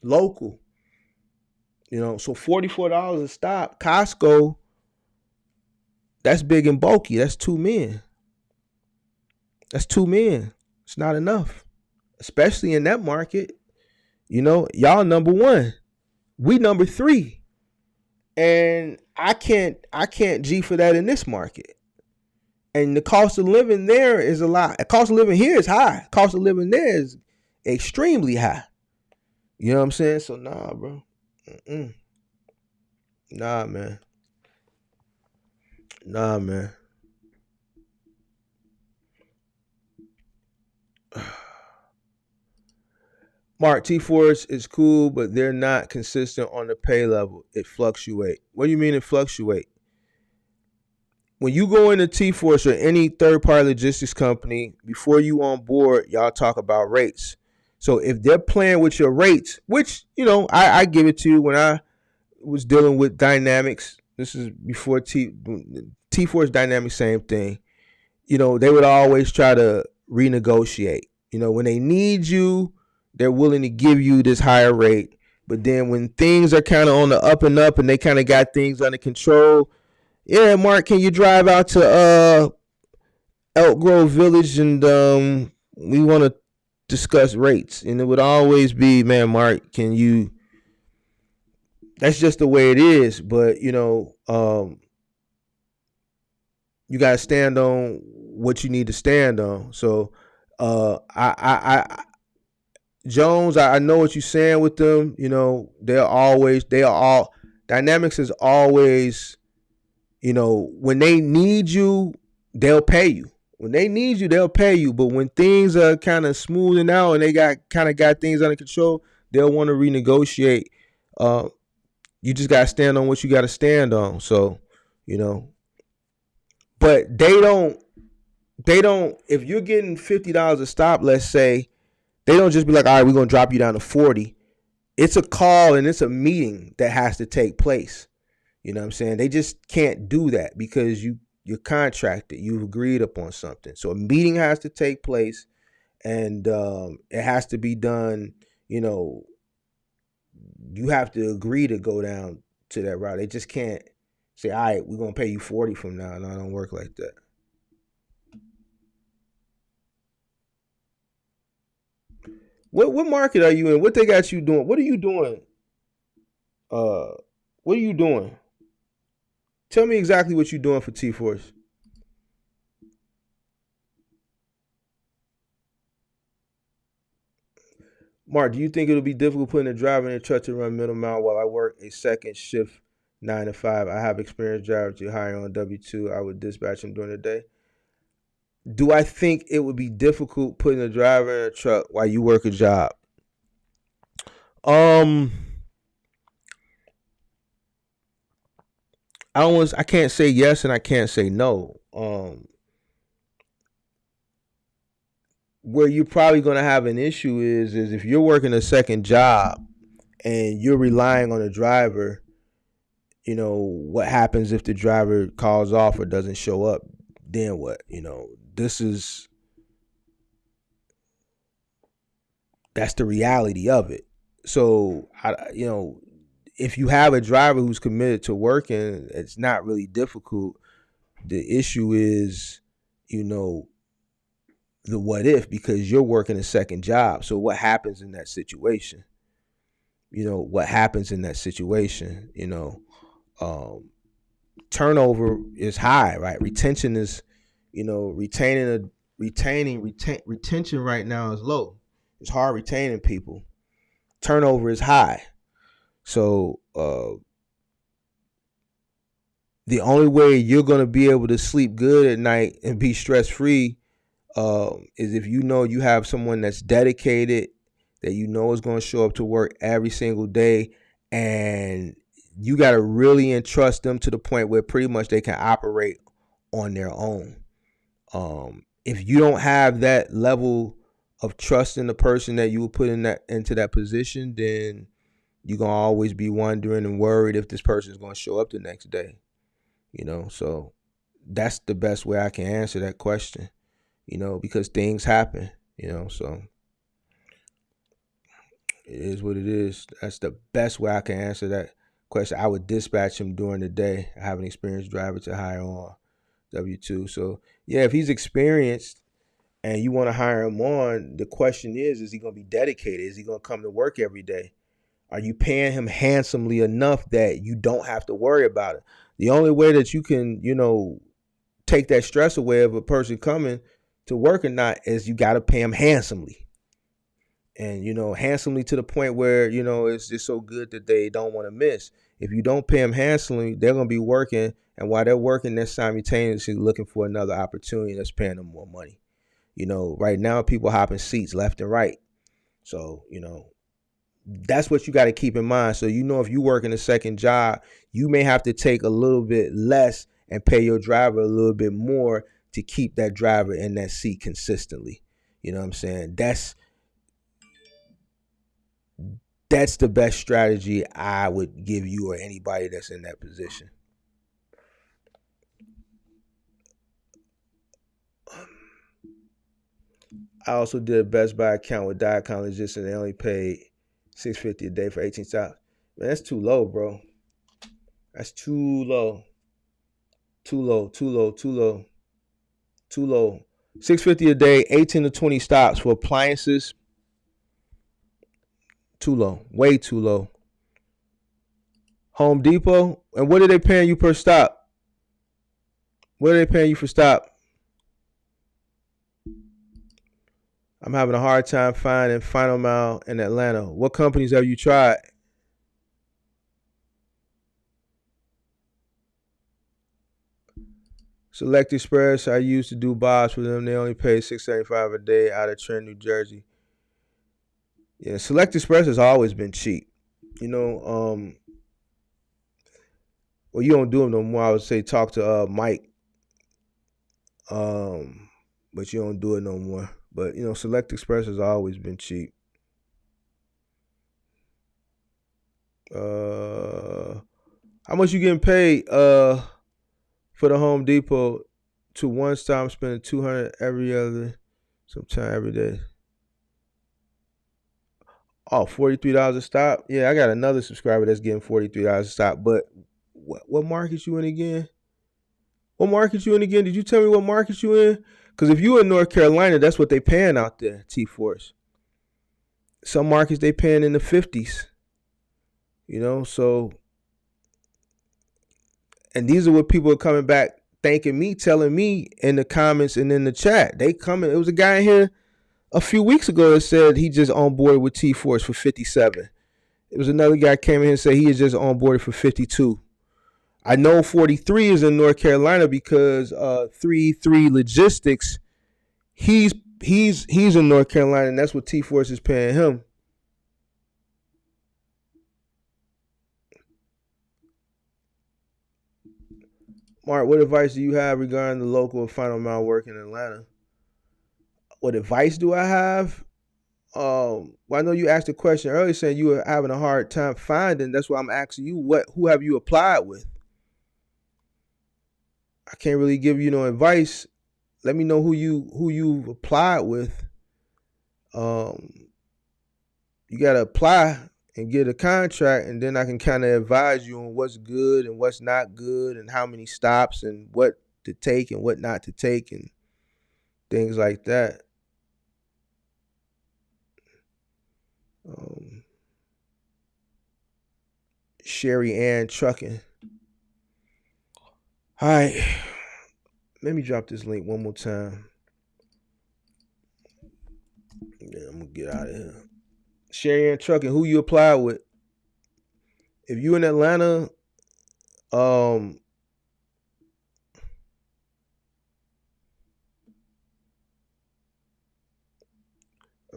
local. So $44 a stop. Costco, that's big and bulky. That's two men. It's not enough, especially in that market. Y'all number one, we number three, and I can't G for that in this market. And the cost of living there is a lot. The cost of living here is high. Cost of living there is extremely high. You know what I'm saying? So nah, bro. Nah, man. Mark, T-Force is cool, but they're not consistent on the pay level. It fluctuate. What do you mean it fluctuate? When you go into T-Force or any third-party logistics company, before you on board, y'all talk about rates. So if they're playing with your rates, which, I give it to you when I was dealing with Dynamics. This is before T-Force Dynamics, same thing. They would always try to renegotiate. When they need you, they're willing to give you this higher rate. But then when things are kind of on the up and up and they kind of got things under control, yeah, Mark, can you drive out to Elk Grove Village and we want to discuss rates? And it would always be, man, Mark, can you? That's just the way it is. But you got to stand on what you need to stand on. So Jones, I know what you're saying with them. Dynamics is always, when they need you, they'll pay you. When they need you, they'll pay you. But when things are kind of smoothing out and they got things under control, they'll want to renegotiate. You just got to stand on what you got to stand on. So, but they don't, if you're getting $50 a stop, let's say, they don't just be like, all right, we're going to drop you down to 40. It's a call and it's a meeting that has to take place. You know what I'm saying? They just can't do that because you're contracted. You've agreed upon something. So a meeting has to take place and it has to be done. You have to agree to go down to that route. They just can't say, all right, we're going to pay you 40 from now. No, it don't work like that. What market are you in? What they got you doing? What are you doing? What are you doing? Tell me exactly what you're doing for T-Force. Mark, do you think it'll be difficult putting a driver in a truck to run middle mile while I work a second shift 9 to 5? I have experienced drivers to hire on W-2. I would dispatch them during the day. Do I think it would be difficult putting a driver in a truck while you work a job? I can't say yes and I can't say no. Where you're probably going to have an issue is if you're working a second job and you're relying on a driver, what happens if the driver calls off or doesn't show up? Then what? That's the reality of it. So, if you have a driver who's committed to working, it's not really difficult. The issue is, the what if, because you're working a second job. So what happens in that situation? Turnover is high, right? Retention is, retention right now is low. It's hard retaining people. Turnover is high. So the only way you're going to be able to sleep good at night and be stress free is if you have someone that's dedicated, that is going to show up to work every single day, and you got to really entrust them to the point where pretty much they can operate on their own. If you don't have that level of trust in the person that you will put in that into that position, then you're gonna always be wondering and worried if this person is gonna show up the next day. So that's the best way I can answer that question. Because things happen. So it is what it is. That's the best way I can answer that question. I would dispatch him during the day. I have an experienced driver to hire on W-2. So yeah, if he's experienced and you want to hire him on, the question is he going to be dedicated? Is he going to come to work every day? Are you paying him handsomely enough that you don't have to worry about it? The only way that you can, take that stress away of a person coming to work or not is you got to pay him handsomely. And, handsomely to the point where, it's just so good that they don't want to miss. If you don't pay them handsomely, they're going to be working. And while they're working, they're simultaneously looking for another opportunity that's paying them more money. Right now, people hopping seats left and right. So, that's what you got to keep in mind. So, if you work in a second job, you may have to take a little bit less and pay your driver a little bit more to keep that driver in that seat consistently. You know what I'm saying? That's the best strategy I would give you or anybody that's in that position. I also did a Best Buy account with Diacon Logistics, and they only paid $650 a day for 18 stops. Man, that's too low, bro. That's too low. Too low. Too low. Too low. Too low. $650 a day, 18 to 20 stops for appliances. Too low. Way too low. Home Depot, and what are they paying you per stop? What are they paying you for stop? I'm having a hard time finding Final Mile in Atlanta. What companies have you tried? Select Express, I used to do bobs for them. They only pay $675 a day out of Trent, New Jersey. Yeah, Select Express has always been cheap. Well, you don't do them no more. I would say talk to Mike. But you don't do it no more. But Select Express has always been cheap. How much you getting paid for the Home Depot to one stop? I'm spending $200 every other, sometime every day. Oh, $43 a stop. Yeah, I got another subscriber that's getting $43 a stop. But what market you in again? What market you in again? Did you tell me what market you in? Because if you in North Carolina, that's what they paying out there, T-Force. Some markets they paying in the 50s. So, and these are what people are coming back thanking me, telling me in the comments and in the chat. They coming. It was a guy in here a few weeks ago that said he just on board with T-Force for 57. It was another guy came in here and said he is just on board for 52. I know 43 is in North Carolina because 3 Logistics, he's in North Carolina, and that's what T-Force is paying him. Mark, what advice do you have regarding the local and final mile work in Atlanta? What advice do I have? Well, I know you asked a question earlier saying you were having a hard time finding. That's why I'm asking you, who have you applied with? I can't really give you no advice. Let me know who you've applied with. You gotta apply and get a contract, and then I can kind of advise you on what's good and what's not good, and how many stops and what to take and what not to take, and things like that. Sherry Ann Trucking. All right, let me drop this link one more time. Yeah, I'm gonna get out of here. Sherry Ann Trucking, who you apply with? If you in Atlanta, I'm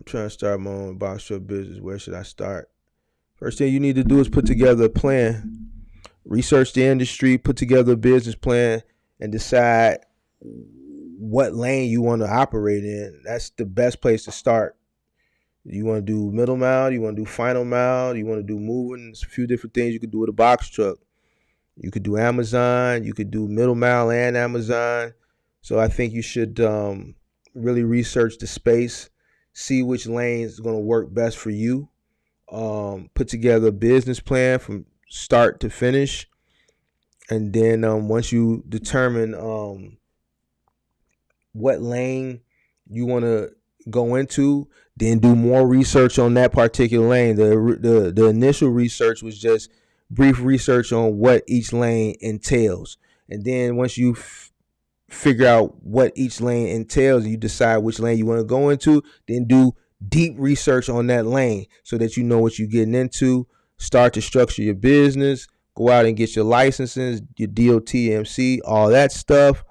trying to start my own box truck business. Where should I start? First thing you need to do is put together a plan. research the industry, put together a business plan, and decide what lane you want to operate in. That's the best place to start. You want to do middle mile, you want to do final mile, you want to do moving. There's a few different things you could do with a box truck. You could do Amazon, you could do middle mile and Amazon. So I think you should really research the space, see which lane is going to work best for you. Put together a business plan from start to finish, and then once you determine what lane you want to go into, then do more research on that particular lane. The initial research was just brief research on what each lane entails, and then once you figure out what each lane entails, you decide which lane you want to go into, then do deep research on that lane so that you know what you're getting into. Start to structure your business, go out and get your licenses, your DOT, MC, all that stuff.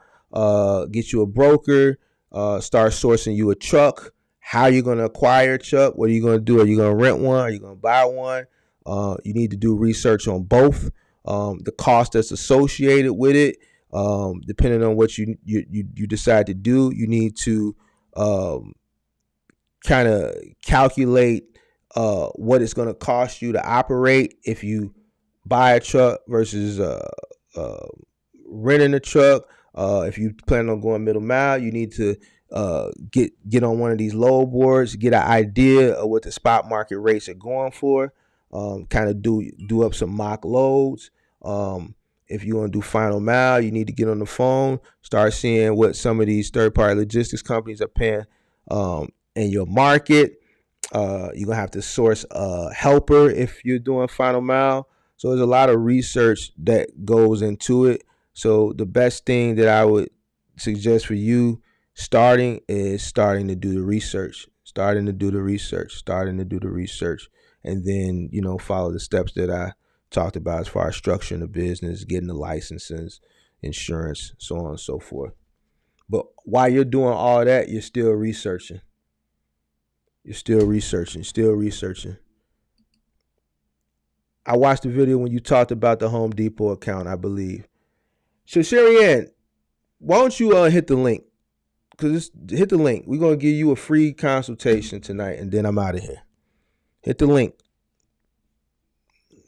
Get you a broker, start sourcing you a truck. How are you going to acquire a truck? What are you going to do? Are you going to rent one? Are you going to buy one? You need to do research on both. The cost that's associated with it. Depending on what you decide to do, you need to kind of calculate what it's going to cost you to operate if you buy a truck versus renting a truck. If you plan on going middle mile, you need to get on one of these load boards, get an idea of what the spot market rates are going for. Kind of do up some mock loads. If you want to do final mile, you need to get on the phone, start seeing what some of these third-party logistics companies are paying in your market. You're going to have to source a helper if you're doing final mile. So there's a lot of research that goes into it. So the best thing that I would suggest for you starting to do the research, and then, follow the steps that I talked about as far as structuring the business, getting the licenses, insurance, so on and so forth. But while you're doing all that, you're still researching. I watched the video when you talked about the Home Depot account, I believe. So, Sherry Ann, why don't you hit the link? Hit the link. We're going to give you a free consultation tonight, and then I'm out of here. Hit the link.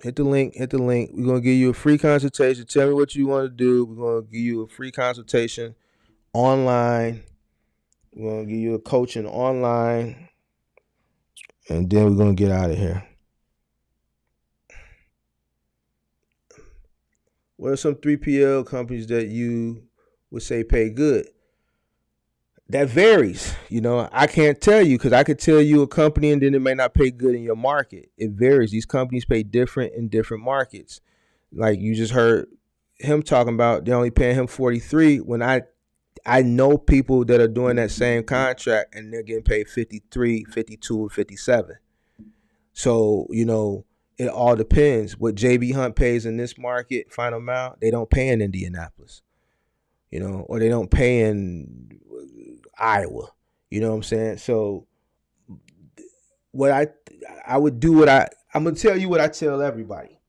We're going to give you a free consultation. Tell me what you want to do. We're going to give you a free consultation online. We're going to give you a coaching online. And then we're going to get out of here. What are some 3PL companies that you would say pay good? That varies. I can't tell you, because I could tell you a company and then it may not pay good in your market. It varies. These companies pay different in different markets. Like you just heard him talking about, they're only paying him 43 when I know people that are doing that same contract and they're getting paid 53, 52, and 57. So, it all depends. What JB Hunt pays in this market, final mile, they don't pay in Indianapolis, or they don't pay in Iowa. You know what I'm saying? So what I would do, I'm going to tell you what I tell everybody.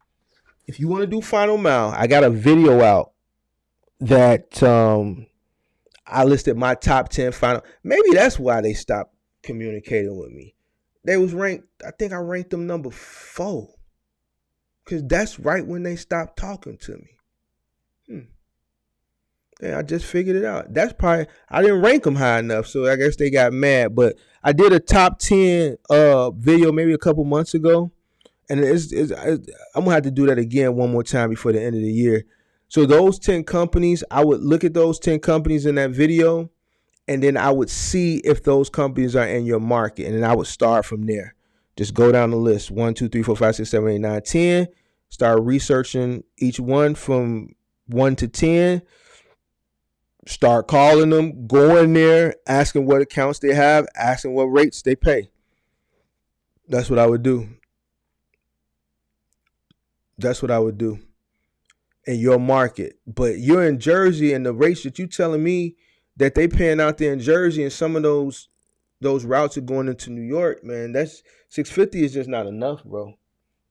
If you want to do final mile, I got a video out that I listed my top 10 final. Maybe that's why they stopped communicating with me. They was ranked, I think I ranked them number 4. Because that's right when they stopped talking to me. Yeah, I just figured it out. That's probably, I didn't rank them high enough, so I guess they got mad. But I did a top 10 video maybe a couple months ago. And I'm going to have to do that again one more time before the end of the year. So those 10 companies, I would look at those 10 companies in that video, and then I would see if those companies are in your market. And then I would start from there. Just go down the list. 1, 2, 3, 4, 5, 6, 7, 8, 9, 10. Start researching each one from 1 to 10. Start calling them, go in there, asking what accounts they have, asking what rates they pay. That's what I would do. In your market. But you're in Jersey, and the rates that you telling me that they paying out there in Jersey, and some of those routes are going into New York, man, that's $650 is just not enough, bro.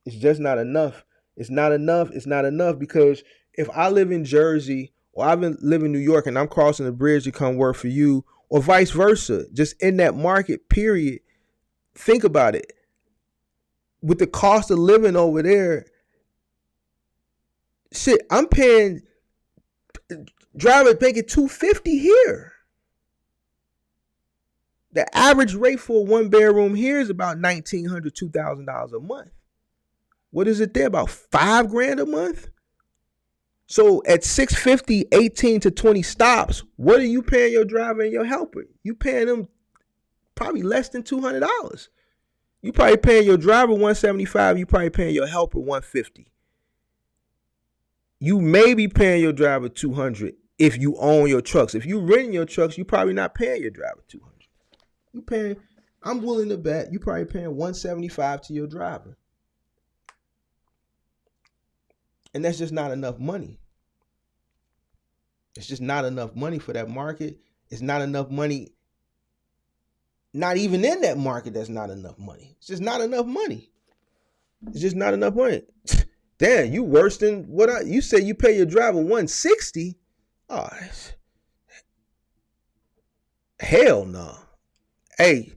It's just not enough. It's not enough. It's not enough because if I live in Jersey or I live in New York and I'm crossing the bridge to come work for you, or vice versa, just in that market, period. Think about it. With the cost of living over there, shit, I'm paying drivers making $250 here. The average rate for a one bedroom here is about $1,900, $2,000 a month. What is it there? About $5,000 a month? So at 650, 18 to 20 stops, what are you paying your driver and your helper? You paying them probably less than $200. You probably paying your driver $175. You probably paying your helper $150. You may be paying your driver $200 if you own your trucks. If you renting your trucks, you probably not paying your driver $200. You paying. I'm willing to bet you probably paying $175 to your driver, and that's just not enough money. It's just not enough money for that market. It's not enough money. Not even in that market, that's not enough money. It's just not enough money. It's just not enough money. Damn, you worse than what you say you pay your driver $160. Oh, hell no. Hey,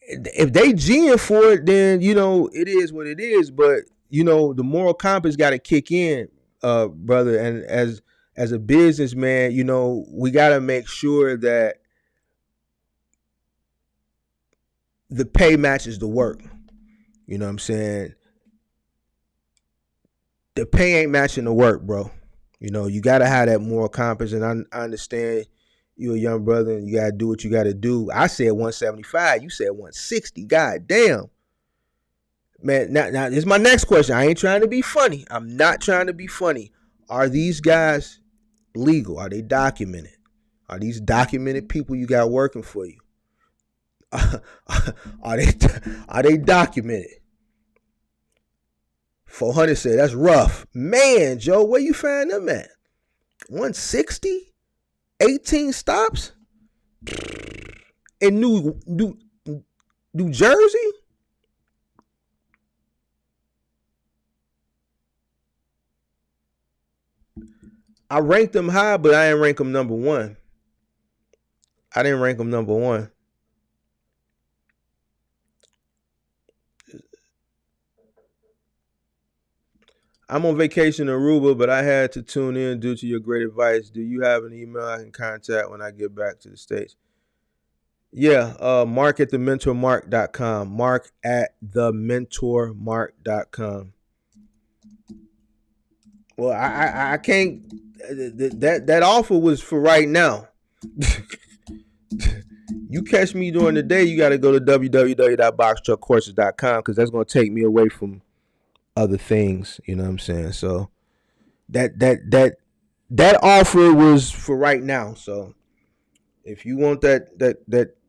if they G'ing for it, then it is what it is. But the moral compass got to kick in, brother. And as a businessman, we got to make sure that the pay matches the work. You know what I'm saying? The pay ain't matching the work, bro. You got to have that moral compass. And I understand you're a young brother and you got to do what you got to do. I said 175. You said 160. God damn. Man, now this is my next question. I ain't trying to be funny. I'm not trying to be funny. Are these guys legal? Are they documented? Are these documented people you got working for you? Are they documented? 400 said that's rough. Man, Joe, where you find them at? 160? 18 stops? In New Jersey? I ranked them high, but I didn't rank them number one. I didn't rank them number one. I'm on vacation in Aruba, but I had to tune in due to your great advice. Do you have an email I can contact when I get back to the States? Yeah, Mark at thementormark.com. Mark at thementormark.com. Well, I can't. That offer was for right now. You catch me during the day, you got to go to www.boxtruckcourses.com because that's going to take me away from other things. You know what I'm saying? So that offer was for right now. So if you want that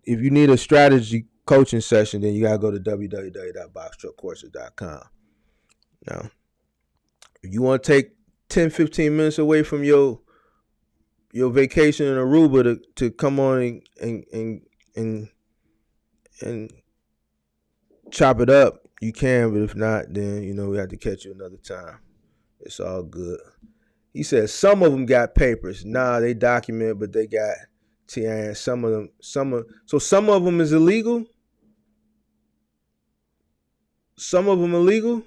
if you need a strategy coaching session, then you got to go to www.boxtruckcourses.com. Now, if you want to take 10-15 minutes away from your vacation in Aruba to come on and chop it up, you can. But if not, then we have to catch you another time. It's all good. He says some of them got papers. Nah, they document, but they got TIN. Some of them is illegal. Some of them illegal.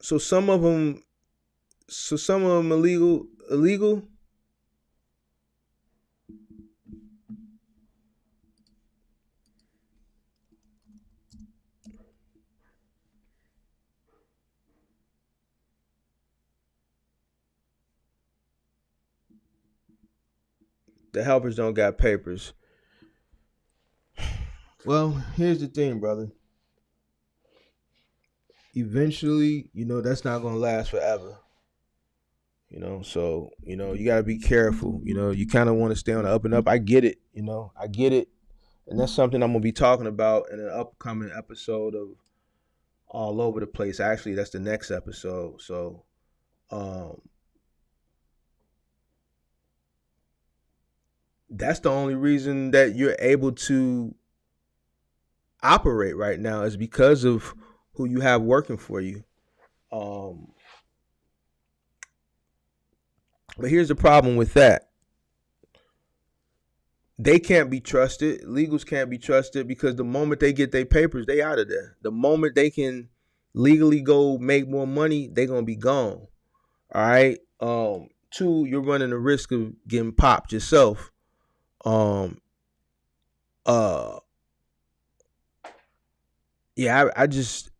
So some of them illegal. The helpers don't got papers. Well, here's the thing, brother. Eventually, that's not gonna last forever. So you gotta be careful. You kind of want to stay on the up and up. I get it. I get it, and that's something I'm gonna be talking about in an upcoming episode of All Over the Place. Actually, that's the next episode. So, That's the only reason that you're able to operate right now is because of who you have working for you. Um, but here's the problem with that: they can't be trusted. Legals can't be trusted because the moment they get their papers, they out of there. The moment they can legally go make more money, they gonna be gone. All right. Two, you're running the risk of getting popped yourself. Um, uh, yeah, I just,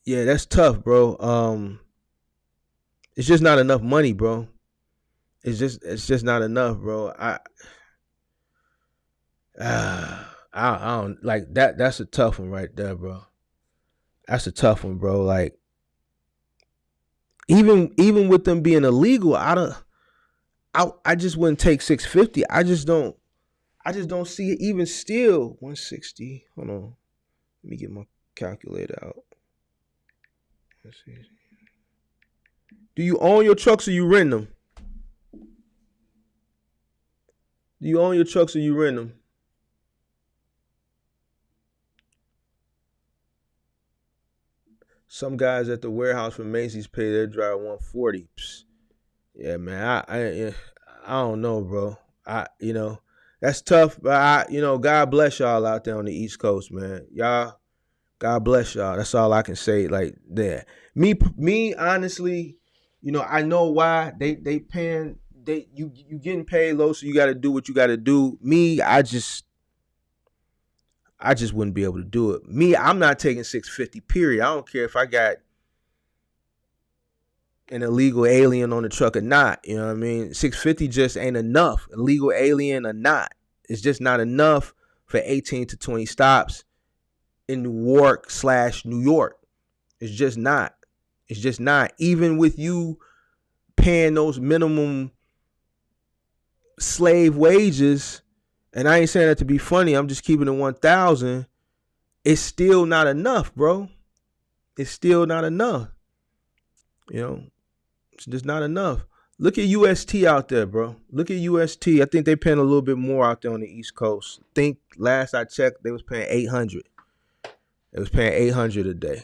yeah, that's tough, bro. It's just not enough money, bro. It's just not enough, bro. I don't like that. That's a tough one right there, bro. That's a tough one, bro. Like even with them being illegal, I just wouldn't take 650. I just don't see it even still 160. Hold on. Let me get my calculator out. Let's see. Do you own your trucks or you rent them? Do you own your trucks or you rent them? Some guys at the warehouse for Macy's pay their driver 140. Psst. Yeah, man. I don't know, bro. That's tough, but God bless y'all out there on the East Coast, man. Y'all, God bless y'all. That's all I can say. Like there, me, honestly, I know why they paying you getting paid low, so you got to do what you got to do. Me, I just wouldn't be able to do it. Me, I'm not taking 650. Period. I don't care if I got an illegal alien on the truck or not. You know what I mean? 650 just ain't enough. Illegal alien or not, it's just not enough for 18 to 20 stops in Newark/New York. It's just not. It's just not. Even with you paying those minimum slave wages, and I ain't saying that to be funny, I'm just keeping it 1,000. It's still not enough, bro. It's still not enough. You know, it's just not enough. Look at UST out there, bro. Look at UST. I think they paying a little bit more out there on the East Coast. I think last I checked, they was paying 800. They was paying 800 a day.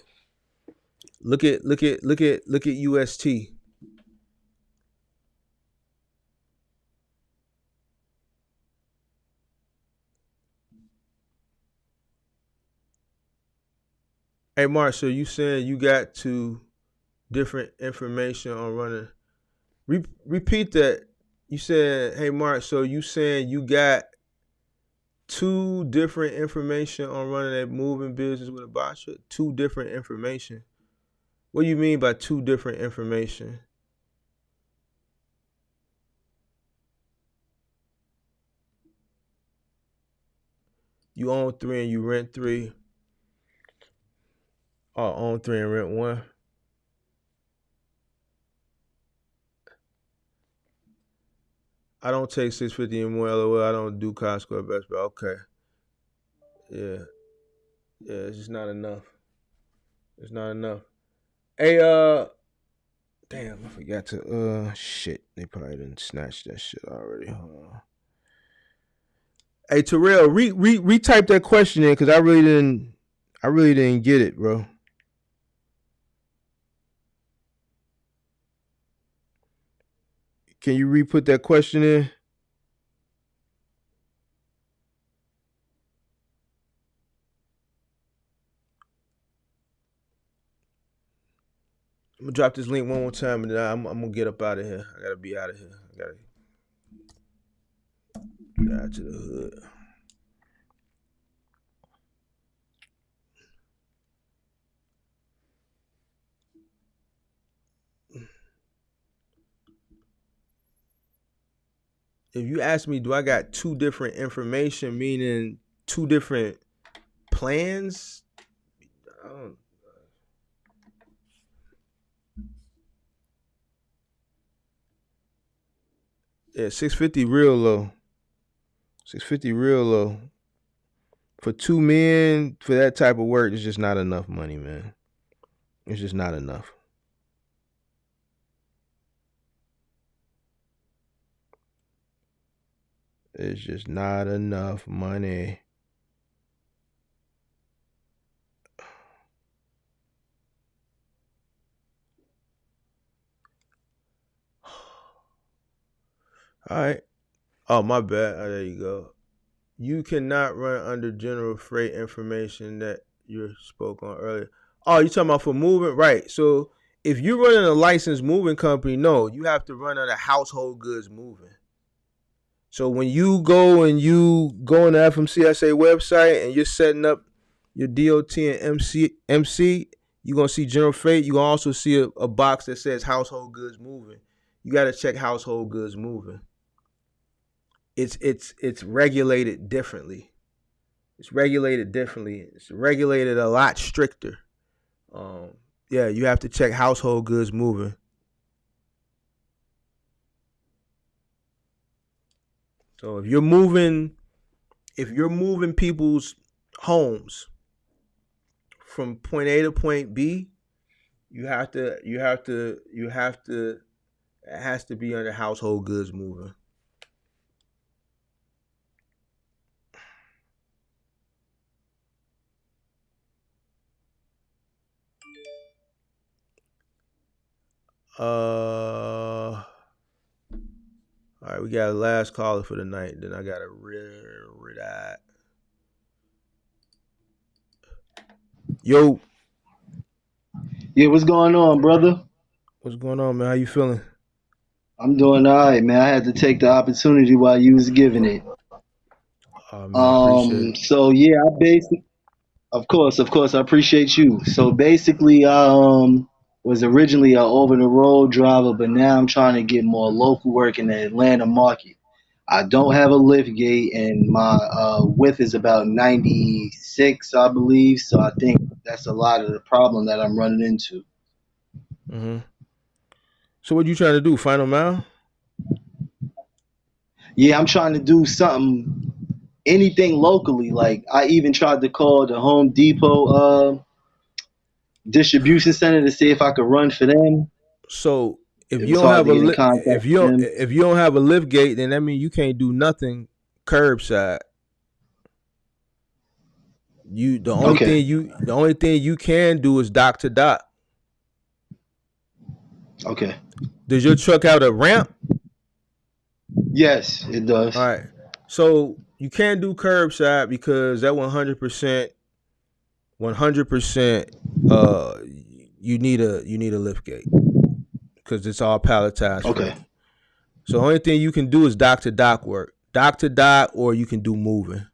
Look at UST. Hey, Mark, so you saying you got two different information on running? Repeat that. You said, hey, Mark, so you saying you got two different information on running a moving business with a botcher? Two different information. What do you mean by two different information? You own three and you rent three, or own three and rent one? I don't take 650 and more. LOL. I don't do Costco or Best Buy. Okay. Yeah. Yeah, it's just not enough. It's not enough. Hey, damn, I forgot to shit. They probably didn't snatch that shit already. Hey Terrell, retype that question in because I really didn't get it, bro. Can you re-put that question in? I'm gonna drop this link one more time and then I'm gonna get up out of here. I gotta be out of here. I gotta get out to the hood. If you ask me, do I got two different information, meaning two different plans? I don't, yeah, 650 real low. 650 real low. For two men, for that type of work, it's just not enough money, man. It's just not enough. It's just not enough money. All right. Oh, my bad. Oh, there you go. You cannot run under general freight information that you spoke on earlier. Oh, you talking about for moving? Right. So if you're running a licensed moving company, no, you have to run under household goods moving. So when you go on the FMCSA website and you're setting up your DOT and MC, you're gonna see general freight. You're gonna also see a box that says household goods moving. You gotta check household goods moving. It's regulated differently. It's regulated differently. It's regulated a lot stricter. Yeah, you have to check household goods moving. So if you're moving people's homes from point A to point B, you have to it has to be under household goods moving. All right, we got a last caller for the night. Then I got a red eye. Yo, Yeah, what's going on, brother? what's going on, man? How you feeling? I'm doing all right, man. I had to take the opportunity while you was giving it. Oh man, I appreciate it. So yeah, I basically, of course, I appreciate you. So basically, I was originally a over the road driver, but now I'm trying to get more local work in the Atlanta market. I don't have a lift gate, and my width is about 96, I believe. So I think that's a lot of the problem that I'm running into. Mm-hmm. So what you trying to do? Final mile? Yeah, I'm trying to do something, anything locally. Like I even tried to call the Home Depot distribution center to see if I could run for them. So if It you was don't hard have to a get in contact with them. if you don't have a lift gate, then that means you can't do nothing curbside. You Okay. the only thing you can do is dock to dock. Okay. Does your truck have a ramp? Yes, it All does. right. So you can't do curbside because that 100% uh you need a lift gate because it's all palletized Okay. freight. So the only thing you can do is dock to dock work. Dock to dock or you can do moving.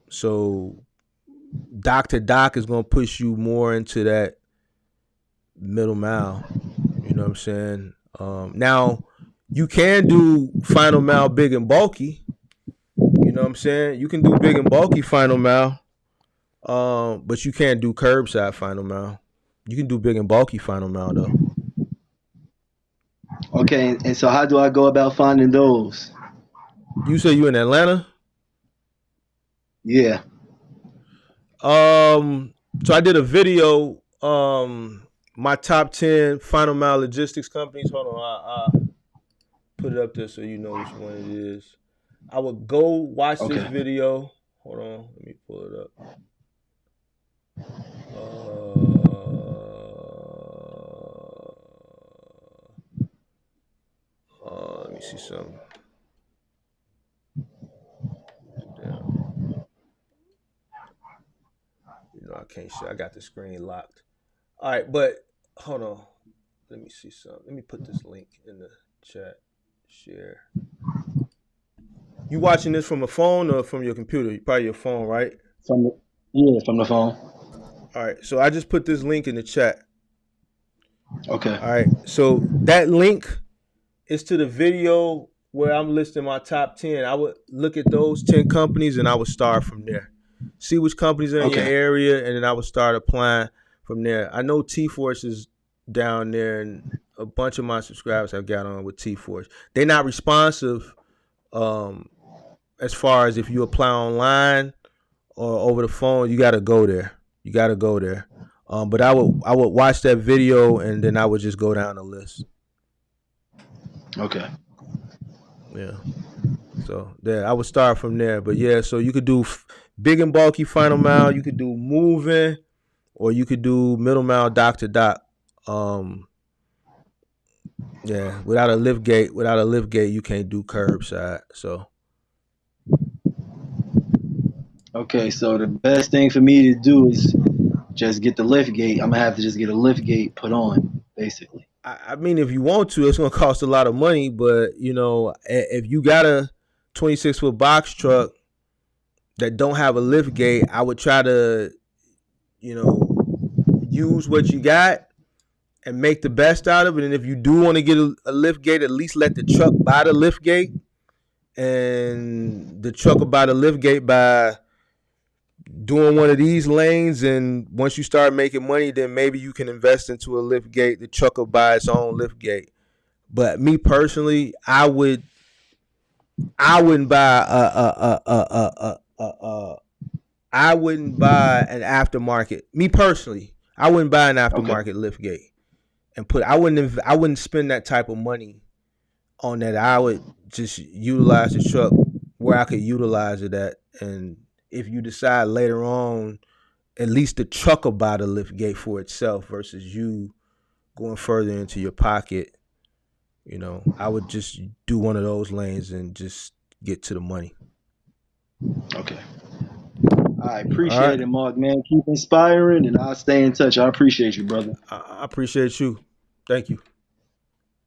So dock to dock is gonna push you more into that middle mile. You know what I'm saying? Now you can do final mile big and bulky. You know what I'm saying? You can do big and bulky final mile, but you can't do curbside final mile. You can do big and bulky final mile though. Okay. And so how do I go about finding those? You say you in Atlanta? Yeah. So I did a video. My top 10 final mile logistics companies. Hold on, I put it up there so you know which one it is. I would go watch this Okay. video. Hold on, let me pull it up. Let me see something. Damn, I can't share. I got the screen locked. All right, but hold on. Let me see something. Let me put this link in the chat. Share. You watching this from a phone or from your computer? Probably your phone, right? From the yeah, from the phone. All right. So I just put this link in the chat. Okay. All right. So that link is to the video where I'm listing my top 10. I would look at those 10 companies and I would start from there. See which companies are in your Okay. area, and then I would start applying from there. I know T Force is down there, and a bunch of my subscribers have got on with T Force. They're not responsive as far as if you apply online or over the phone. You got to go there. You got to go there. But I would watch that video and then I would just go down the list. Okay. Yeah. So yeah, I would start from there. But yeah, so you could do big and bulky final mile. You could do moving, or you could do middle mile dock to dock. Um, yeah, without a lift gate, you can't do curbside. So Okay, so the best thing for me to do is just get the lift gate. I'm gonna have to just get a lift gate put on, basically. I mean, if you want to, it's gonna cost a lot of money. But you know, if you got a 26-foot box truck that don't have a lift gate, I would try to, you know, use what you got and make the best out of it. And if you do want to get a lift gate, at least let the truck buy the lift gate, and the truck will buy the lift gate by doing one of these lanes. And once you start making money, then maybe you can invest into a lift gate. The truck will buy its own lift gate. But me personally, I wouldn't buy I wouldn't buy an aftermarket. Me personally, I wouldn't buy an Okay, aftermarket lift gate and I wouldn't spend that type of money on that. I would just utilize the truck where I could utilize it at. And if you decide later on, at least the truck will buy the lift gate for itself versus you going further into your pocket. You know, I would just do one of those lanes and just get to the money. okay. I All right. appreciate it, Mark, man. Keep inspiring, and I'll stay in touch. I appreciate you, brother. I appreciate you. Thank you.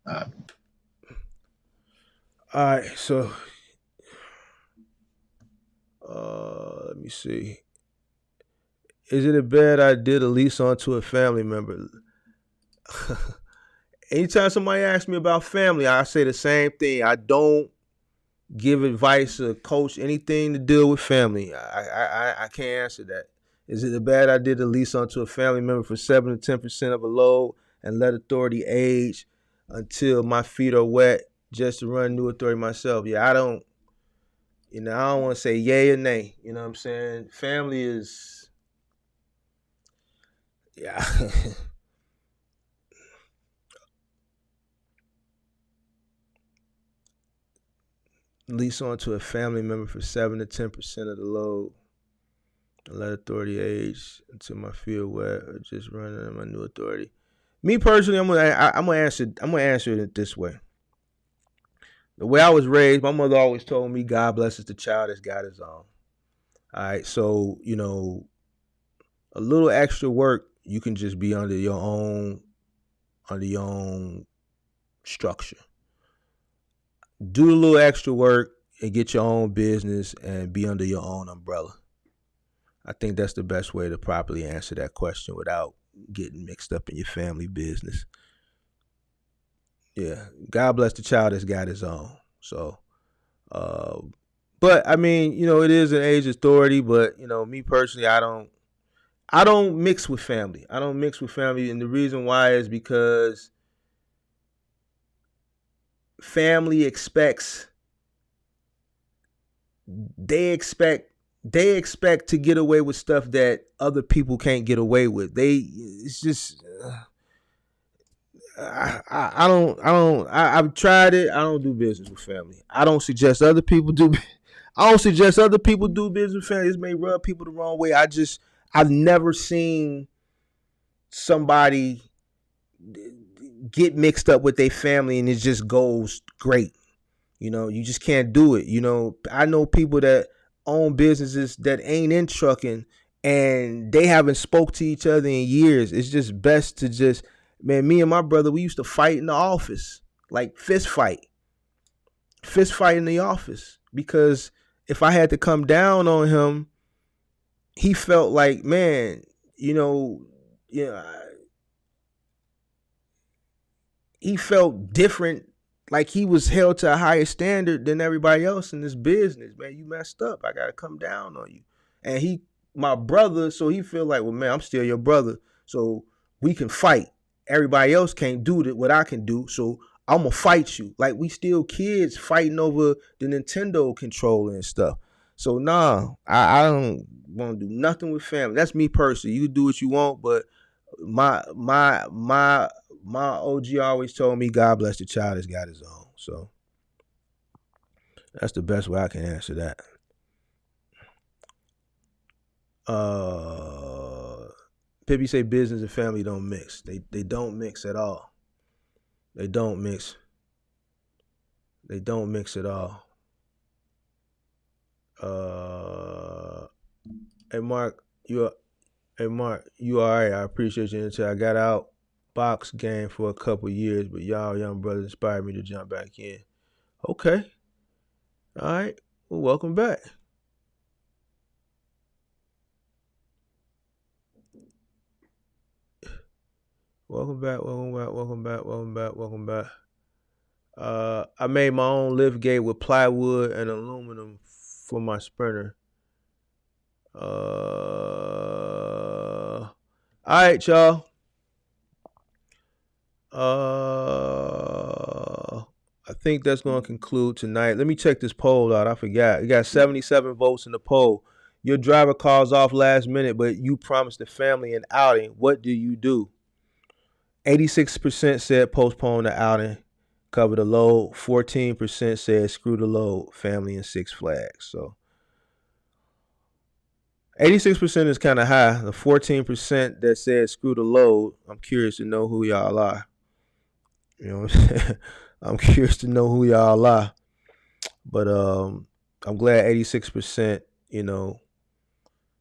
All right. All right. So, let me see. Is it a bad idea to lease onto a family member? Anytime somebody asks me about family, I say the same thing. I don't give advice or coach anything to deal with family. I can't answer that. Is it a bad idea to lease onto a family member for 7 to 10% of a load and let authority age until my feet are wet just to run new authority myself? Yeah, I don't. You know, I don't want to say yay or nay. You know what I'm saying? Family is, yeah. Lease onto a family member for 7 to 10% of the load and let authority age until my feet wet or just running my new authority. Me personally, I'm gonna answer it this way. The way I was raised, my mother always told me, "God blesses the child as God is on." All right, so you know, a little extra work, you can just be under your own structure. Do a little extra work and get your own business and be under your own umbrella. I think that's the best way to properly answer that question without getting mixed up in your family business. Yeah, God bless the child that's got his own. So, uh, but I mean, you know, it is an age authority. But you know, me personally, I don't mix with family. I don't mix with family, and the reason why is because family expects they expect they expect to get away with stuff that other people can't get away with. It's just I've tried it. I don't do business with family. I don't suggest other people do. I don't suggest other people do business with family. This may rub people the wrong way. I've never seen somebody get mixed up with their family and it just goes great. You know, you just can't do it. You know, I know people that own businesses that ain't in trucking and they haven't spoke to each other in years. It's just best to just, man, me and my brother, we used to fight in the office, like fist fight in the office. Because if I had to come down on him, he felt like, man, you know, you know, he felt different, like he was held to a higher standard than everybody else in this business. Man, you messed up. I gotta come down on you. And he, my brother, so he feel like, well, man, I'm still your brother, so we can fight. Everybody else can't do what I can do, so I'm gonna fight you. Like we still kids fighting over the Nintendo controller and stuff. So nah, I don't want to do nothing with family. That's me personally. You do what you want, but my my my my OG always told me, God bless the child has got his own. So That's the best way I can answer that. Pippi say business and family don't mix. They don't mix at all. They don't mix. They don't mix at all. Uh, hey Mark, you all right? I appreciate you until I got out box game for a couple years, but y'all young brothers inspired me to jump back in. Okay, all right. Well, welcome back. Welcome back. Welcome back. Welcome back. Welcome back. Welcome back. I made my own lift gate with plywood and aluminum for my sprinter. All right, y'all. I think that's going to conclude tonight. Let me check this poll out. I forgot. You got 77 votes in the poll. Your driver calls off last minute, but you promised the family an outing. What do you do? 86% said postpone the outing, cover the load. 14% said screw the load, family and Six Flags. So 86% is kind of high. The 14% that said screw the load, I'm curious to know who y'all are. You know what I'm saying? I'm curious to know who y'all are. But I'm glad 86%,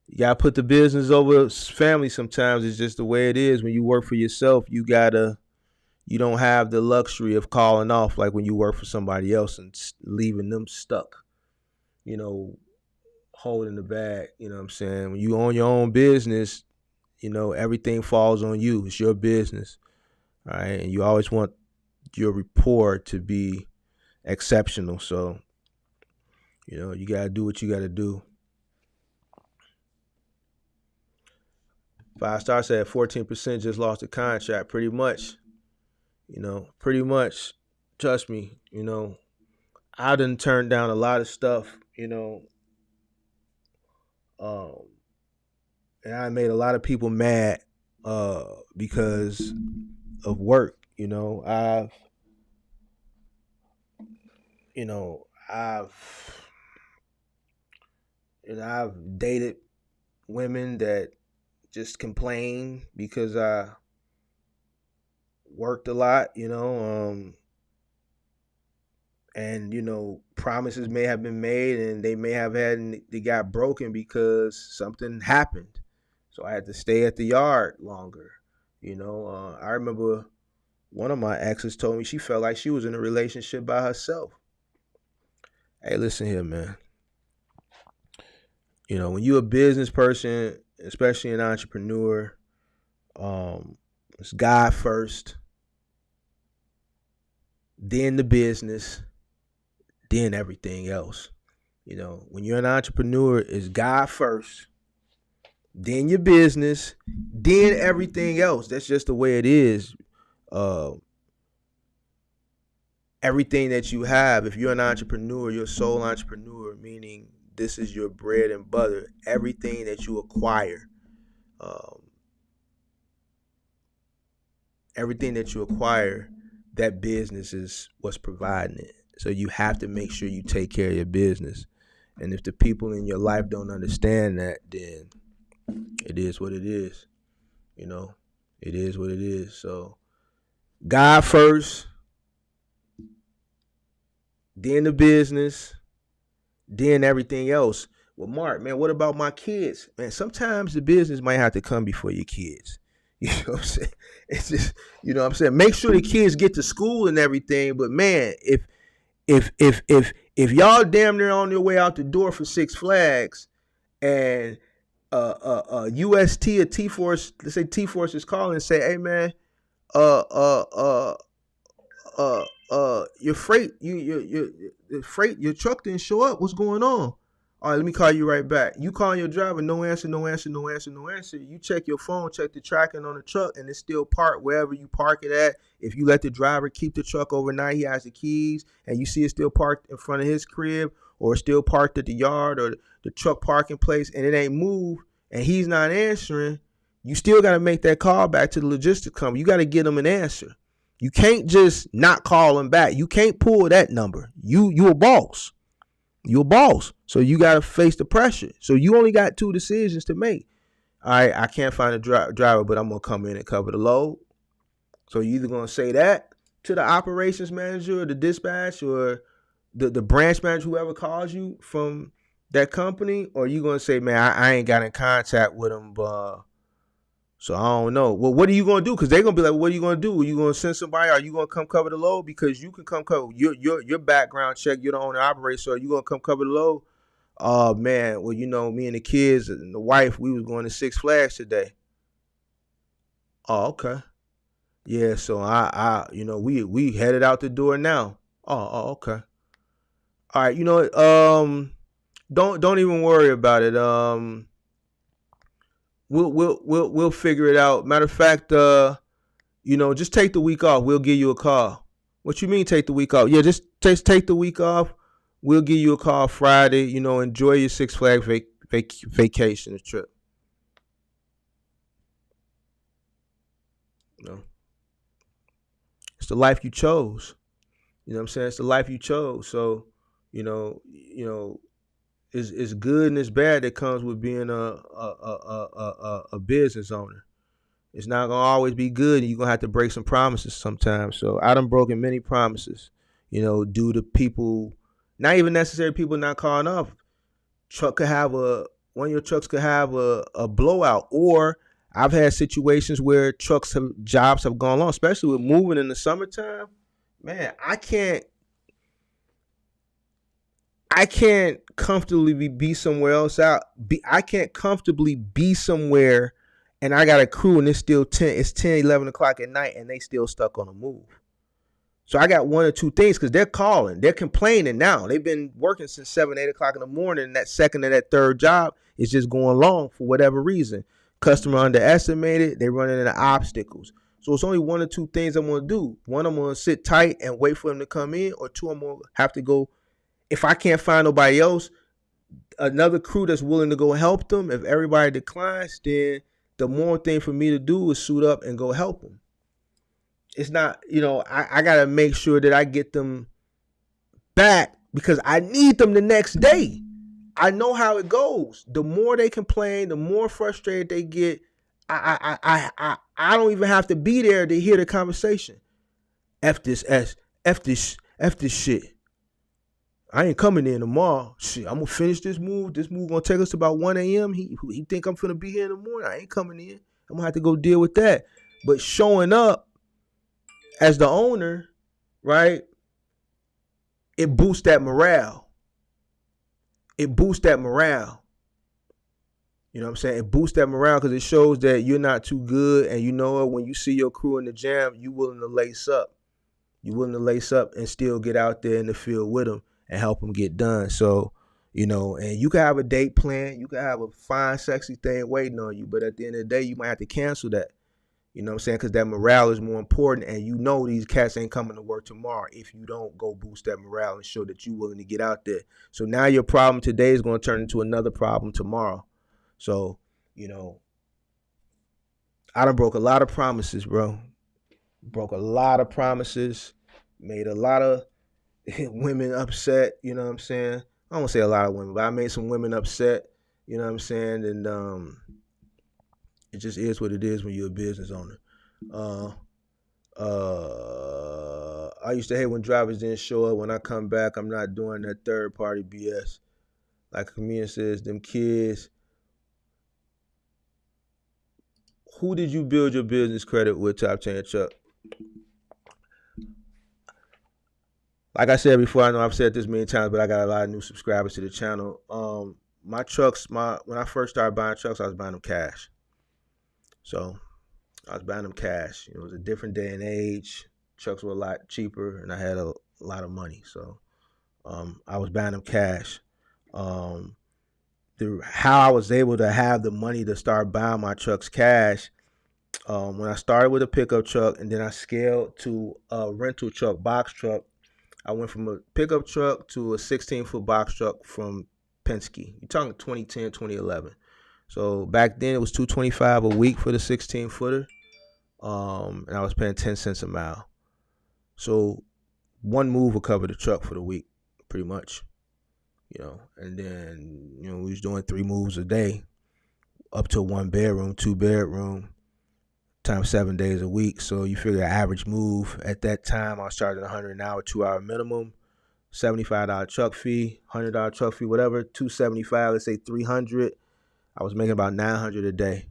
you gotta put the business over family sometimes. It's just the way it is. When you work for yourself, you don't have the luxury of calling off like when you work for somebody else and leaving them stuck, holding the bag. You know what I'm saying? When you own your own business, everything falls on you. It's your business, right? And you always want your rapport to be exceptional. So, you got to do what you got to do. 5 Star said 14% just lost the contract. Pretty much, pretty much. Trust me, I done turned down a lot of stuff, and I made a lot of people mad because of work. You know, I've I've dated women that just complain because I worked a lot, and promises may have been made and they got broken because something happened. So I had to stay at the yard longer. I remember one of my exes told me she felt like she was in a relationship by herself. Hey, listen here, man. When you're a business person, especially an entrepreneur, it's God first, then the business, then everything else. When you're an entrepreneur, it's God first, then your business, then everything else. That's just the way it is. Everything that you have, if you're an entrepreneur, you're a sole entrepreneur, meaning this is your bread and butter. Everything that you acquire, that business is what's providing it. So you have to make sure you take care of your business. And if the people in your life don't understand that, then it is what it is. It is what it is. So God first, then the business, then everything else. Well, Mark, man, what about my kids? Man, sometimes the business might have to come before your kids. You know what I'm saying? It's just, what I'm saying? Make sure the kids get to school and everything. But man, if y'all damn near on your way out the door for Six Flags and UST or T Force, let's say T Force is calling and say, hey man, uh uh uh your freight, your truck didn't show up. What's going on? All right, let me call you right back. You calling your driver, no answer, no answer, no answer, no answer. You check your phone, check the tracking on the truck, and it's still parked wherever you park it at. If you let the driver keep the truck overnight, he has the keys, and you see it still parked in front of his crib, or still parked at the yard or the truck parking place, and it ain't moved, and he's not answering, you still got to make that call back to the logistics company. You got to get him an answer. You can't just not call him back. You can't pull that number. You a boss. You're a boss. So you got to face the pressure. So you only got two decisions to make. All right, I can't find a driver, but I'm going to come in and cover the load. So you either going to say that to the operations manager or the dispatch or the branch manager, whoever calls you from that company, or you going to say, man, I ain't got in contact with them, so I don't know. Well, what are you gonna do? Because they're gonna be like, what are you gonna do? Are you gonna send somebody? Are you gonna come cover the load? Because you can come cover your background check. You're the owner operator, so are you gonna come cover the load? Oh man, well me and the kids and the wife, we was going to Six Flags today. Oh okay, yeah. So we headed out the door now. Oh okay. All right, don't even worry about it. We'll figure it out. Matter of fact, just take the week off. We'll give you a call. What you mean take the week off? Yeah, just take the week off. We'll give you a call Friday. Enjoy your Six Flags vacation trip. You know, it's the life you chose. You know what I'm saying? It's the life you chose. So, it's good and it's bad that comes with being a business owner. It's not gonna always be good, and you're gonna have to break some promises sometimes. So I done broken many promises, due to people, not even necessarily people not calling off. Truck could have one of your trucks could have a blowout, or I've had situations where jobs have gone long, especially with moving in the summertime. Man, I can't comfortably be somewhere else I can't comfortably be somewhere and I got a crew and it's 10, 11 o'clock at night and they still stuck on a move. So I got one or two things because they're calling. They're complaining now. They've been working since 7, 8 o'clock in the morning. And that second or that third job is just going long for whatever reason. Customer underestimated. They're running into obstacles. So it's only one or two things I'm going to do. One, I'm going to sit tight and wait for them to come in. Or two, I'm going to have to go. If I can't find nobody else, another crew that's willing to go help them. If everybody declines, then the more thing for me to do is suit up and go help them. It's not, I got to make sure that I get them back because I need them the next day. I know how it goes. The more they complain, the more frustrated they get. I don't even have to be there to hear the conversation. F this shit. I ain't coming in tomorrow. Shit, I'm gonna finish this move. This move gonna take us to about 1 a.m. He think I'm finna be here in the morning. I ain't coming in. I'm gonna have to go deal with that. But showing up as the owner, right? It boosts that morale. It boosts that morale. You know what I'm saying? It boosts that morale because it shows that you're not too good. And you know what? When you see your crew in the jam, you willing to lace up. You willing to lace up and still get out there in the field with them and help them get done. So, and you can have a date plan. You can have a fine, sexy thing waiting on you. But at the end of the day, you might have to cancel that. You know what I'm saying? Because that morale is more important. And these cats ain't coming to work tomorrow if you don't go boost that morale and show that you're willing to get out there. So now your problem today is going to turn into another problem tomorrow. So, I done broke a lot of promises, bro. Broke a lot of promises. Made a lot of women upset. You know what I'm saying? I don't want to say a lot of women, but I made some women upset. You know what I'm saying? And it just is what it is when you're a business owner. I used to hate when drivers didn't show up. When I come back, I'm not doing that third party BS. Like a comedian says, them kids. Who did you build your business credit with, Top 10 Chuck? Like I said before, I know I've said this many times, but I got a lot of new subscribers to the channel. My trucks, when I first started buying trucks, I was buying them cash. So I was buying them cash. It was a different day and age. Trucks were a lot cheaper, and I had a lot of money. So I was buying them cash. How I was able to have the money to start buying my trucks cash, when I started with a pickup truck and then I scaled to a rental truck, box truck. I went from a pickup truck to a 16-foot box truck from Penske. You're talking 2010, 2011. So back then it was $225 a week for the 16-footer. And I was paying 10 cents a mile. So one move will cover the truck for the week, pretty much. And then we was doing 3 moves a day, up to 1 bedroom, 2 bedroom, times 7 days a week. So you figure average move at that time, I was charging 100 an hour, 2 hour minimum, $75 truck fee, $100 truck fee, whatever, 275, let's say 300. I was making about 900 a day.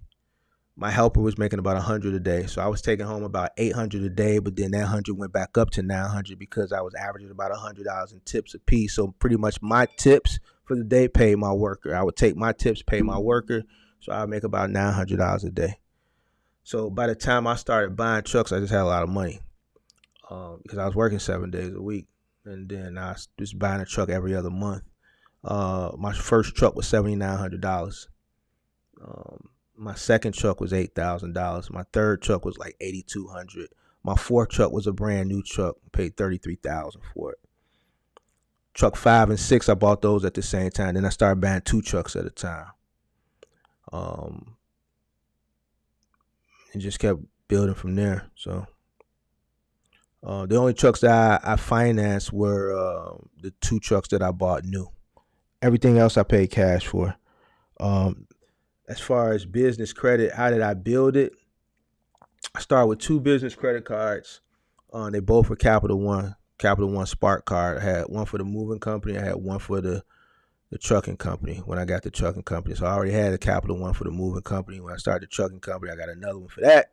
My helper was making about 100 a day. So I was taking home about 800 a day, but then that 100 went back up to 900 because I was averaging about $100 in tips a piece. So pretty much my tips for the day paid my worker. I would take my tips, pay my worker. So I would make about $900 a day. So by the time I started buying trucks, I just had a lot of money because I was working 7 days a week. And then I was just buying a truck every other month. My first truck was $7,900. My second truck was $8,000. My third truck was like $8,200. My fourth truck was a brand new truck. Paid $33,000 for it. Truck 5 and 6, I bought those at the same time. Then I started buying 2 trucks at a time. And just kept building from there. So the only trucks that I financed were the 2 trucks that I bought new. Everything else I paid cash for. As far as business credit, how did I build it? I started with 2 business credit cards. They both were Capital One Spark card. I had one for the moving company. I had one for the trucking company when I got the trucking company. So I already had a Capital One for the moving company. When I started the trucking company, I got another one for that.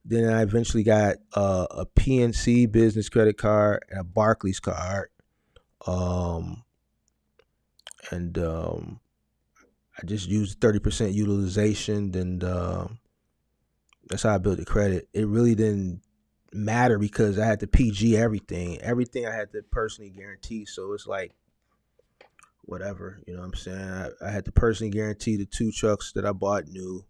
Then I eventually got a PNC business credit card and a Barclays card. And I just used 30% utilization, and that's how I built the credit. It really didn't matter because I had to PG everything. Everything I had to personally guarantee. So it's like whatever, you know what I'm saying? I had to personally guarantee the 2 trucks that I bought new.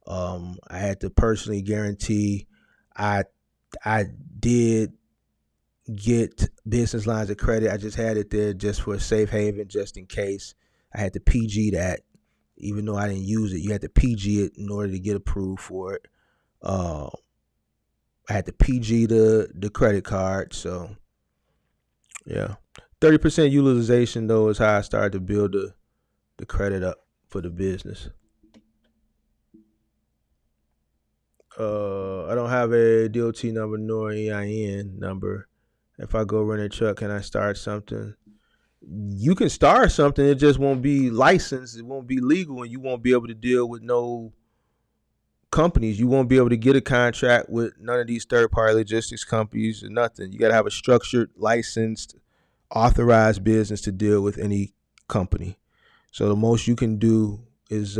I had to personally guarantee I did get business lines of credit. I just had it there just for a safe haven, just in case. I had to PG that, even though I didn't use it. You had to PG it in order to get approved for it. I had to PG the credit card. So yeah, 30% utilization though is how I started to build the credit up for the business. I don't have a DOT number nor EIN number. If I go rent a truck, can I start something? You can start something. It just won't be licensed. It won't be legal, and you won't be able to deal with no companies. You won't be able to get a contract with none of these third-party logistics companies or nothing. You got to have a structured, licensed, authorized business to deal with any company. So the most you can do is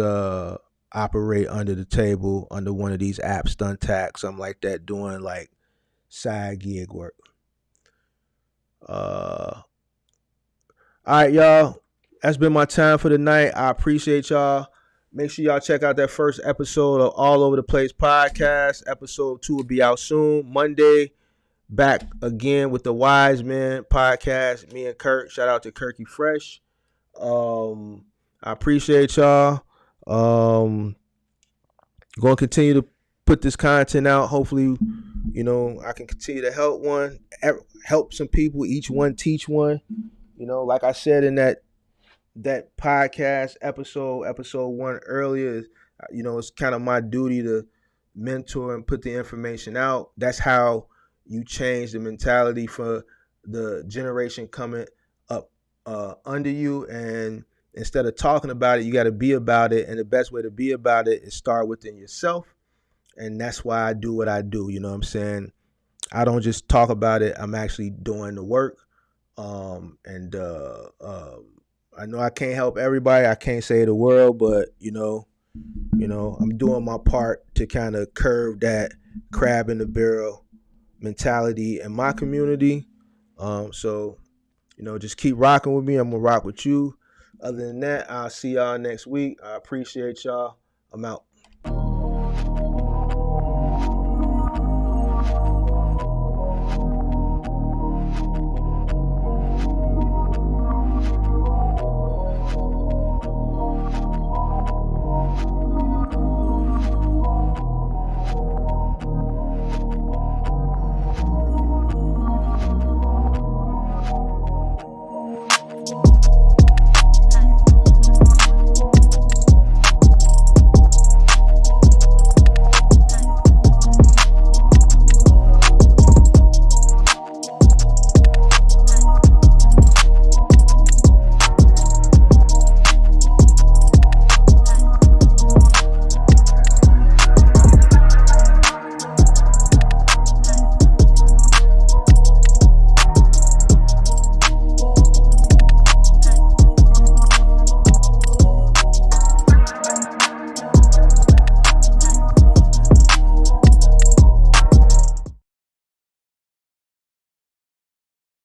operate under the table under one of these apps, Stuntax, something like that, doing like side gig work. All right, y'all. That's been my time for the night. I appreciate y'all. Make sure y'all check out that first episode of All Over the Place podcast. Episode 2 will be out soon. Monday, back again with the Wise Men podcast. Me and Kirk. Shout out to Kirky Fresh. I appreciate y'all. Going to continue to put this content out. Hopefully, I can continue to help some people. Each one teach one. Like I said in that podcast episode 1 earlier, it's kind of my duty to mentor and put the information out. That's how you change the mentality for the generation coming up under you. And instead of talking about it, you got to be about it. And the best way to be about it is start within yourself. And that's why I do what I do. You know what I'm saying? I don't just talk about it. I'm actually doing the work. I know I can't help everybody. I can't save the world, but I'm doing my part to kind of curb that crab in the barrel mentality in my community. So just keep rocking with me. I'm gonna rock with you. Other than that, I'll see y'all next week. I appreciate y'all. I'm out.